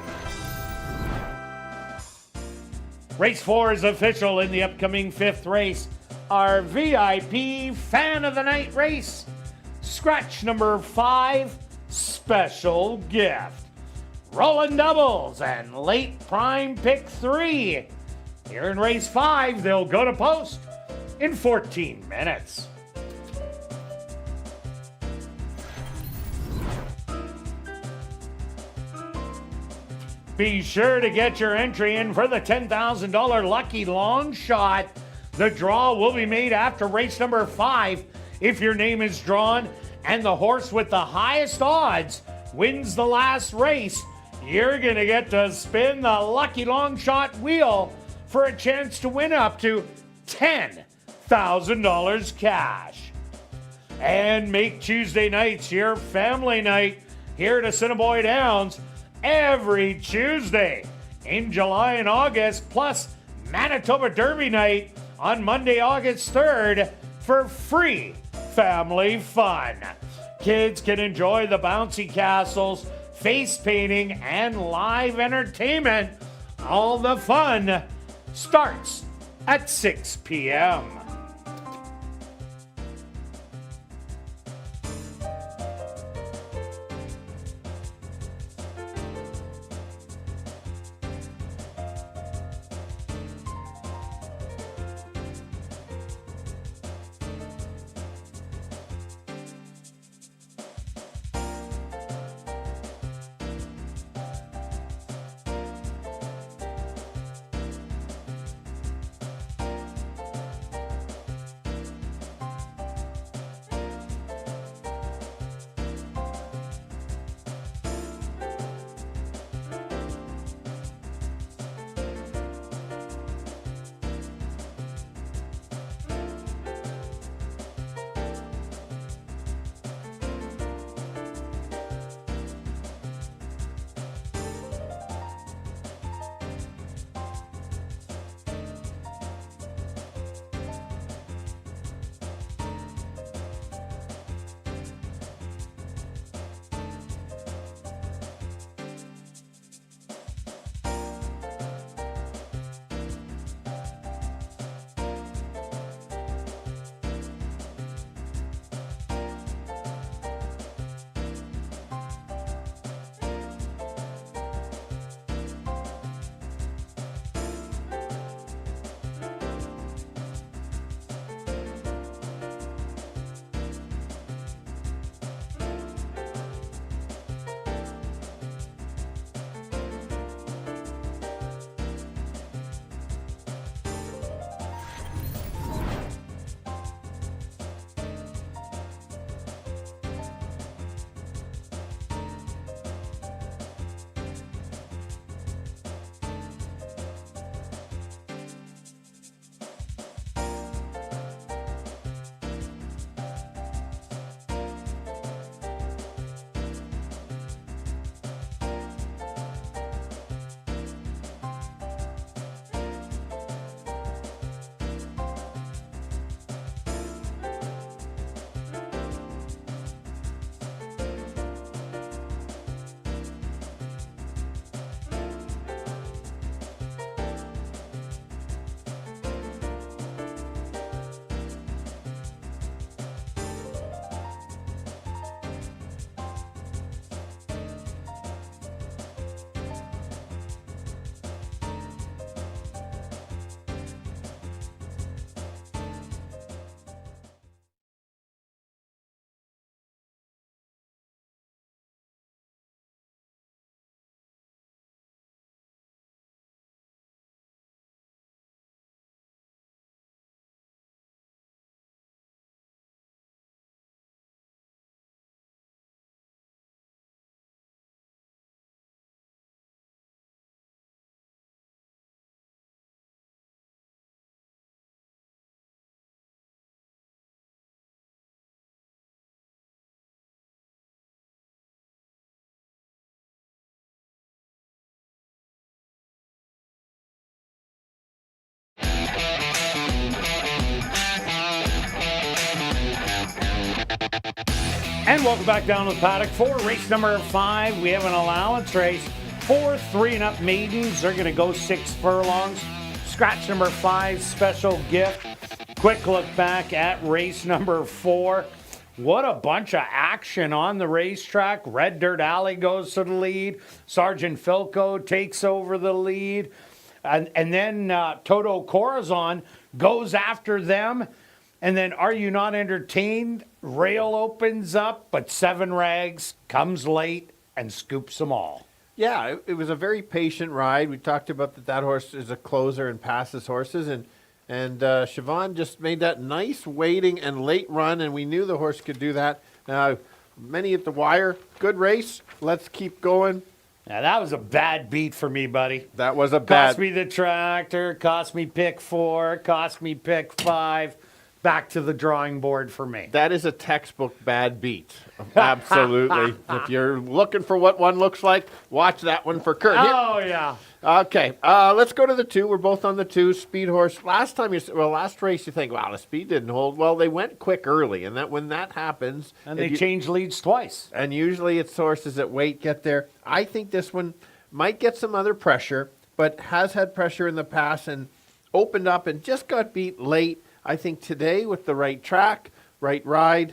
Race 4 is official in the upcoming 5th race. Our VIP Fan of the Night race. Scratch number 5, Special Gift. Rolling doubles and late prime pick 3. Here in race 5, they'll go to post in 14 minutes. Be sure to get your entry in for the $10,000 Lucky Long Shot. The draw will be made after race number 5. If your name is drawn and the horse with the highest odds wins the last race, you're going to get to spin the Lucky Long Shot wheel for a chance to win up to $10,000 cash. And make Tuesday nights your family night here at Assiniboia Downs every Tuesday in July and August, plus Manitoba Derby night on Monday, August 3rd for free family fun. Kids can enjoy the bouncy castles, face painting, and live entertainment. All the fun starts at 6 p.m. And welcome back down to the paddock for race number 5. We have an allowance race. 4 3-and-up maidens. They're going to go 6 furlongs. Scratch number 5, special gift. Quick look back at race number 4. What a bunch of action on the racetrack. Red Dirt Alley goes to the lead. Sergeant Filco takes over the lead. And then Toto Corazon goes after them. And then Are You Not Entertained? Rail opens up, but Seven Rags comes late and scoops them all. Yeah, it was a very patient ride. We talked about that horse is a closer and passes horses, and Siobhan just made that nice waiting and late run, and we knew the horse could do that. Many at the wire, good race. Let's keep going. Now, that was a bad beat for me, buddy. That was a bad. Cost me the tractor, cost me pick 4, cost me pick 5. Back to the drawing board for me. That is a textbook bad beat. Absolutely. If you're looking for what one looks like, watch that one for Kirt. Oh, yeah. Okay, let's go to the 2. We're both on the 2. Speed horse. Last race you think, wow, the speed didn't hold. Well, they went quick early, and when that happens, And they changed leads twice. and usually it's horses that wait get there. I think this one might get some other pressure, but has had pressure in the past and opened up and just got beat late. I think today with the right track, right ride,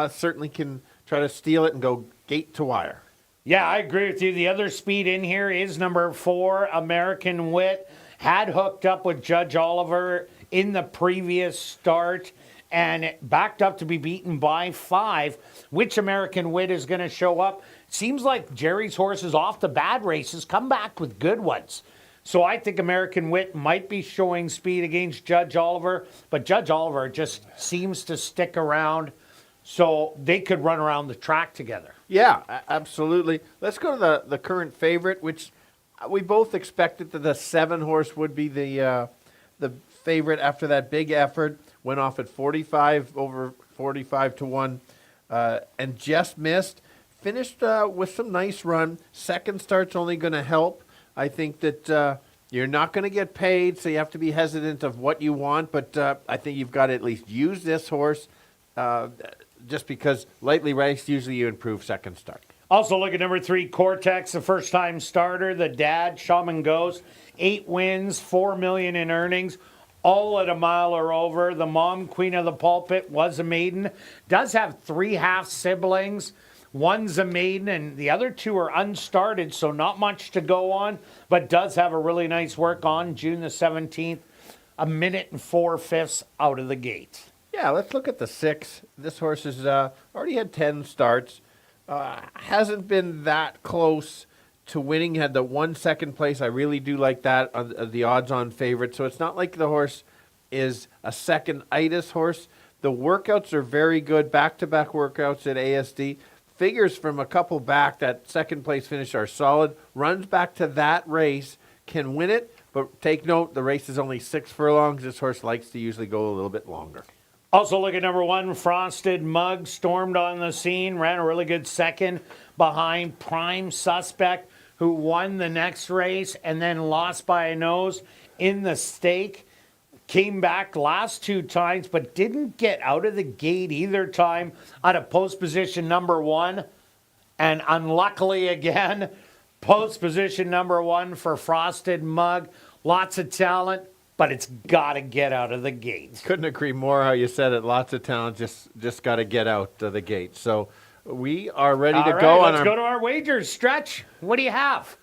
certainly can try to steal it and go gate to wire. Yeah, I agree with you. The other speed in here is number 4, American Wit. Had hooked up with Judge Oliver in the previous start and backed up to be beaten by 5. Which American Wit is going to show up? Seems like Jerry's horses off the bad races come back with good ones. So I think American Wit might be showing speed against Judge Oliver, but Judge Oliver just seems to stick around, so they could run around the track together. Yeah, absolutely. Let's go to the current favorite, which we both expected that the 7 horse would be the favorite after that big effort. Went off at 45 over 45 to 1, and just missed. Finished with some nice run. Second start's only going to help. I think that you're not going to get paid, so you have to be hesitant of what you want, but I think you've got to at least use this horse just because lightly raced, usually you improve second start. Also look at number 3, Cortex, the first-time starter. The dad, Shaman Ghost, 8 wins, $4 million in earnings, all at a mile or over. The mom, Queen of the Pulpit, was a maiden. Does have 3 half siblings. One's a maiden, and the other 2 are unstarted, so not much to go on, but does have a really nice work on June the 17th, 1 minute and 4/5 out of the gate. Yeah, let's look at the 6. This horse has already had 10 starts. Hasn't been that close to winning. Had the 1 second place. I really do like that, the odds-on favorite. So it's not like the horse is a second-itis horse. The workouts are very good, back-to-back workouts at ASD. Figures from a couple back, that second place finish are solid. Runs back to that race, can win it, but take note, the race is only 6 furlongs. This horse likes to usually go a little bit longer. Also look at number 1, Frosted Mug, stormed on the scene, ran a really good second behind Prime Suspect, who won the next race and then lost by a nose in the stake. Came back last 2 times, but didn't get out of the gate either time out of post position number 1. And unluckily again, post position number 1 for Frosted Mug. Lots of talent, but it's got to get out of the gate. Couldn't agree more how you said it. Lots of talent, just got to get out of the gate. So we are ready to go. Let's go to our wagers. Stretch, what do you have?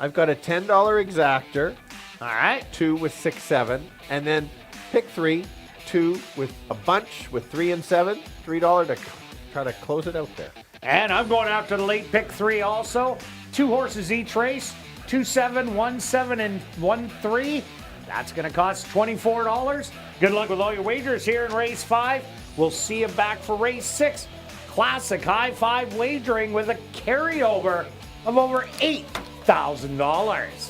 I've got a $10 exactor. All right. 2 with 6, 7, and then pick 3, 2 with a bunch with 3 and 7, $3 to try to close it out there. And I'm going after the late pick 3 also. 2 horses each race, 2, 7, 1, 7, and 1, 3. That's going to cost $24. Good luck with all your wagers here in race 5. We'll see you back for race 6. Classic high 5 wagering with a carryover of over $8,000.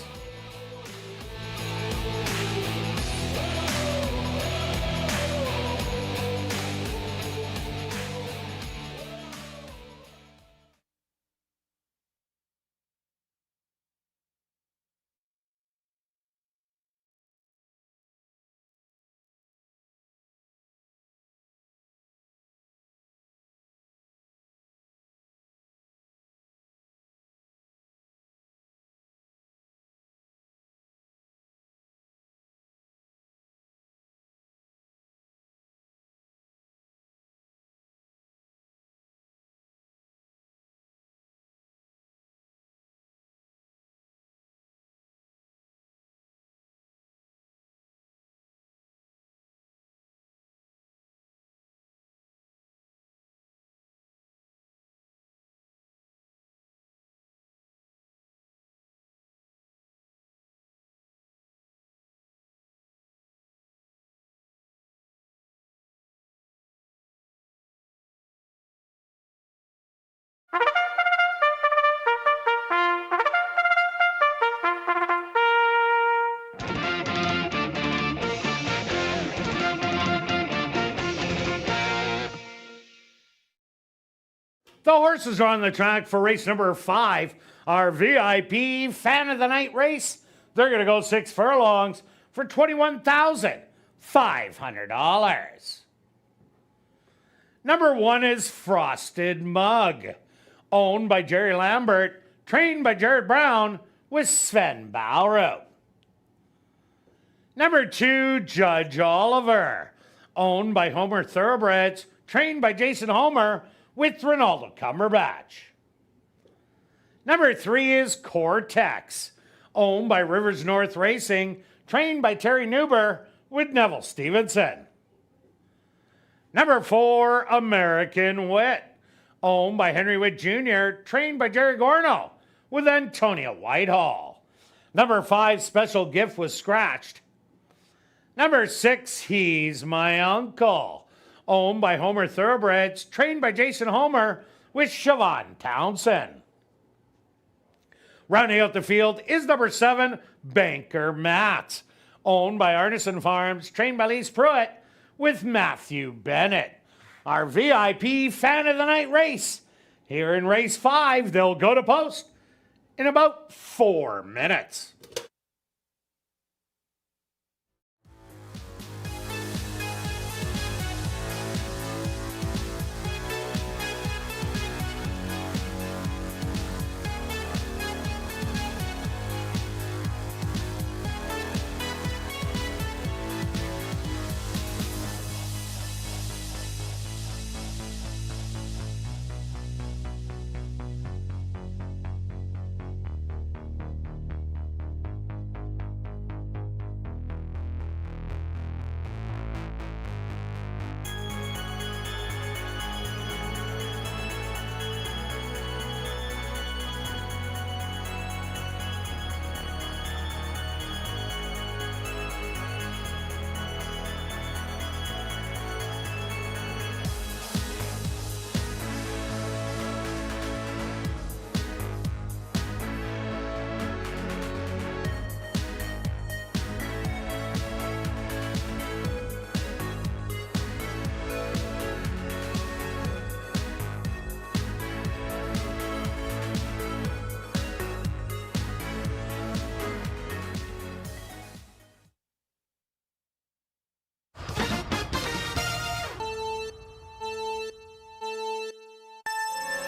The horses are on the track for race number 5, our VIP Fan of the Night race. They're going to go 6 furlongs for $21,500. Number 1 is Frosted Mug, owned by Jerry Lambert, trained by Jared Brown with Sven Bauer. Number 2, Judge Oliver, owned by Homer Thoroughbreds, trained by Jason Homer with Ronaldo Cumberbatch. Number 3 is Cortex, owned by Rivers North Racing, trained by Terry Newber with Neville Stevenson. Number 4, American Wit, owned by Henry Witt Jr., trained by Jerry Gorno with Antonia Whitehall. Number 5, Special Gift was scratched. Number 6, He's My Uncle, owned by Homer Thoroughbreds, trained by Jason Homer with Siobhan Townsend. Rounding out the field is number 7, Banker Matt, owned by Arneson Farms, trained by Lise Pruitt with Matthew Bennett. Our VIP Fan of the Night race. Here in race 5, they'll go to post in about 4 minutes.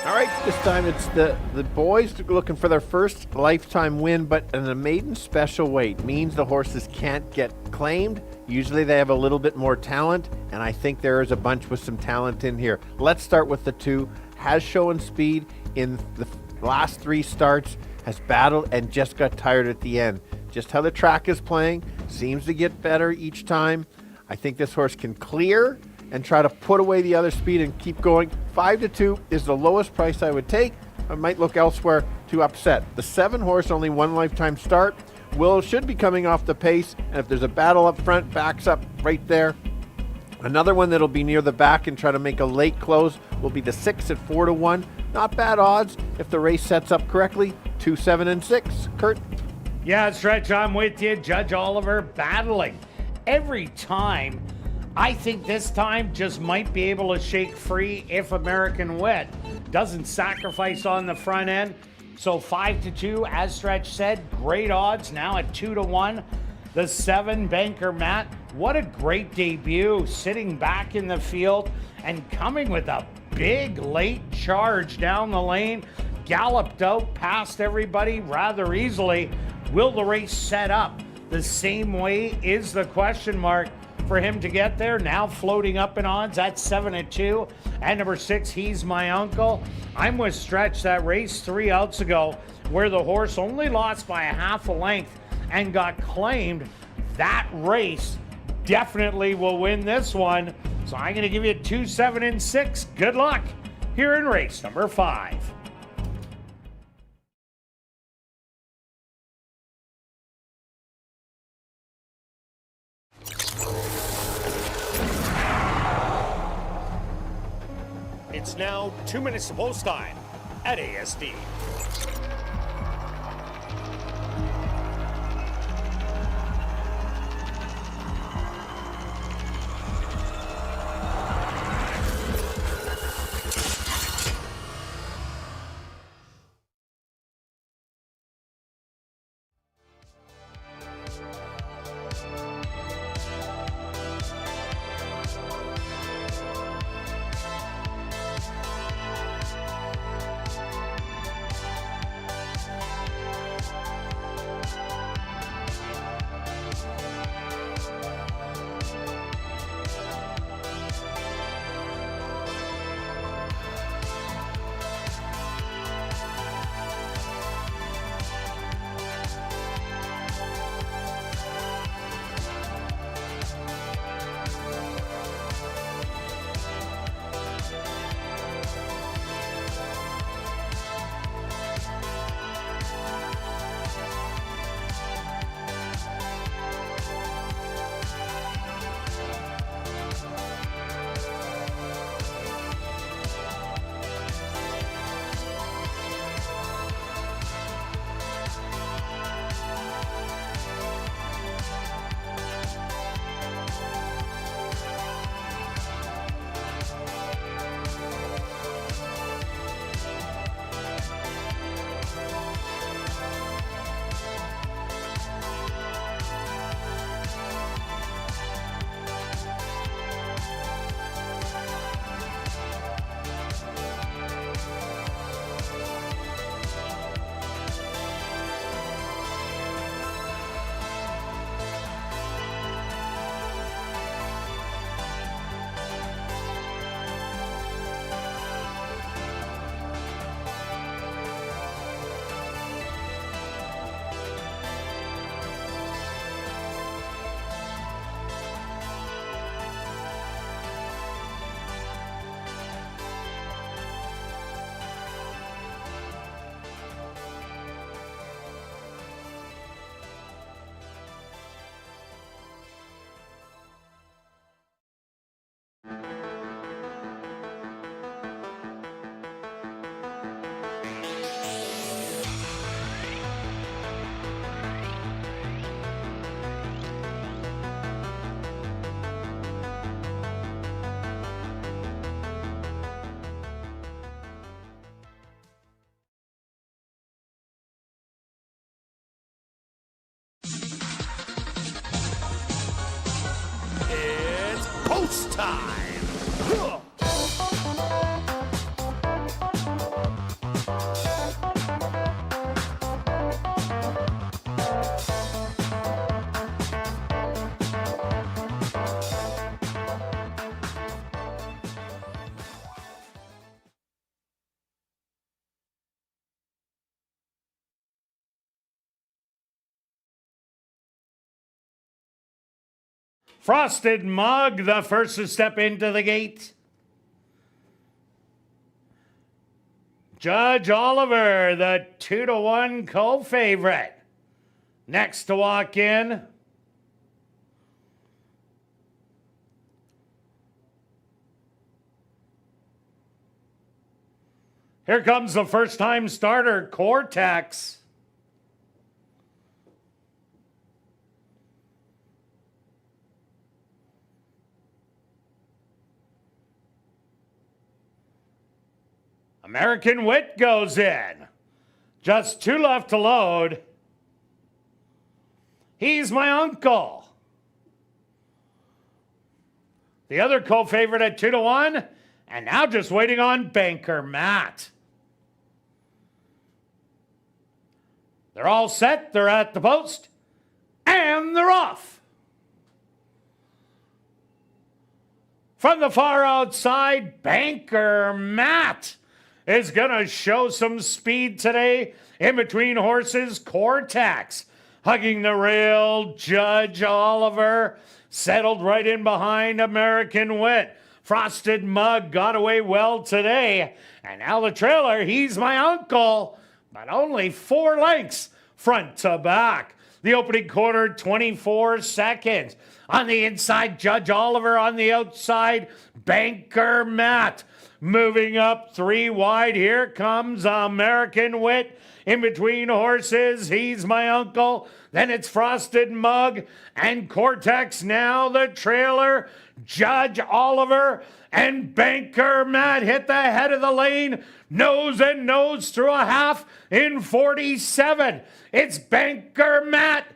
All right, this time it's the boys looking for their first lifetime win, but in a maiden special weight means the horses can't get claimed. Usually they have a little bit more talent, and I think there is a bunch with some talent in here. Let's start with the 2. Has shown speed in the last 3 starts, has battled and just got tired at the end. Just how the track is playing, seems to get better each time. I think this horse can clear and try to put away the other speed and keep going. 5-2 is the lowest price I would take. I might look elsewhere to upset. The 7 horse, only 1 lifetime start, should be coming off the pace, and if there's a battle up front, backs up right there. Another one that'll be near the back and try to make a late close will be the 6 at 4-1. Not bad odds if the race sets up correctly. 2, 7, and 6. Kirt? Yeah, Stretch, I'm with you. Judge Oliver battling every time. I think this time just might be able to shake free if American Wit doesn't sacrifice on the front end. So 5-2, as Stretch said, great odds now at 2-1. The 7, Banker Matt, what a great debut, sitting back in the field and coming with a big late charge down the lane, galloped out past everybody rather easily. Will the race set up the same way is the question mark for him to get there. Now floating up in odds at 7-2. And number 6, He's My Uncle. I'm with Stretch. That race 3 outs ago where the horse only lost by a half a length and got claimed. That race definitely will win this one. So I'm going to give you 2, 7, and 6. Good luck here in race number 5. It's now 2 minutes to post time. at ASD. It's post time. Frosted Mug, the first to step into the gate. Judge Oliver, the 2-1 co-favorite. Next to walk in. Here comes the first-time starter, Cortex. American Wit goes in. Just 2 left to load. He's my uncle. The other co-favorite at 2-1. And now just waiting on Banker Matt. They're all set. They're at the post. And they're off. From the far outside, Banker Matt is going to show some speed today. In between horses, Cortex hugging the rail. Judge Oliver settled right in behind American Wit. Frosted Mug got away well today. And now the trailer, he's my uncle, but only 4 lengths front to back. The opening quarter, 24 seconds. On the inside, Judge Oliver. On the outside, Banker Matt. Moving up 3 wide. Here comes American Wit. In between horses, He's My Uncle. Then it's Frosted Mug and Cortex. Now the trailer, Judge Oliver and Banker Matt hit the head of the lane. Nose and nose through a half in 47. It's Banker Matt,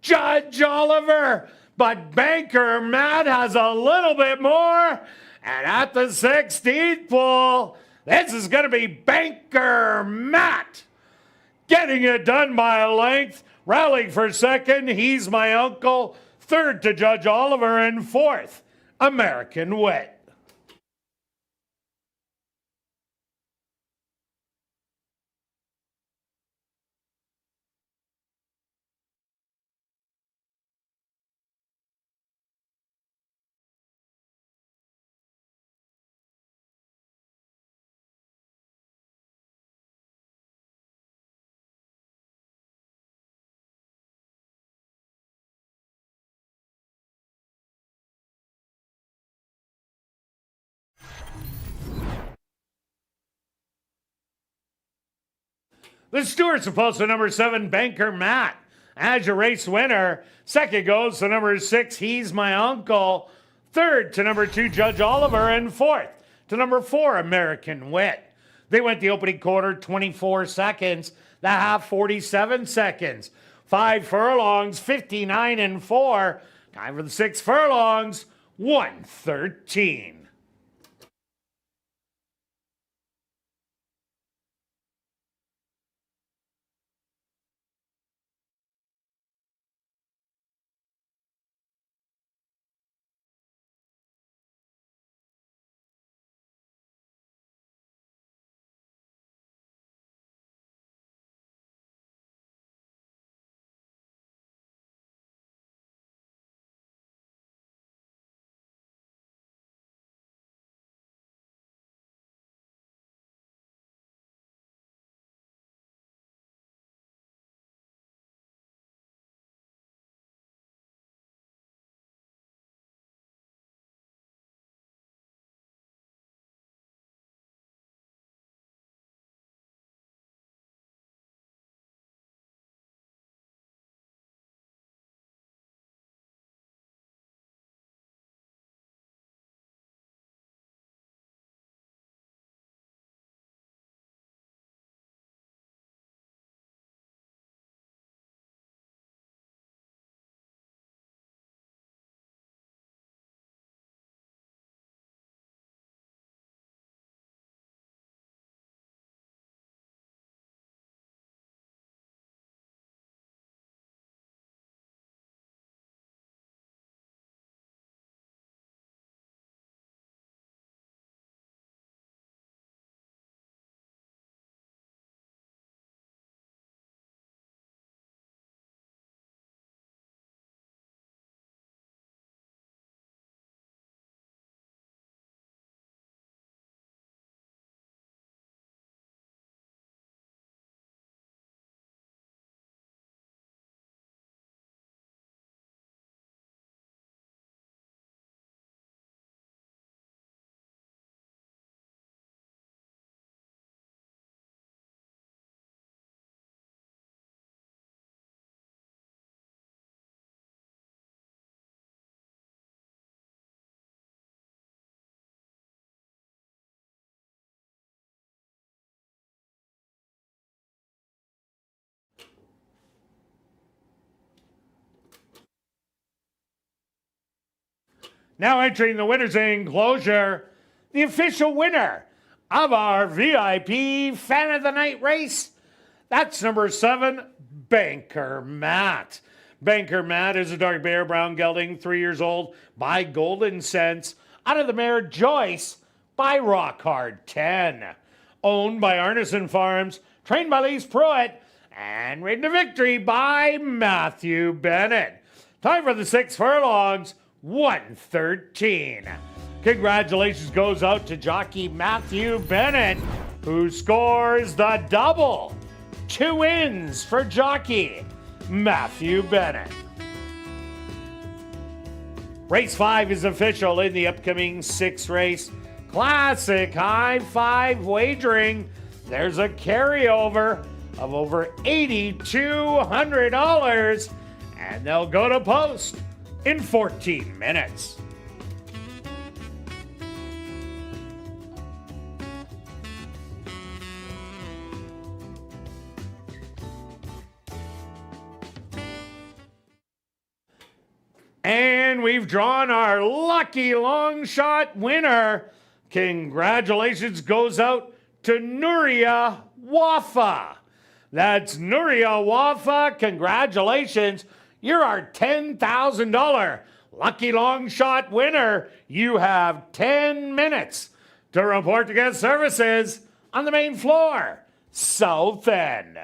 Judge Oliver. But Banker Matt has a little bit more. And at the 16th pole, this is going to be Banker Matt getting it done by a length. Rallying for second, He's My Uncle. Third to Judge Oliver, and fourth, American Wit. The Stewart's opposed to number 7, Banker Matt, as your race winner. Second goes to number 6, He's My Uncle. Third to number 2, Judge Oliver. And fourth to number 4, American Wit. They went the opening quarter, 24 seconds. The half, 47 seconds. 5 furlongs, 59 and 4. Time for the 6 furlongs, 1:13. Now entering the winner's enclosure, the official winner of our VIP Fan of the Night race. That's number 7, Banker Matt. Banker Matt is a dark bear brown gelding, 3 years old, by Golden Sense, out of the mare Joyce by Rock Hard 10. Owned by Arneson Farms, trained by Lise Pruitt, and ridden to victory by Matthew Bennett. Time for the 6 furlongs, 1:13. Congratulations goes out to jockey Matthew Bennett, who scores the double. 2 wins for jockey. Matthew Bennett. Race 5 is official in the upcoming 6 race Classic High 5 wagering. There's a carryover of over $8,200, and they'll go to post in 14 minutes. And we've drawn our lucky long shot winner. Congratulations goes out to Nuria Wafa. That's Nuria Wafa. Congratulations. You're our $10,000 lucky long shot winner. You have 10 minutes to report to guest services on the main floor, South End.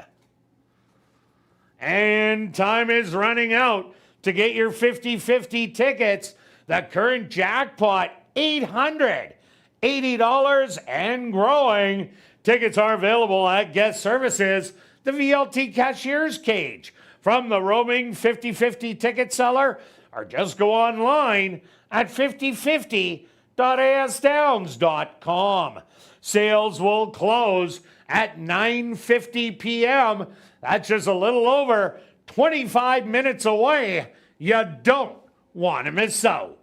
And time is running out to get your 50-50 tickets. The current jackpot, $880 and growing. Tickets are available at guest services, the VLT cashier's cage, from the roaming 50-50 ticket seller, or just go online at 5050.asdowns.com. Sales will close at 9:50 p.m. That's just a little over 25 minutes away. You don't want to miss out.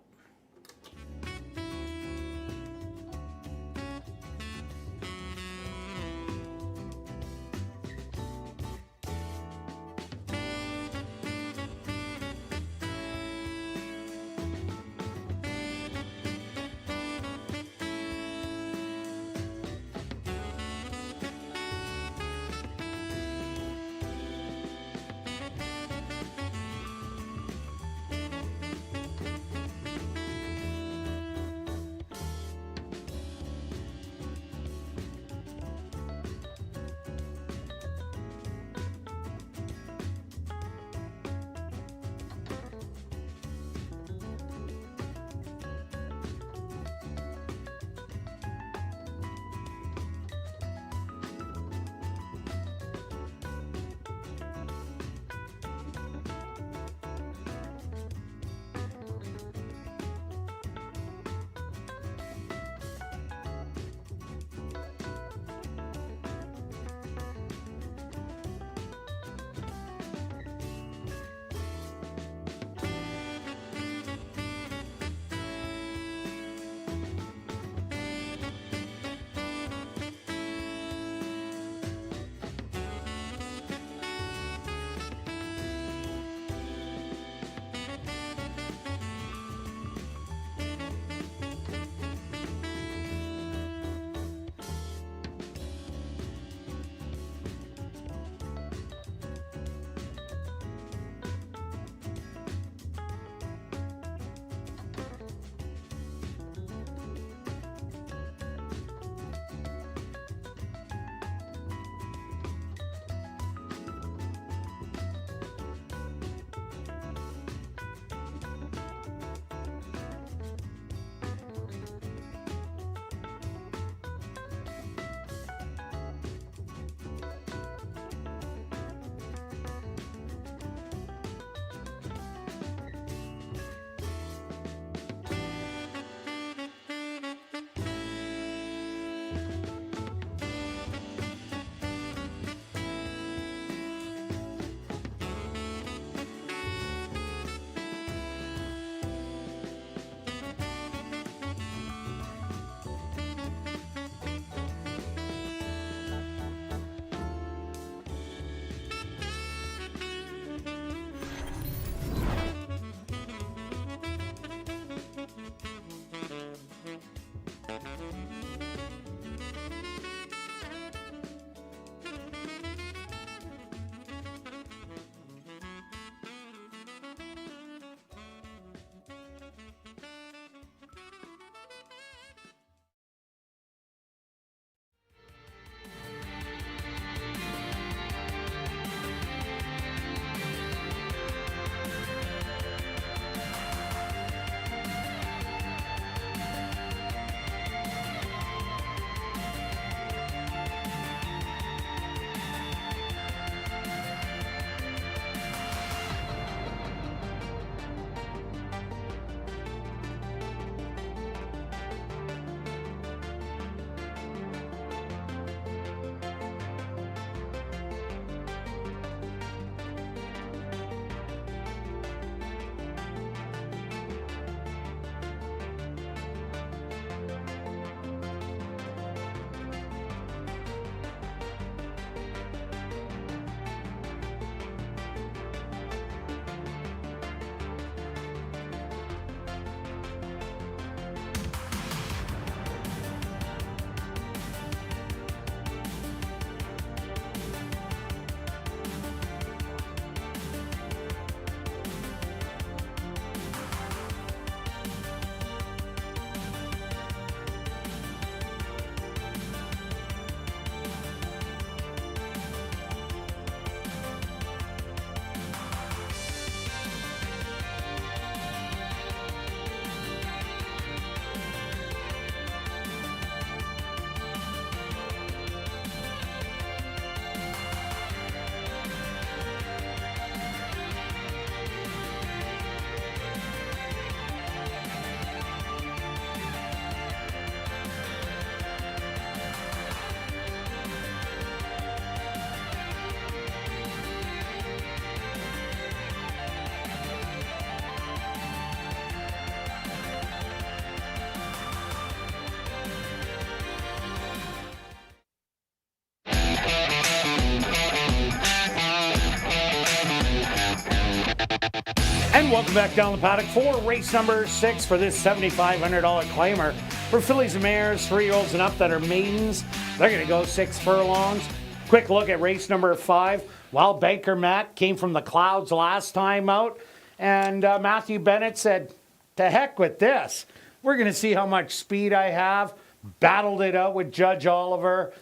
And welcome back down the paddock for race number 6 for this $7,500 claimer for fillies and mares, 3-year-olds and up that are maidens. They're going to go 6 furlongs. Quick look at race number 5. Well, Banker Matt came from the clouds last time out, and Matthew Bennett said, to heck with this. We're going to see how much speed I have. Battled it out with Judge Oliver,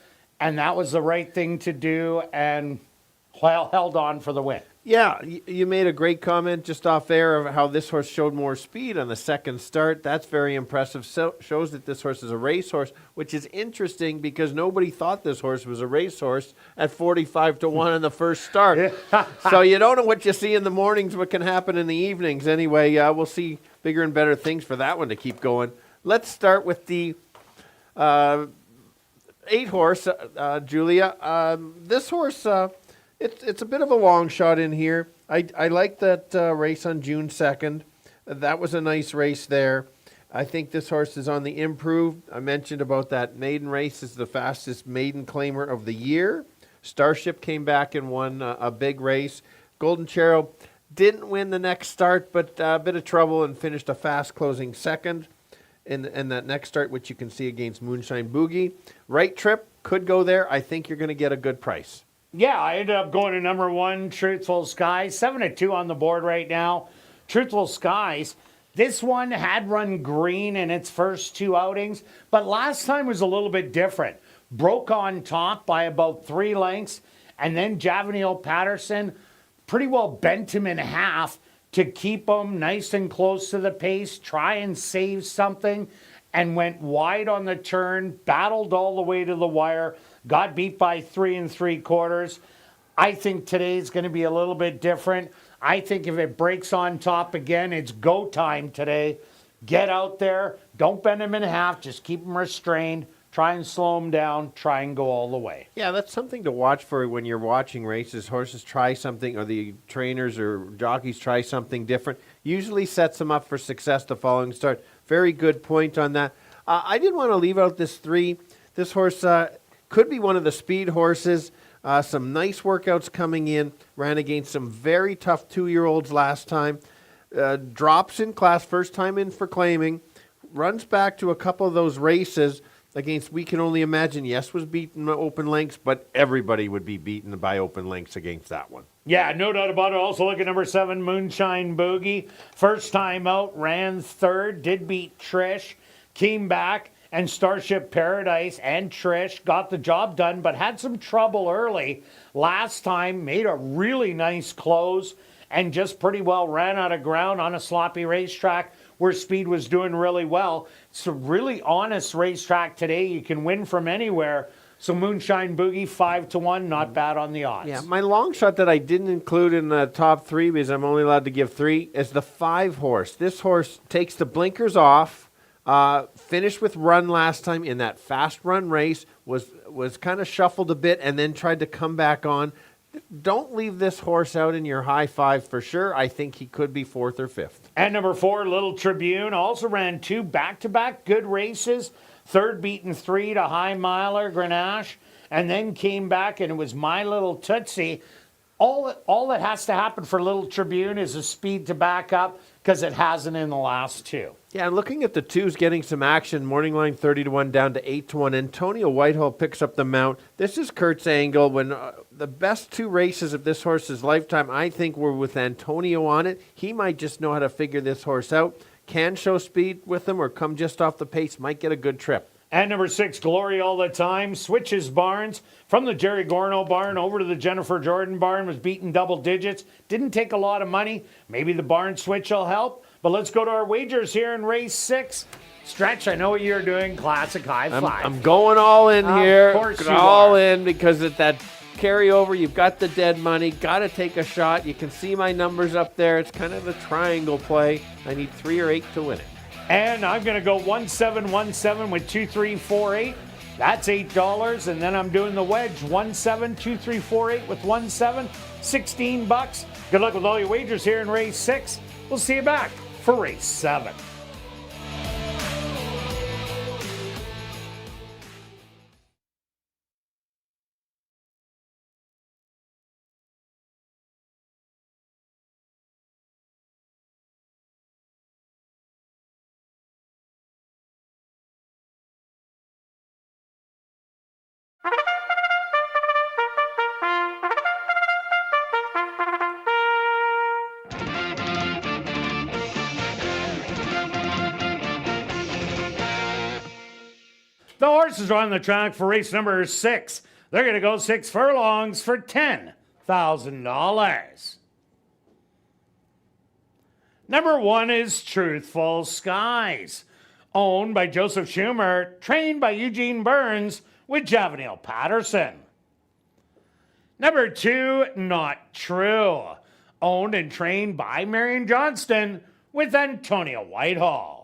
and that was the right thing to do, and well, held on for the win. Yeah, you made a great comment just off air of how this horse showed more speed on the second start. That's very impressive. So, shows that this horse is a racehorse, which is interesting because nobody thought this horse was a racehorse at 45-1 in the first start. So you don't know what you see in the mornings, what can happen in the evenings. Anyway, we'll see bigger and better things for that one to keep going. Let's start with the 8-horse, Julia. This horse... It's a bit of a long shot in here. I like that race on June 2nd. That was a nice race there. I think this horse is on the improve. I mentioned about that maiden race is the fastest maiden claimer of the year. Starship came back and won a big race. Golden Chariot didn't win the next start, but a bit of trouble and finished a fast closing second in that next start, which you can see against Moonshine Boogie. Right Trip could go there. I think you're going to get a good price. Yeah, I ended up going to number 1, Truthful Skies. 7-2 on the board right now. Truthful Skies, this one had run green in its first 2 outings, but last time was a little bit different. Broke on top by about 3 lengths, and then Javanil Patterson pretty well bent him in half to keep him nice and close to the pace, try and save something, and went wide on the turn, battled all the way to the wire, got beat by 3 3/4. I think today's going to be a little bit different. I think if it breaks on top again, it's go time today. Get out there. Don't bend him in half. Just keep him restrained. Try and slow him down. Try and go all the way. Yeah, that's something to watch for when you're watching races. Horses try something, or the trainers or jockeys try something different. Usually sets them up for success the following start. Very good point on that. I did want to leave out this 3. This horse... could be one of the speed horses. Some nice workouts coming in. Ran against some very tough 2-year-olds last time. Drops in class, first time in for claiming. Runs back to a couple of those races against We Can Only Imagine. Yes, was beaten open lengths, but everybody would be beaten by open lengths against that one. Yeah, no doubt about it. Also look at number 7, Moonshine Boogie. First time out, ran 3rd, did beat Trish, came back, and Starship Paradise and Trish got the job done, but had some trouble early. Last time, made a really nice close and just pretty well ran out of ground on a sloppy racetrack where speed was doing really well. It's a really honest racetrack today. You can win from anywhere. So Moonshine Boogie, 5-1, not bad on the odds. Yeah, my long shot that I didn't include in the top 3, because I'm only allowed to give 3, is the 5-horse. This horse takes the blinkers off. Finished with run last time in that fast run race, was kind of shuffled a bit and then tried to come back on. Don't leave this horse out in your high 5 for sure. I think he could be 4th or 5th. And number 4, Little Tribune, also ran 2 back-to-back good races. 3rd beaten 3 to High Miler, Grenache, and then came back and it was My Little Tootsie. All that has to happen for Little Tribune is a speed to back up, because it hasn't in the last 2. Yeah, and looking at the 2s getting some action, morning line 30-1 down to 8-1. Antonio Whitehall picks up the mount. This is Kirt's angle. When the best 2 races of this horse's lifetime, I think, were with Antonio on it. He might just know how to figure this horse out. Can show speed with him or come just off the pace. Might get a good trip. And number 6, Glory All the Time, switches barns from the Jerry Gorno barn over to the Jennifer Jordan barn, was beaten double digits. Didn't take a lot of money. Maybe the barn switch will help. But let's go to our wagers here in race 6. Stretch, I know what you're doing. Classic high 5. I'm going all in here. Of course you all are. in, because at that carryover, you've got the dead money. Got to take a shot. You can see my numbers up there. It's kind of a triangle play. I need 3 or 8 to win it. And I'm going to go 1-7-1-7 with 2-3-4-8. That's $8. And then I'm doing the wedge 1-7-2-3-4-8 with 1-7, $16. Good luck with all your wagers here in race 6. We'll see you back for race 7. The horses are on the track for race number 6. They're going to go 6 furlongs for $10,000. Number 1 is Truthful Skies, owned by Joseph Schumer, trained by Eugene Burns with Javanil Patterson. Number 2, Not True, owned and trained by Marion Johnston with Antonia Whitehall.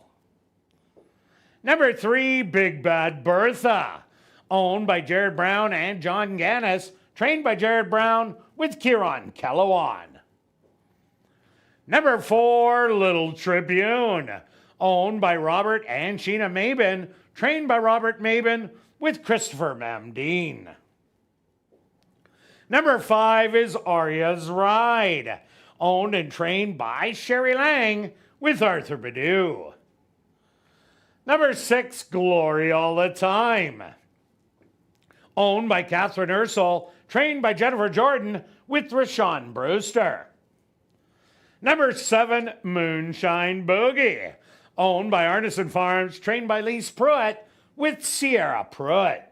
Number 3, Big Bad Bertha, owned by Jared Brown and John Gannis, trained by Jared Brown with Kieran Kellowan. Number 4, Little Tribune, owned by Robert and Sheena Mabin, trained by Robert Mabin with Christopher Mamdeen. Number 5 is Arya's Ride, owned and trained by Sherry Lang with Arthur Badu. Number 6, Glory All the Time, owned by Catherine Ursel, trained by Jennifer Jordan with Rashawn Brewster. Number 7, Moonshine Boogie, owned by Arneson Farms, trained by Lise Pruitt with Sierra Pruitt.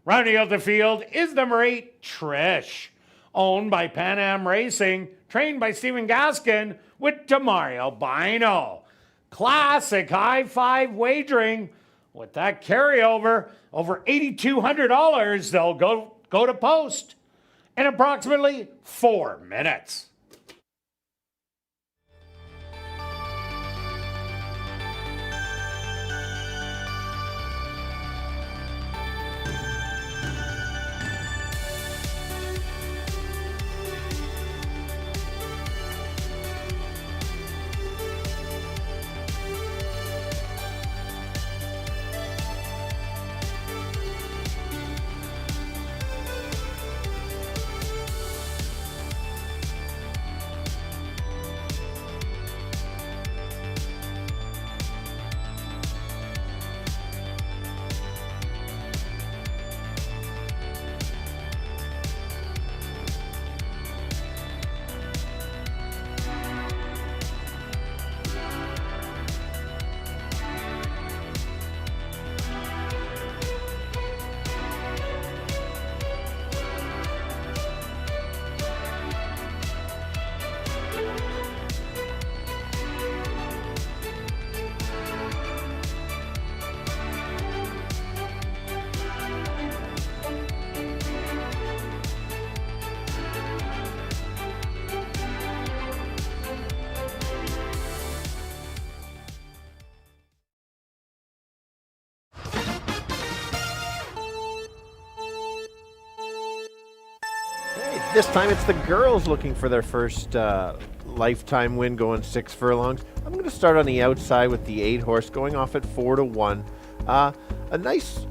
Rounding out the field is number 8, Trish, owned by Pan Am Racing, trained by Stephen Gaskin with Demario Bino. Classic high-five wagering. With that carryover, over $8,200, they'll go to post in approximately 4 minutes. This time it's the girls looking for their first lifetime win, going 6 furlongs. I'm going to start on the outside with the 8 horse, going off at 4-1. A nice,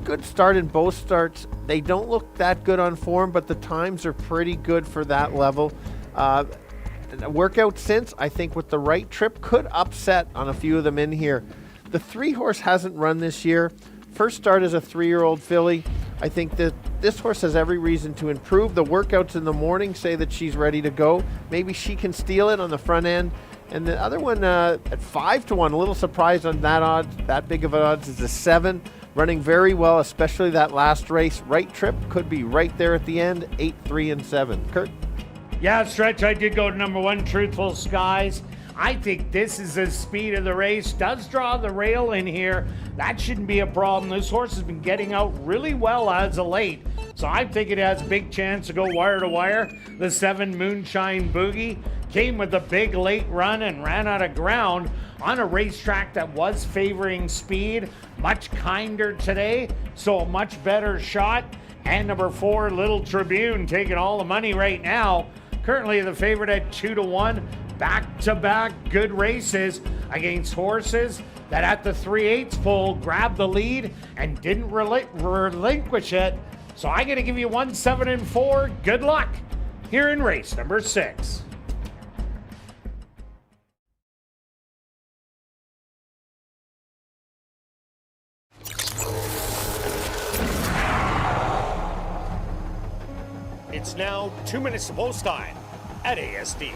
good start in both starts. They don't look that good on form, but the times are pretty good for that level. Workout since, I think with the right trip, could upset on a few of them in here. The 3 horse hasn't run this year. First start as a 3-year-old filly. I think that this horse has every reason to improve. The workouts in the morning say that she's ready to go. Maybe she can steal it on the front end. And the other one at 5-1, a little surprised on that odds. That big of an odds is a 7. Running very well, especially that last race. Right trip could be right there at the end. 8, 3, and 7. Kirt? Yeah, Stretch, I did go to number 1, Truthful Skies. I think this is the speed of the race. Does draw the rail in here. That shouldn't be a problem. This horse has been getting out really well as of late. So I think it has a big chance to go wire to wire. The 7, Moonshine Boogie, came with a big late run and ran out of ground on a racetrack that was favoring speed. Much kinder today, so a much better shot. And number 4, Little Tribune, taking all the money right now. Currently the favorite at 2-1. Back-to-back good races against horses that at the 3/8 full grabbed the lead and didn't relinquish it. So I'm going to give you 1, 7, and 4. Good luck here in race number 6. It's now 2 minutes to post time at ASD.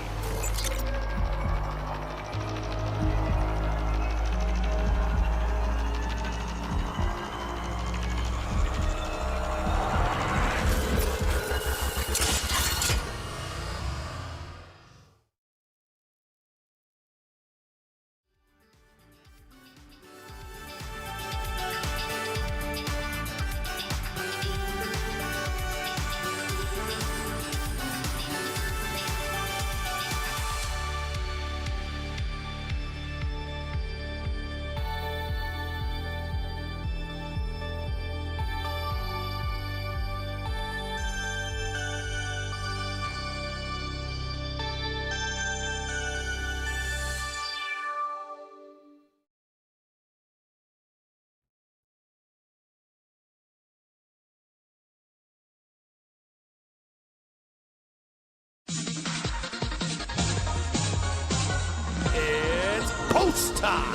It's post time.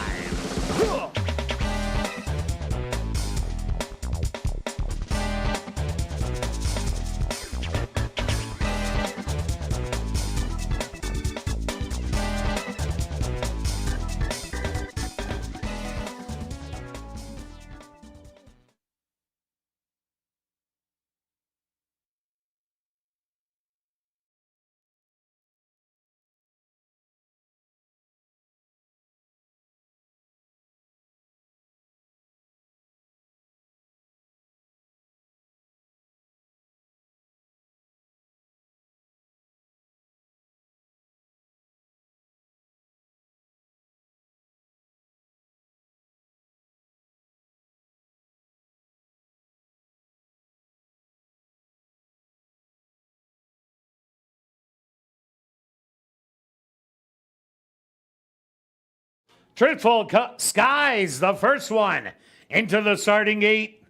Truthful Skies, the first one into the starting gate.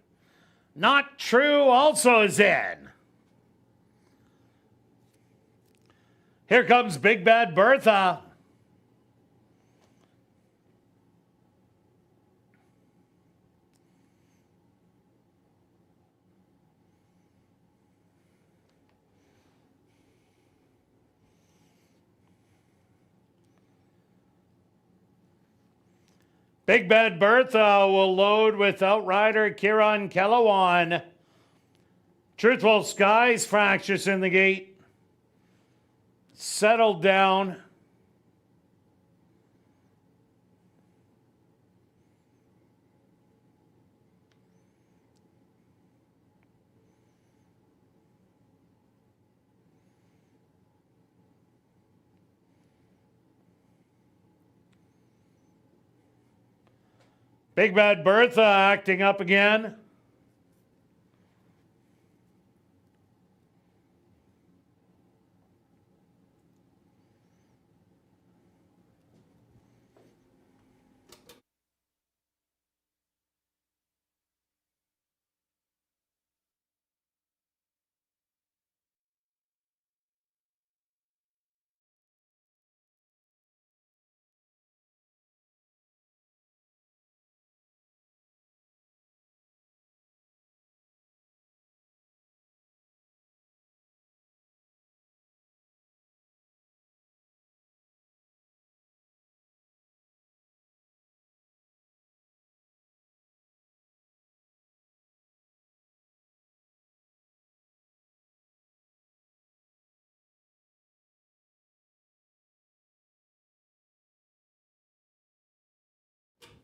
Not True also is in. Here comes Big Bad Bertha. Big Bad Bertha will load with outrider Kieran Kellawan. Truthful Skies fractious in the gate. Settled down. Big Bad Bertha acting up again.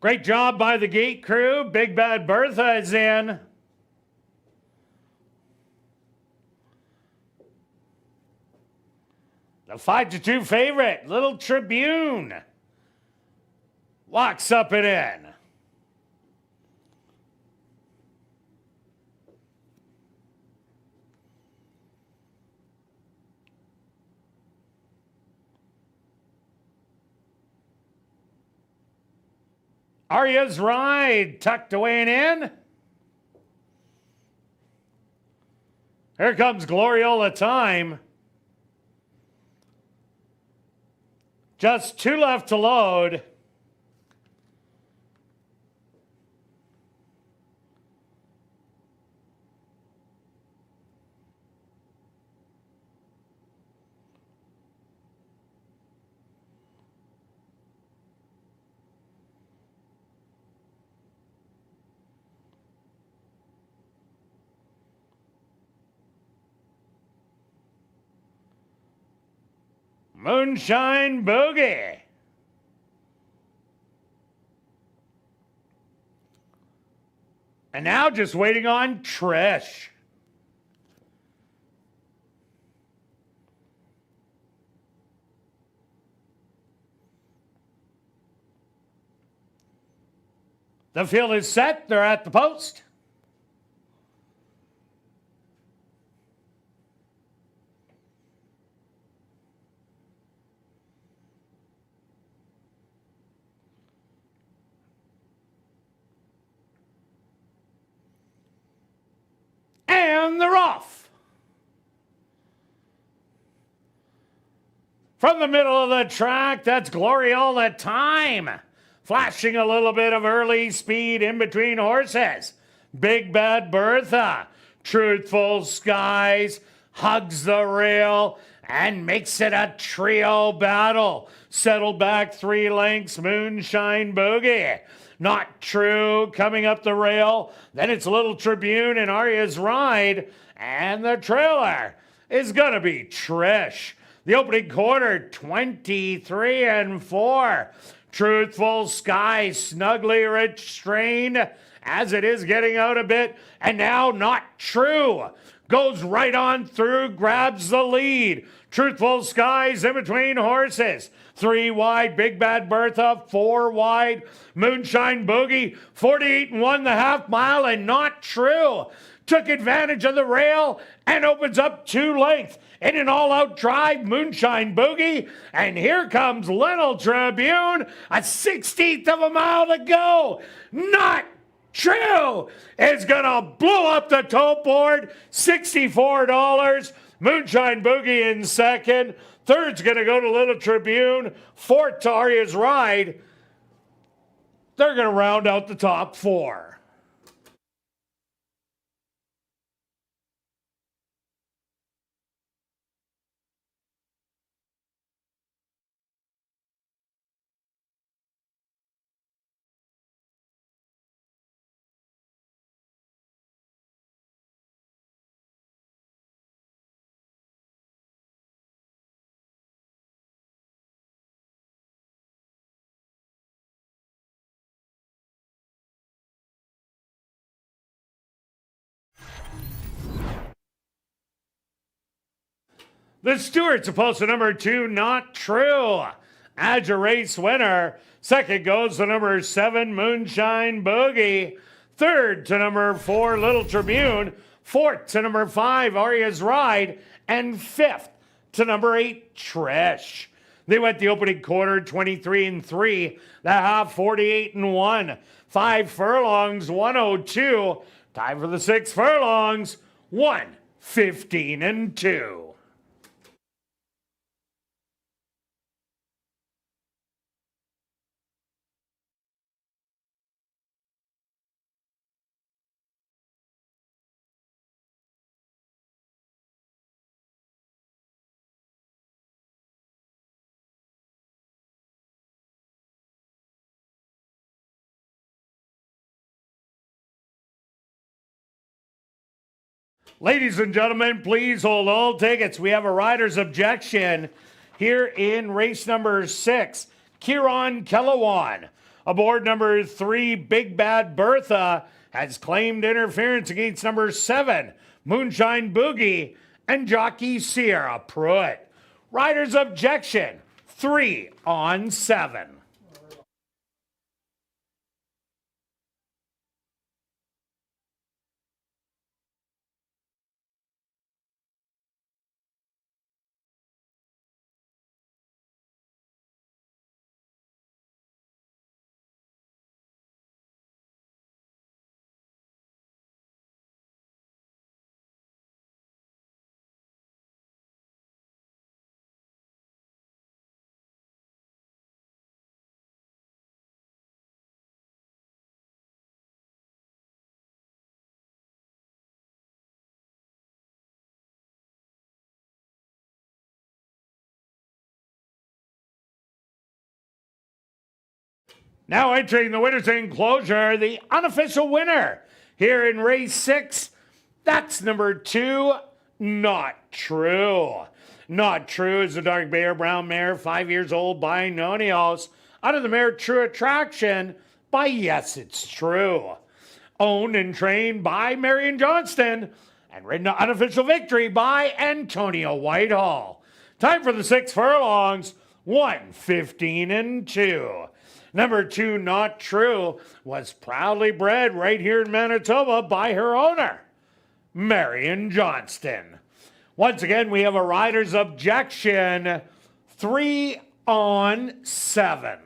Great job by the gate crew. Big Bad Bertha is in. The 5-2 favorite, Little Tribune, walks up and in. Arya's Ride tucked away and in. Here comes Gloriola Time. Just 2 left to load. Moonshine Boogie. And now just waiting on Trish. The field is set. They're at the post. And they're off. From the middle of the track, that's Glory all the time. Flashing a little bit of early speed in between horses. Big Bad Bertha, Truthful Skies, hugs the rail and makes it a trio battle. Settled back 3 lengths, Moonshine Boogie. Not True coming up the rail. Then it's Little Tribune and Arya's Ride. And the trailer is going to be Trish. The opening quarter, 23-4. Truthful Sky, snugly restrained as it is getting out a bit. And now Not True goes right on through, grabs the lead. Truthful Skies in between horses. 3 wide, Big Bad Bertha. 4 wide, Moonshine Boogie. 48-1 the half mile, and Not True took advantage of the rail and opens up 2 lengths. In an all-out drive, Moonshine Boogie. And here comes Little Tribune. A 16th of a mile to go. Not True is going to blow up the tote board. $64. Moonshine Boogie in second. Third's going to go to Little Tribune. Fourth to Arya's Ride. They're going to round out the top 4. The Stewarts opposed to number 2, Not True. As a race winner. Second goes to number 7, Moonshine Boogie. Third to number 4, Little Tribune. Fourth to number 5, Arya's Ride. And fifth to number 8, Trish. They went the opening quarter 23-3. The half 48-1. 5 furlongs, 102. Time for the 6 furlongs, 1:15-2. Ladies and gentlemen, please hold all tickets. We have a rider's objection here in race number 6. Kieran Kellawan, aboard number 3, Big Bad Bertha, has claimed interference against number 7, Moonshine Boogie, and jockey Sierra Pruitt. Rider's objection, 3 on 7. Now entering the winner's enclosure, the unofficial winner here in race 6. That's number 2, Not True. Not True is a dark bay or brown mare, 5 years old, by Nonios. Out of the mare True Attraction by Yes It's True. Owned and trained by Marion Johnston and ridden to unofficial victory by Antonio Whitehall. Time for the 6 furlongs, 1:15 and 2. Number 2, Not True, was proudly bred right here in Manitoba by her owner, Marion Johnston. Once again, we have a rider's objection, 3 on 7.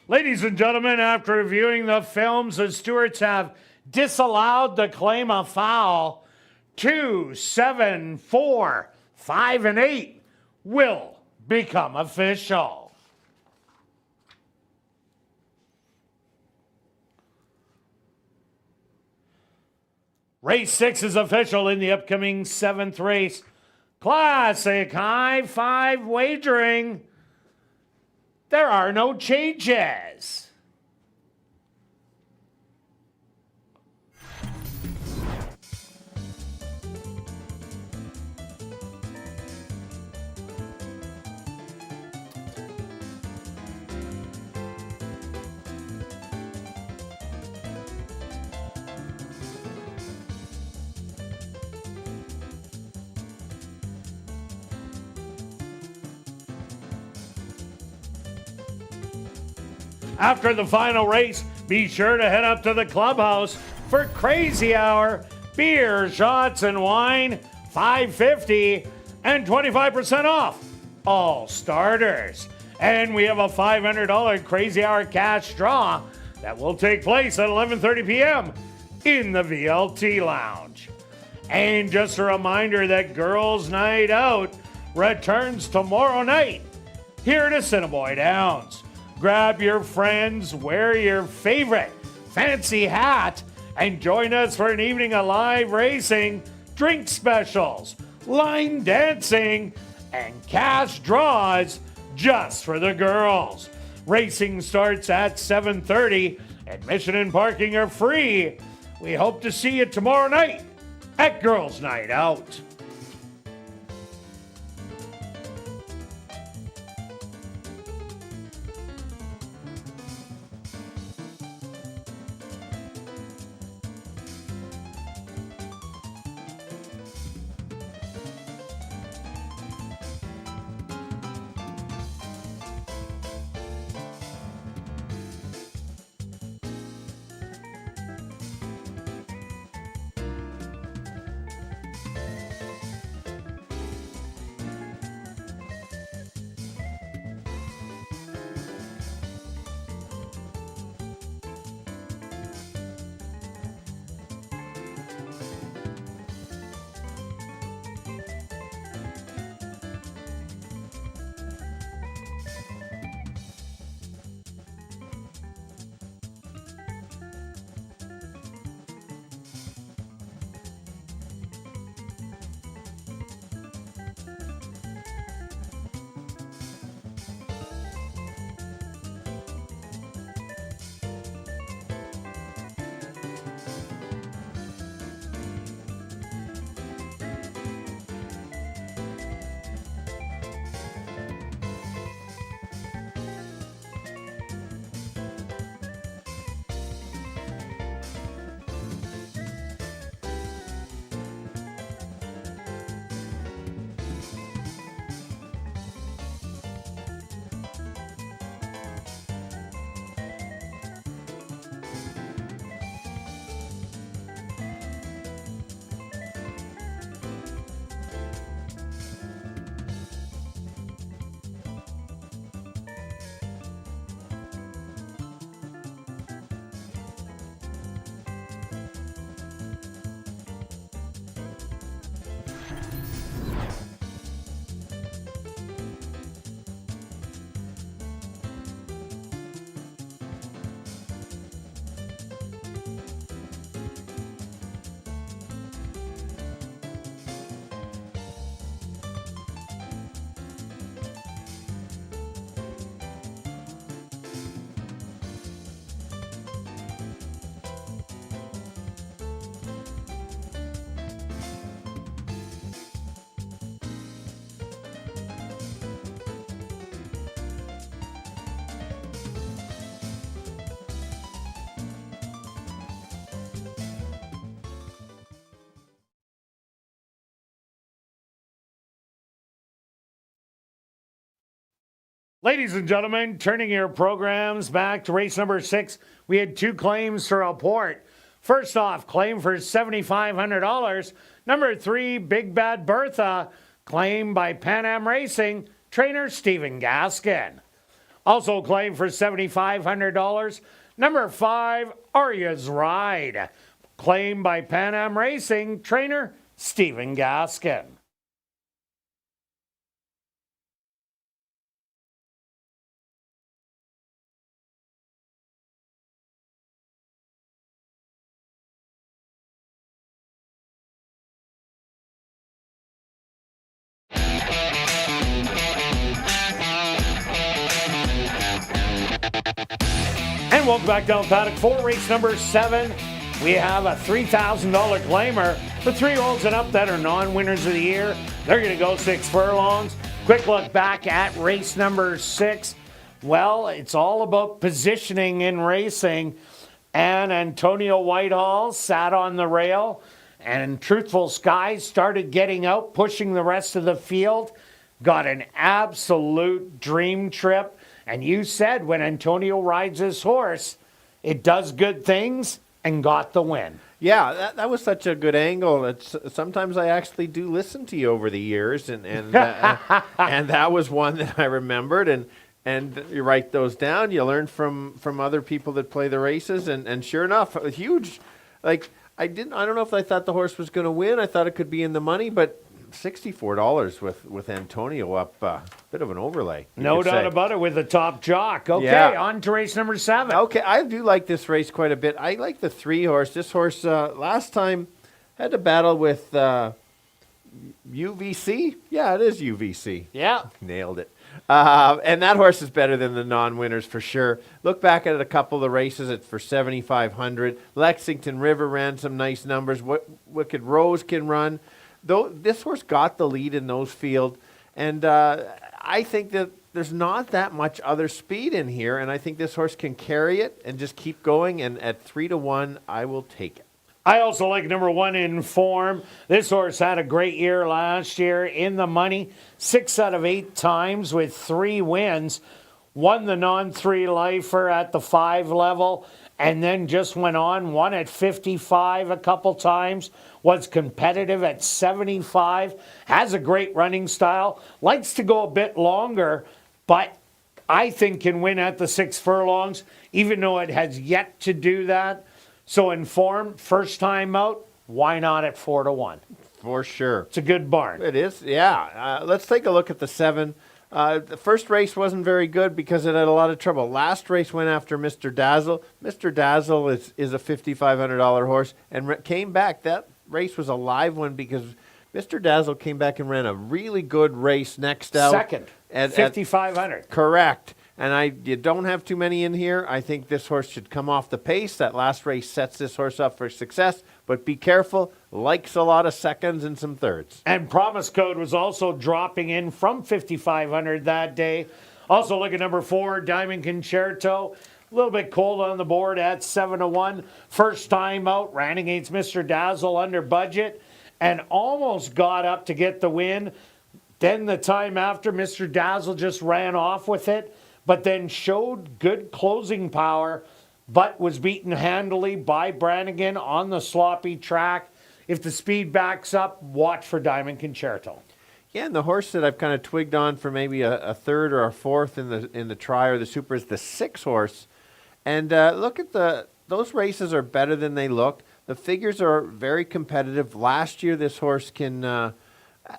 Ladies and gentlemen, after reviewing the films, the stewards have disallowed the claim of foul. 2, 7, 4, 5, and 8 will become official. Race 6 is official in the upcoming 7th race. Classic high 5 wagering. There are no changes. After the final race, be sure to head up to the clubhouse for Crazy Hour, beer, shots, and wine, $5.50 and 25% off all starters. And we have a $500 Crazy Hour cash draw that will take place at 11:30 p.m. in the VLT Lounge. And just a reminder that Girls Night Out returns tomorrow night here at Assiniboia Downs. Grab your friends, wear your favorite fancy hat, and join us for an evening of live racing, drink specials, line dancing, and cash draws just for the girls. Racing starts at 7:30. Admission and parking are free. We hope to see you tomorrow night at Girls Night Out. Ladies and gentlemen, turning your programs back to race number 6, we had 2 claims to report. First off, claim for $7,500. Number 3, Big Bad Bertha, claim by Pan Am Racing, trainer Stephen Gaskin. Also claim for $7,500. Number 5, Arya's Ride, claim by Pan Am Racing, trainer Stephen Gaskin. And welcome back down paddock 4, race number 7. We have a $3,000 claimer for 3-year-olds and up that are non-winners of the year. They're going to go 6 furlongs. Quick look back at race number 6. Well, it's all about positioning in racing. And Antonio Whitehall sat on the rail. And Truthful Skies started getting out, pushing the rest of the field. Got an absolute dream trip. And you said when Antonio rides his horse, it does good things, and got the win. Yeah, that was such a good angle. Sometimes I actually do listen to you over the years, and and that was one that I remembered. And you write those down. You learn from other people that play the races, and sure enough, a huge, like I don't know if I thought the horse was going to win. I thought it could be in the money, but $64 with Antonio up, bit of an overlay. No doubt about it with the top jock. Okay, Yeah. on to race number 7. Okay, I do like this race quite a bit. I like the 3 horse. This horse last time had to battle with UVC. Yeah, it is UVC. Yeah. Nailed it. And that horse is better than the non-winners for sure. Look back at a couple of the races for 7,500. Lexington River ran some nice numbers. Wicked Rose can run. Though this horse got the lead in those field, and I think that there's not that much other speed in here, and I think this horse can carry it and just keep going. And at 3-1, I will take it. I also like number 1 in form. This horse had a great year last year in the money. 6 out of 8 times with 3 wins. Won the non-3 lifer at the 5 level and then just went on. Won at 55 a couple times. Was competitive at 75. Has a great running style. Likes to go a bit longer, but I think can win at the 6 furlongs, even though it has yet to do that. So in form, first time out, why not at 4-1? For sure. It's a good barn. It is, yeah. Let's take a look at the 7. The first race wasn't very good because it had a lot of trouble. Last race went after Mr. Dazzle. Mr. Dazzle is a $5,500 horse and came back. That race was a live one because Mr. Dazzle came back and ran a really good race next out. Second, at 5,500. Correct. And you don't have too many in here. I think this horse should come off the pace. That last race sets this horse up for success. But be careful. Likes a lot of seconds and some thirds. And Promise Code was also dropping in from 5,500 that day. Also look at number 4, Diamond Concerto. A little bit cold on the board at 7-1. First time out, ran against Mr. Dazzle under budget and almost got up to get the win. Then the time after, Mr. Dazzle just ran off with it, but then showed good closing power, but was beaten handily by Brannigan on the sloppy track. If the speed backs up, watch for Diamond Concerto. Yeah, and the horse that I've kind of twigged on for maybe a third or a fourth in the try or the super is the 6 horse. And look at those races are better than they look. The figures are very competitive. Last year, this horse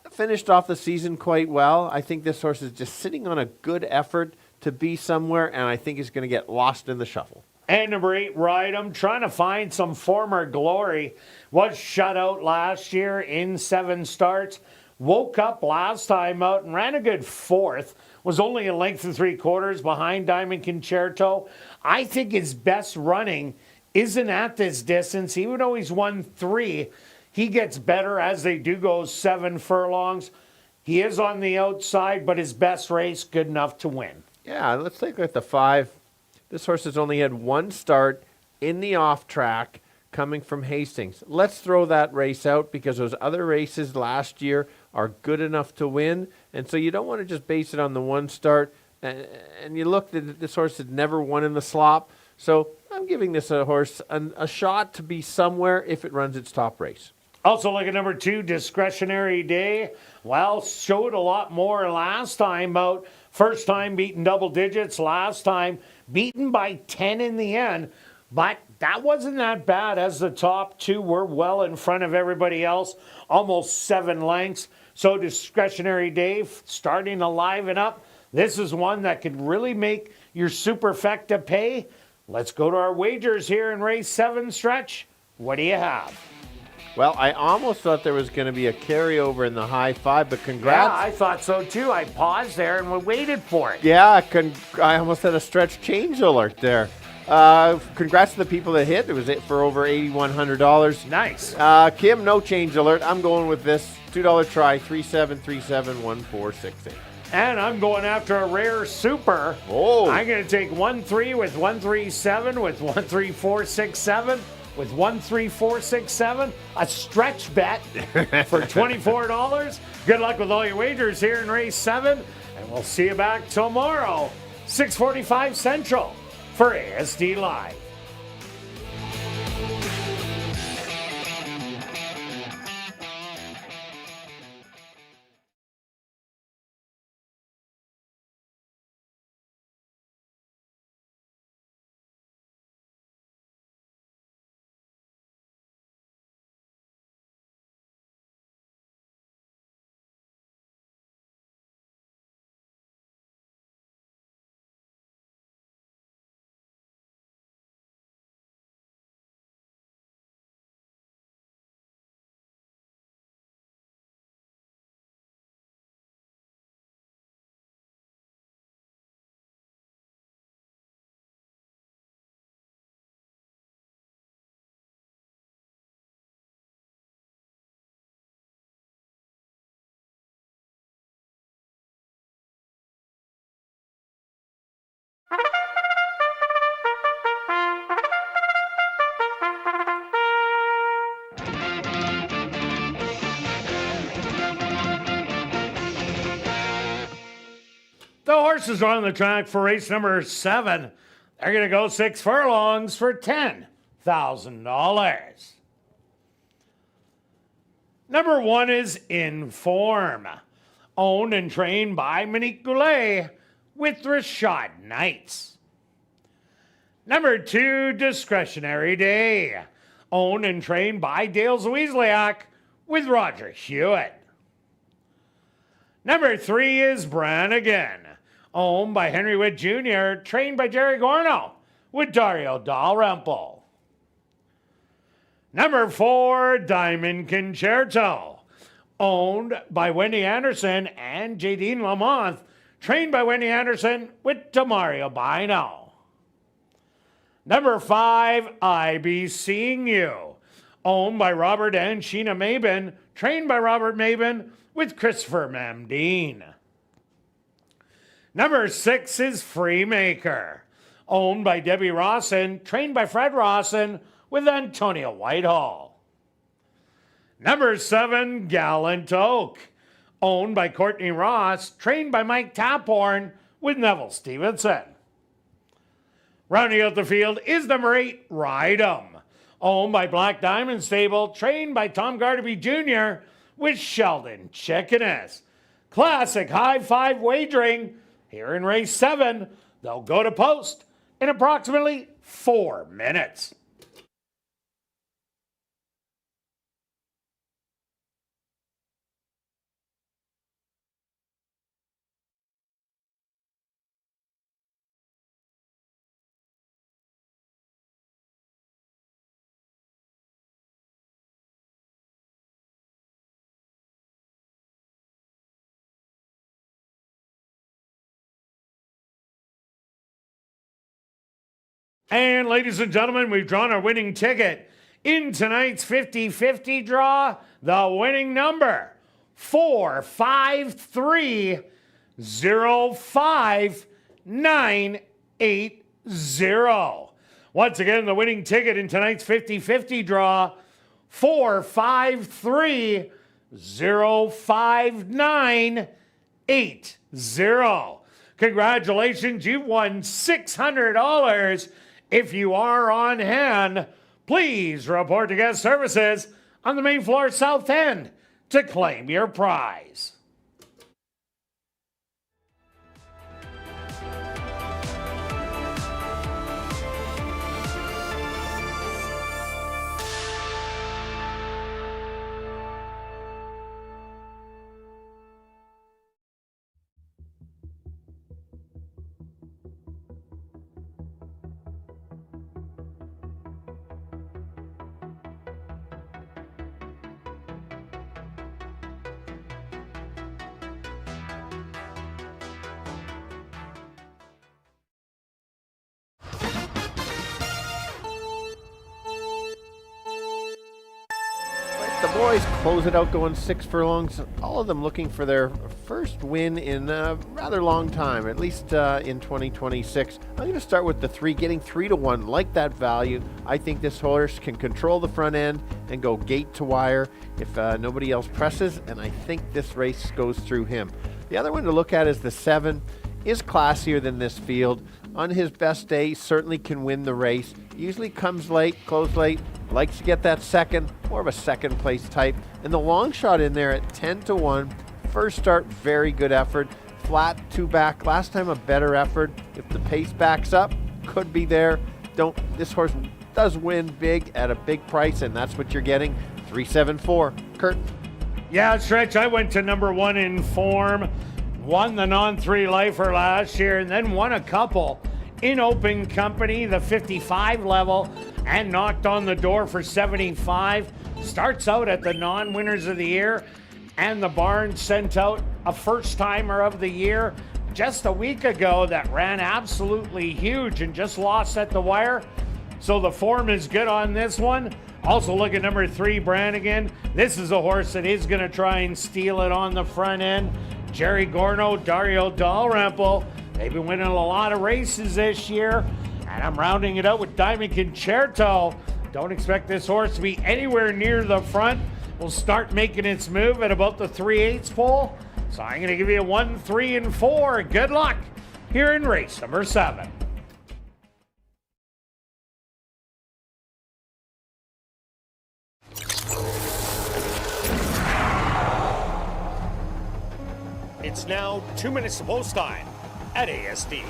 finished off the season quite well. I think this horse is just sitting on a good effort to be somewhere, and I think he's going to get lost in the shuffle. And number 8, Rydom, trying to find some former glory. Was shut out last year in 7 starts. Woke up last time out and ran a good 4th. Was only a length and 3/4 behind Diamond Concerto. I think his best running isn't at this distance. Even though he's won 3, he gets better as they do go 7 furlongs. He is on the outside, but his best race, good enough to win. Yeah, let's take a look at the 5. This horse has only had 1 start in the off track coming from Hastings. Let's throw that race out because those other races last year are good enough to win. And so you don't want to just base it on the 1 start. And you look that this horse had never won in the slop. So I'm giving this horse a shot to be somewhere if it runs its top race. Also look at number 2, Discretionary Day. Well, showed a lot more last time out. First time beaten double digits. Last time beaten by 10 in the end. But that wasn't that bad as the top 2 were well in front of everybody else. Almost 7 lengths. So Discretionary Day starting to liven up. This is one that could really make your superfecta pay. Let's go to our wagers here in race 7 stretch. What do you have? Well, I almost thought there was going to be a carryover in the high 5, but congrats. Yeah, I thought so too. I paused there and we waited for it. Yeah, I almost had a stretch change alert there. Congrats to the people that hit. It was for over $8,100. Nice. Kim, no change alert. I'm going with this $2 try, 37371468. And I'm going after a rare super. Oh. I'm going to take 1-3 with 137 with 13467 with 13467. A stretch bet for $24. Good luck with all your wagers here in race 7. And we'll see you back tomorrow, 6:45 Central for ASD Live. Horses are on the track for race number 7. They're going to go 6 furlongs for $10,000. Number 1 is Inform, owned and trained by Monique Goulet with Rashad Knights. Number 2, Discretionary Day, owned and trained by Dale Zwiezliak with Roger Hewitt. Number 3 is Brannigan, owned by Henry Witt Jr., trained by Jerry Gorno with Dario Dalrymple. Number 4, Diamond Concerto, owned by Wendy Anderson and Jadine Lamont, trained by Wendy Anderson with Demario Bino. Number 5, I Be Seeing You, owned by Robert and Sheena Mabin, trained by Robert Mabin with Christopher Mamdine. Number 6 is Freemaker, owned by Debbie Rawson, trained by Fred Rawson with Antonio Whitehall. Number 7, Gallant Oak, owned by Courtney Ross, trained by Mike Taphorn with Neville Stevenson. Rounding out the field is number 8, Ride 'em, owned by Black Diamond Stable, trained by Tom Gardaby Jr. with Sheldon Chickeness. Classic high five wagering here in race 7. They'll go to post in approximately 4 minutes. And ladies and gentlemen, we've drawn our winning ticket in tonight's 50-50 draw. The winning number, 453-05980. Once again, the winning ticket in tonight's 50-50 draw, 453-05980. Congratulations, you've won $600. If you are on hand, please report to guest services on the main floor south end to claim your prize. The boys close it out going 6 furlongs, all of them looking for their first win in a rather long time, at least in 2026. I'm going to start with the 3, getting 3-1, like that value. I think this horse can control the front end and go gate to wire if nobody else presses, and I think this race goes through him. The other one to look at is the 7, is classier than this field. On his best day, certainly can win the race. Usually comes late, close late, likes to get that second, more of a second place type. And the long shot in there at 10-1. First start, very good effort. Flat 2 back. Last time a better effort. If the pace backs up, could be there. This horse does win big at a big price, and that's what you're getting. 374. Kirt. Yeah, Stretch, I went to number 1 Inform. Won the non-3 lifer last year and then won a couple in open company, the 55 level, and knocked on the door for 75. Starts out at the non-winners of the year, and the barn sent out a first-timer of the year just a week ago that ran absolutely huge and just lost at the wire. So the form is good on this one. Also look at number 3, Brannigan. This is a horse that is going to try and steal it on the front end. Jerry Gorno, Dario Dalrymple. They've been winning a lot of races this year. And I'm rounding it out with Diamond Concerto. Don't expect this horse to be anywhere near the front. Will start making its move at about the 3/8 pole. So I'm going to give you 1, 3, and 4. Good luck here in race number 7. It's now 2 minutes to post time at ASD.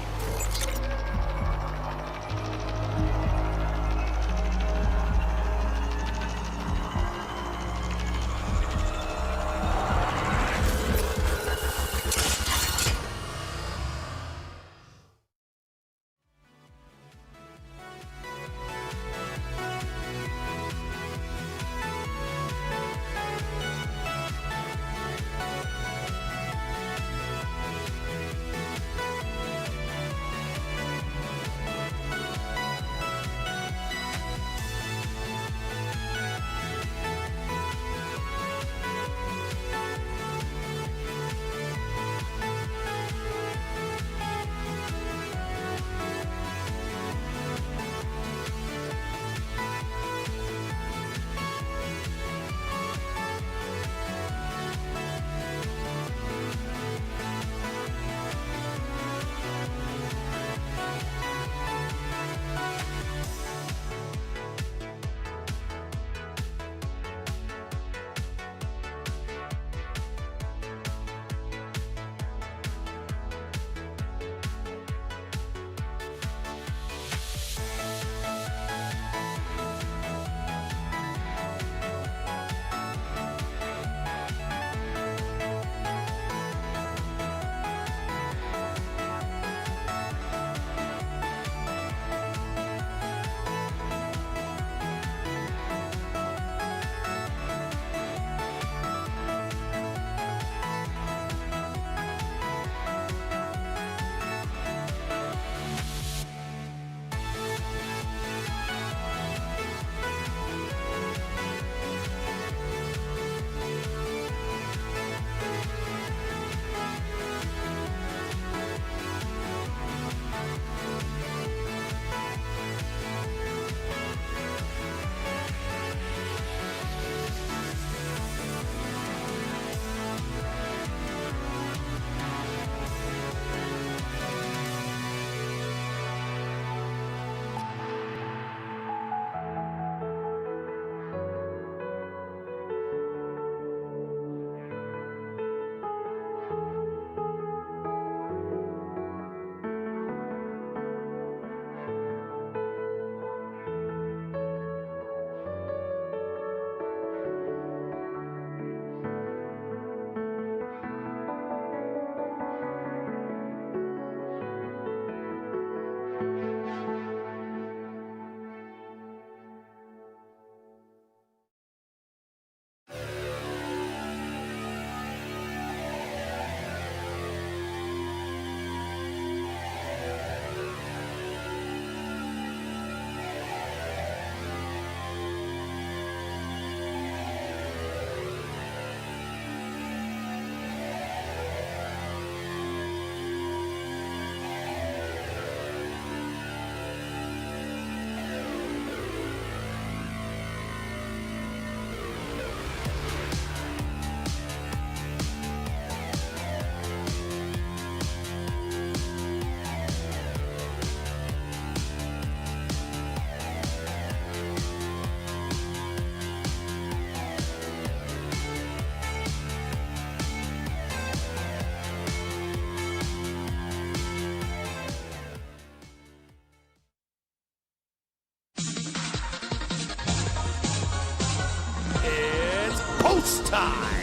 Post time!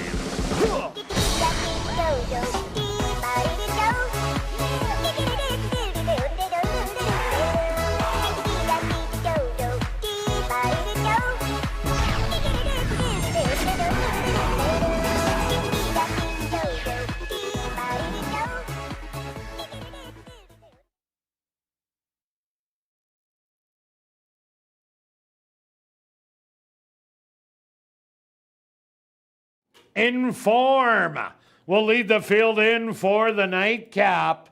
Inform will lead the field in for the nightcap.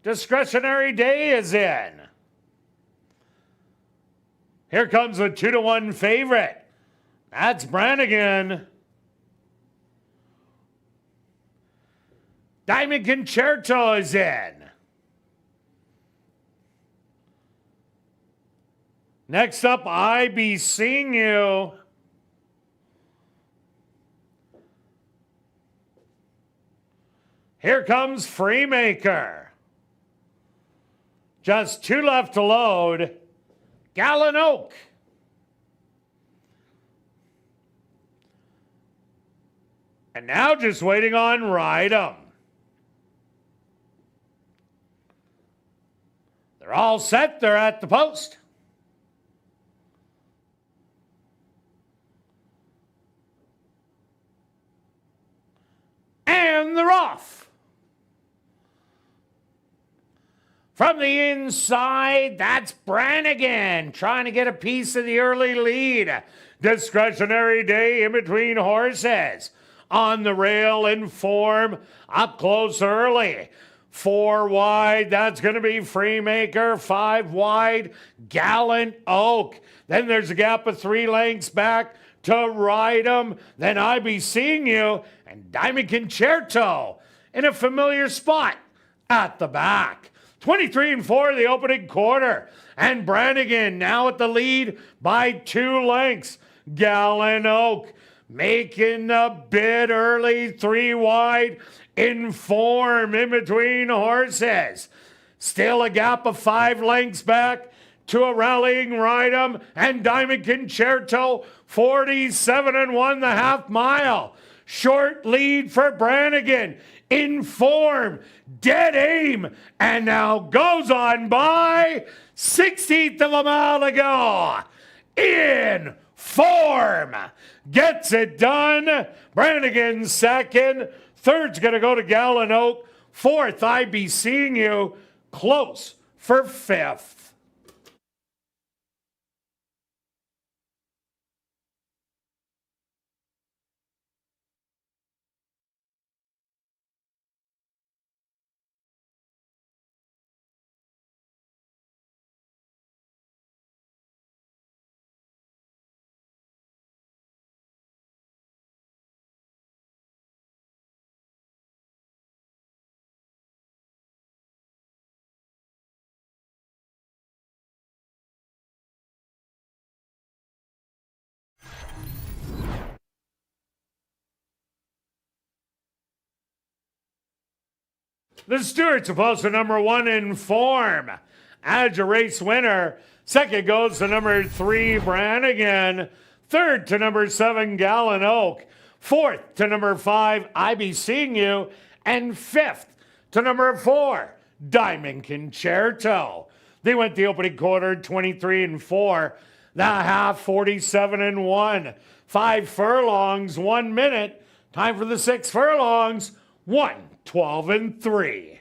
Discretionary Day is in. Here comes a 2-1 favorite. That's Brannigan. Diamond Concerto is in. Next up, I Be Seeing You. Here comes Freemaker. Just 2 left to load. Gallon Oak. And now just waiting on Ride 'em. They're all set. They're at the post. And they're off. From the inside, that's Brannigan trying to get a piece of the early lead. Discretionary Day in between horses. On the rail in form, up close early. 4 wide, that's going to be Freemaker. 5 wide, Gallant Oak. Then there's a gap of 3 lengths back to Ride 'em. Then I Be Seeing You and Diamond Concerto in a familiar spot at the back. 23 and 4 the opening quarter. And Brannigan now at the lead by 2 lengths. Gallant Oak making the bid early, 3 wide, in form in between horses. Still a gap of 5 lengths back to a rallying Ride 'em and Diamond Concerto, 47 and 1 the half mile. Short lead for Brannigan, in form, dead aim, and now goes on by 16th of a mile to go. In form, gets it done. Brannigan second. Third's going to go to Gallant Oak. 4th, I Be Seeing You. Close for 5th. The Stewarts are close to number 1 in form. As a race winner, second goes to number 3, Brannigan. Third to number 7, Gallant Oak. 4th to number 5, I Be Seeing You. And 5th to number 4, Diamond Concerto. They went the opening quarter 23 and 4. The half 47 and 1. 5 furlongs, 1 minute. Time for the 6 furlongs. 1:12 and 3.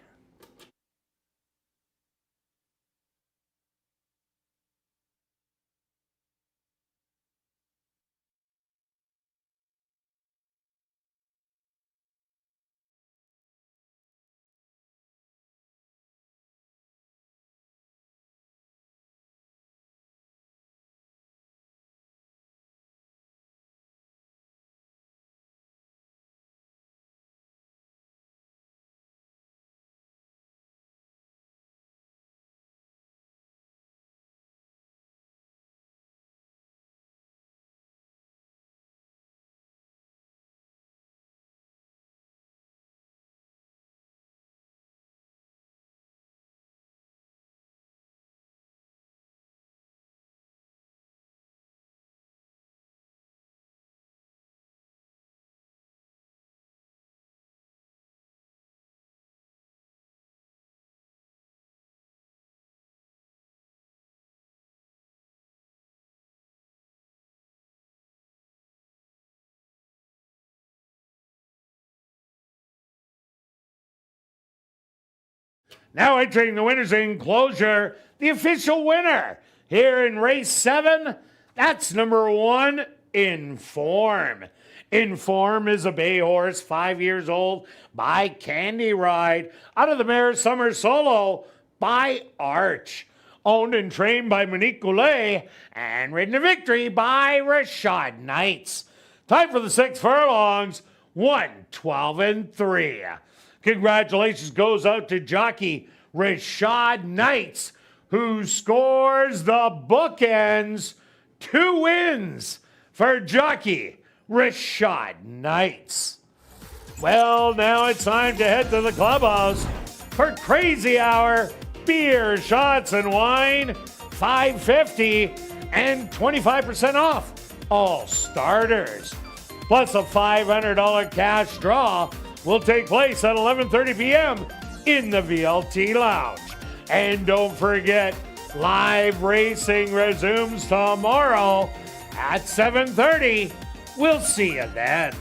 Now entering the winner's enclosure, the official winner here in race 7, that's number 1 in form. Inform is a bay horse, 5 years old, by Candy Ride. Out of the mare Summer Solo by Arch. Owned and trained by Monique Goulet and ridden to victory by Rashad Knights. Time for the 6 furlongs, 1:12 and 3. Congratulations goes out to jockey Rashad Knights, who scores the bookends. 2 wins for jockey Rashad Knights. Well, now it's time to head to the clubhouse for Crazy Hour. Beer, shots, and wine, $5.50 and 25% off all starters. Plus a $500 cash draw will take place at 11:30 p.m. in the VLT Lounge. And don't forget, live racing resumes tomorrow at 7:30. We'll see you then.